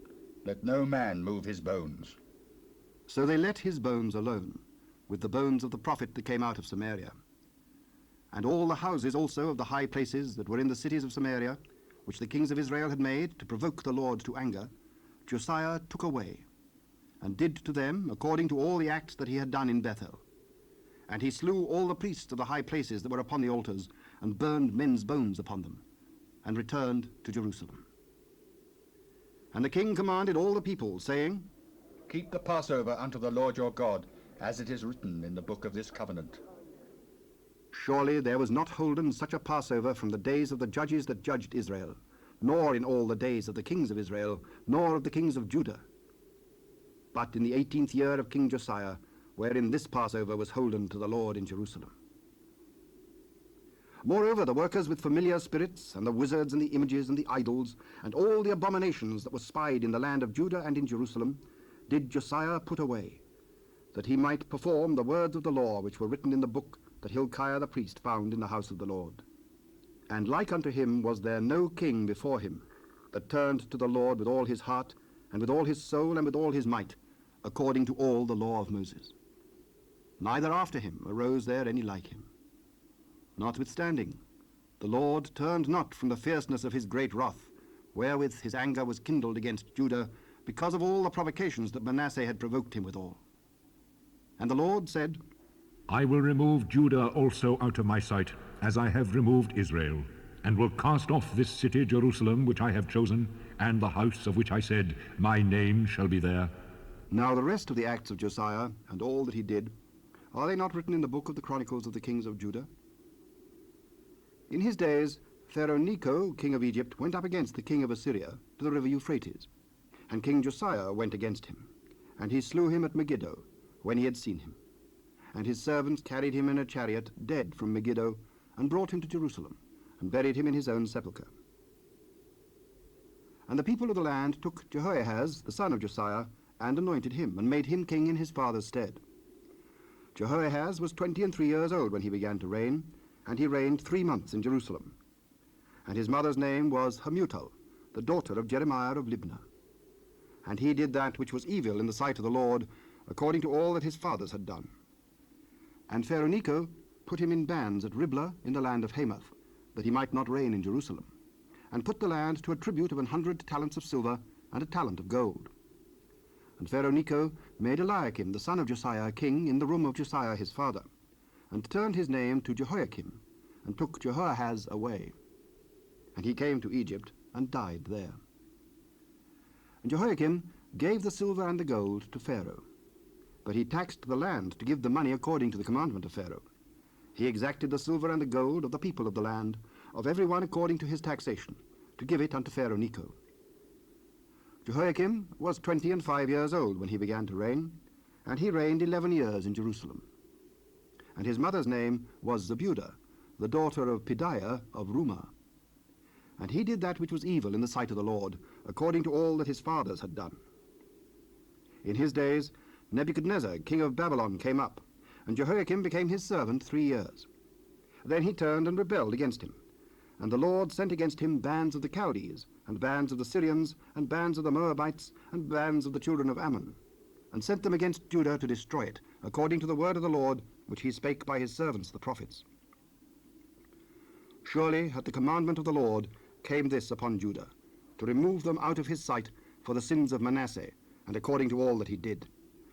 Let no man move his bones. So they let his bones alone, with the bones of the prophet that came out of Samaria. And all the houses also of the high places that were in the cities of Samaria, which the kings of Israel had made to provoke the Lord to anger, Josiah took away, and did to them according to all the acts that he had done in Bethel. And he slew all the priests of the high places that were upon the altars, and burned men's bones upon them, and returned to Jerusalem. And the king commanded all the people, saying, Keep the Passover unto the Lord your God, as it is written in the book of this covenant. Surely there was not holden such a Passover from the days of the judges that judged Israel, nor in all the days of the kings of Israel, nor of the kings of Judah. But in the 18th year of King Josiah, wherein this Passover was holden to the Lord in Jerusalem. Moreover, the workers with familiar spirits, and the wizards, and the images, and the idols, and all the abominations that were spied in the land of Judah and in Jerusalem, did Josiah put away, that he might perform the words of the law which were written in the book that Hilkiah the priest found in the house of the Lord. And like unto him was there no king before him, that turned to the Lord with all his heart, and with all his soul, and with all his might, according to all the law of Moses. Neither after him arose there any like him. Notwithstanding, the Lord turned not from the fierceness of his great wrath, wherewith his anger was kindled against Judah, because of all the provocations that Manasseh had provoked him withal. And the Lord said, I will remove Judah also out of my sight, as I have removed Israel, and will cast off this city Jerusalem which I have chosen, and the house of which I said, My name shall be there. Now the rest of the acts of Josiah, and all that he did, are they not written in the book of the Chronicles of the kings of Judah? In his days, Pharaoh Necho, king of Egypt, went up against the king of Assyria to the river Euphrates, and King Josiah went against him, and he slew him at Megiddo, when he had seen him. And his servants carried him in a chariot, dead from Megiddo, and brought him to Jerusalem, and buried him in his own sepulchre. And the people of the land took Jehoahaz, the son of Josiah, and anointed him, and made him king in his father's stead. Jehoahaz was 23 years old when he began to reign, and he reigned 3 months in Jerusalem. And his mother's name was Hamutal, the daughter of Jeremiah of Libnah. And he did that which was evil in the sight of the Lord, according to all that his fathers had done. And Pharaoh Necho put him in bands at Riblah in the land of Hamath, that he might not reign in Jerusalem, and put the land to a tribute of 100 talents of silver and a talent of gold. And Pharaoh Necho made Eliakim the son of Josiah king in the room of Josiah his father, and turned his name to Jehoiakim, and took Jehoahaz away. And he came to Egypt, and died there. And Jehoiakim gave the silver and the gold to Pharaoh, but he taxed the land to give the money according to the commandment of Pharaoh. He exacted the silver and the gold of the people of the land, of every one according to his taxation, to give it unto Pharaoh Necho. Jehoiakim was 25 years old when he began to reign, and he reigned 11 years in Jerusalem. And his mother's name was Zebudah, the daughter of Pedaiah of Rumah. And he did that which was evil in the sight of the Lord, according to all that his fathers had done. In his days Nebuchadnezzar, king of Babylon, came up, and Jehoiakim became his servant 3 years. Then he turned and rebelled against him, and the Lord sent against him bands of the Chaldees, and bands of the Syrians, and bands of the Moabites, and bands of the children of Ammon, and sent them against Judah to destroy it, according to the word of the Lord, which he spake by his servants the prophets. Surely at the commandment of the Lord came this upon Judah, to remove them out of his sight for the sins of Manasseh, and according to all that he did.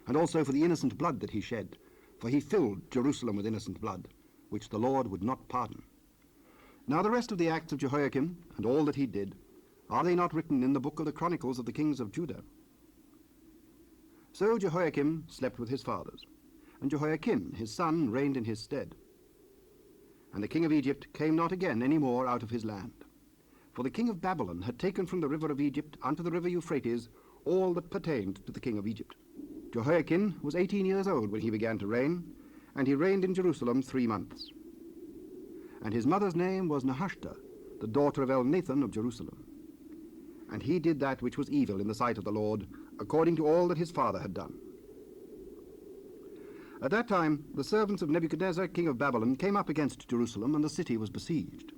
and also for the innocent blood that he shed, for he filled Jerusalem with innocent blood, which the Lord would not pardon. Now the rest of the acts of Jehoiakim, and all that he did, are they not written in the book of the Chronicles of the kings of Judah? So Jehoiakim slept with his fathers, and Jehoiakim his son reigned in his stead. And the king of Egypt came not again any more out of his land. For the king of Babylon had taken from the river of Egypt unto the river Euphrates all that pertained to the king of Egypt. Jehoiakim was 18 years old when he began to reign, and he reigned in Jerusalem 3 months. And his mother's name was Nehushta, the daughter of Elnathan of Jerusalem. And he did that which was evil in the sight of the Lord, according to all that his father had done. At that time the servants of Nebuchadnezzar king of Babylon came up against Jerusalem, and the city was besieged.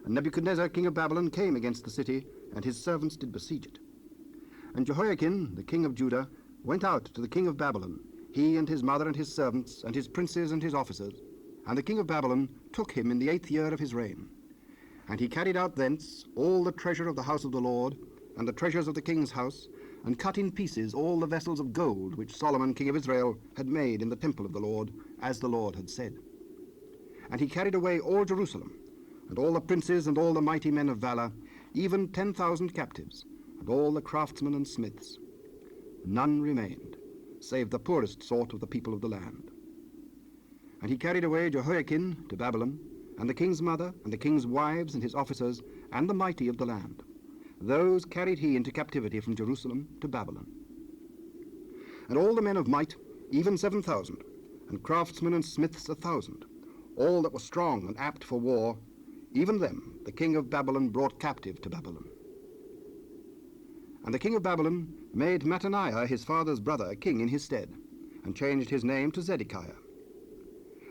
And Nebuchadnezzar king of Babylon came against the city, and his servants did besiege it. And Jehoiakim the king of Judah went out to the king of Babylon, he and his mother and his servants and his princes and his officers. And the king of Babylon took him in the 8th year of his reign. And he carried out thence all the treasure of the house of the Lord, and the treasures of the king's house, and cut in pieces all the vessels of gold which Solomon king of Israel had made in the temple of the Lord, as the Lord had said. And he carried away all Jerusalem, and all the princes and all the mighty men of valor, even 10,000 captives, and all the craftsmen and smiths. None remained, save the poorest sort of the people of the land. And he carried away Jehoiakim to Babylon, and the king's mother, and the king's wives, and his officers, and the mighty of the land. Those carried he into captivity from Jerusalem to Babylon. And all the men of might, even 7,000, and craftsmen and smiths 1,000, all that were strong and apt for war, even them the king of Babylon brought captive to Babylon. And the king of Babylon made Mattaniah his father's brother king in his stead, and changed his name to Zedekiah.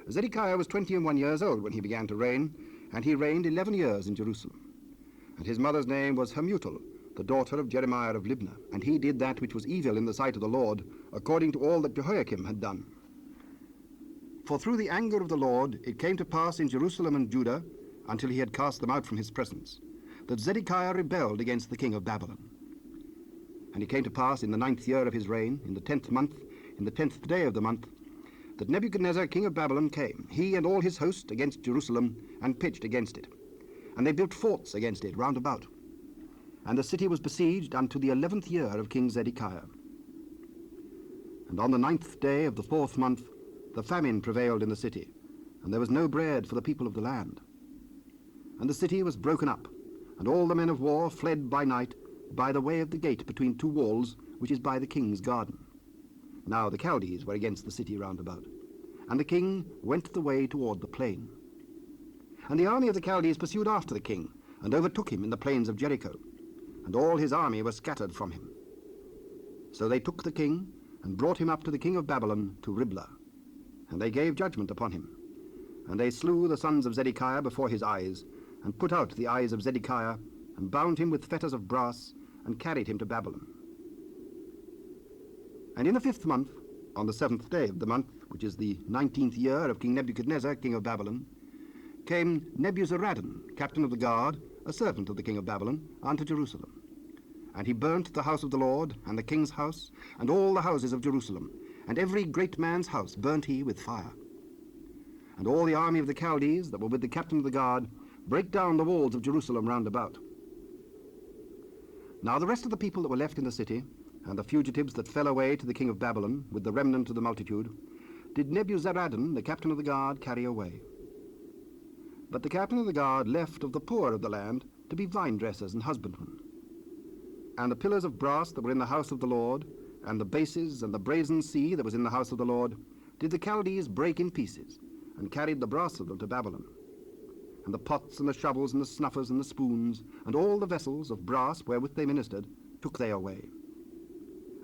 Zedekiah was 21 years old when he began to reign, and he reigned 11 years in Jerusalem. And his mother's name was Hamutal, the daughter of Jeremiah of Libnah. And he did that which was evil in the sight of the Lord, according to all that Jehoiakim had done. For through the anger of the Lord it came to pass in Jerusalem and Judah, until he had cast them out from his presence, that Zedekiah rebelled against the king of Babylon. And it came to pass in the 9th year of his reign, in the 10th month, in the 10th day of the month, that Nebuchadnezzar king of Babylon came, he and all his host, against Jerusalem, and pitched against it. And they built forts against it round about. And the city was besieged unto the 11th year of King Zedekiah. And on the 9th day of the 4th month, the famine prevailed in the city, and there was no bread for the people of the land. And the city was broken up, and all the men of war fled by night by the way of the gate between 2 walls, which is by the king's garden. Now the Chaldees were against the city round about, and the king went the way toward the plain. And the army of the Chaldees pursued after the king, and overtook him in the plains of Jericho, and all his army was scattered from him. So they took the king, and brought him up to the king of Babylon to Riblah, and they gave judgment upon him. And they slew the sons of Zedekiah before his eyes, and put out the eyes of Zedekiah, and bound him with fetters of brass, and carried him to Babylon. And in the 5th month, on the 7th day of the month, which is the 19th year of King Nebuchadnezzar, king of Babylon, came Nebuzaradan, captain of the guard, a servant of the king of Babylon, unto Jerusalem. And he burnt the house of the Lord, and the king's house, and all the houses of Jerusalem, and every great man's house burnt he with fire. And all the army of the Chaldees that were with the captain of the guard brake down the walls of Jerusalem round about. Now the rest of the people that were left in the city, and the fugitives that fell away to the king of Babylon, with the remnant of the multitude, did Nebuzaradan, the captain of the guard, carry away. But the captain of the guard left of the poor of the land to be vine dressers and husbandmen. And the pillars of brass that were in the house of the Lord, and the bases and the brazen sea that was in the house of the Lord, did the Chaldees break in pieces, and carried the brass of them to Babylon. And the pots and the shovels and the snuffers and the spoons, and all the vessels of brass wherewith they ministered, took they away.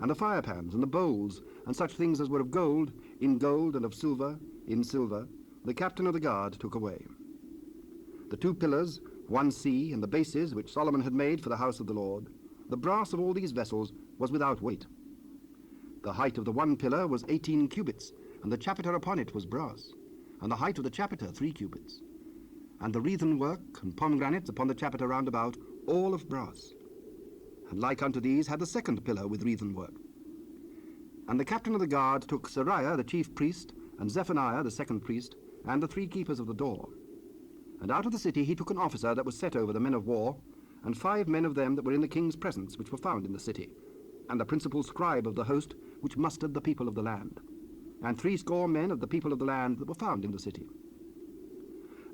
And the firepans and the bowls, and such things as were of gold, in gold, and of silver, in silver, the captain of the guard took away. The 2 pillars, 1 sea, and the bases which Solomon had made for the house of the Lord, the brass of all these vessels was without weight. The height of the 1 pillar was 18 cubits, and the chapiter upon it was brass, and the height of the chapiter 3 cubits. And the wreathen work and pomegranates upon the chapiter round about, all of brass. And like unto these had the 2nd pillar with wreathen work. And the captain of the guard took Seraiah the chief priest, and Zephaniah the second priest, and the 3 keepers of the door. And out of the city he took an officer that was set over the men of war, and 5 men of them that were in the king's presence, which were found in the city, and the principal scribe of the host, which mustered the people of the land, and 60 men of the people of the land that were found in the city.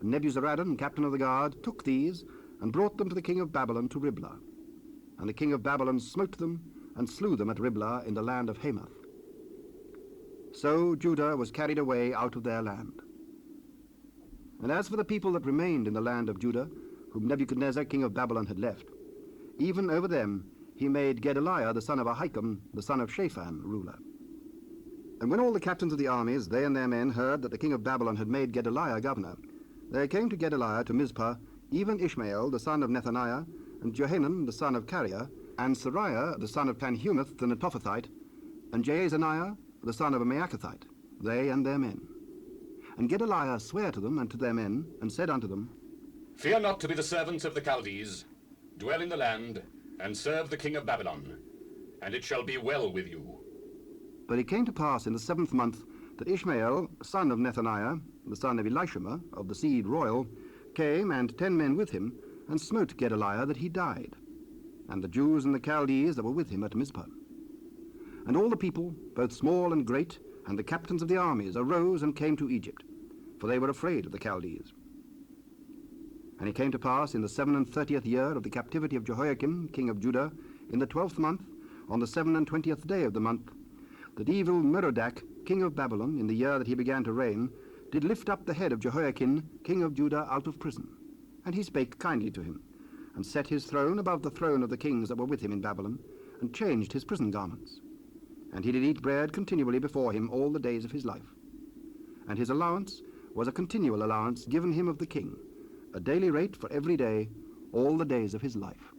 And Nebuzaradan, captain of the guard, took these, and brought them to the king of Babylon to Riblah. And the king of Babylon smote them, and slew them at Riblah in the land of Hamath. So Judah was carried away out of their land. And as for the people that remained in the land of Judah, whom Nebuchadnezzar king of Babylon had left, even over them he made Gedaliah the son of Ahikam, the son of Shaphan, ruler. And when all the captains of the armies, they and their men, heard that the king of Babylon had made Gedaliah governor, there came to Gedaliah to Mizpah even Ishmael the son of Nethaniah, and Johanan the son of Kareah, and Seraiah the son of Tanhumeth the Netophathite, and Jaazaniah the son of a Maacathite, they and their men. And Gedaliah sware to them and to their men, and said unto them, Fear not to be the servants of the Chaldees. Dwell in the land, and serve the king of Babylon, and it shall be well with you. But it came to pass in the 7th month that Ishmael, son of Nethaniah, the son of Elishama, of the seed royal, came, and 10 men with him, and smote Gedaliah that he died, and the Jews and the Chaldees that were with him at Mizpah. And all the people, both small and great, and the captains of the armies, arose and came to Egypt, for they were afraid of the Chaldees. And it came to pass in the 37th year of the captivity of Jehoiakim, king of Judah, in the 12th month, on the 27th day of the month, that evil Merodach, king of Babylon, in the year that he began to reign, did lift up the head of Jehoiakim, king of Judah, out of prison. And he spake kindly to him, and set his throne above the throne of the kings that were with him in Babylon, and changed his prison garments. And he did eat bread continually before him all the days of his life. And his allowance was a continual allowance given him of the king, a daily rate for every day, all the days of his life.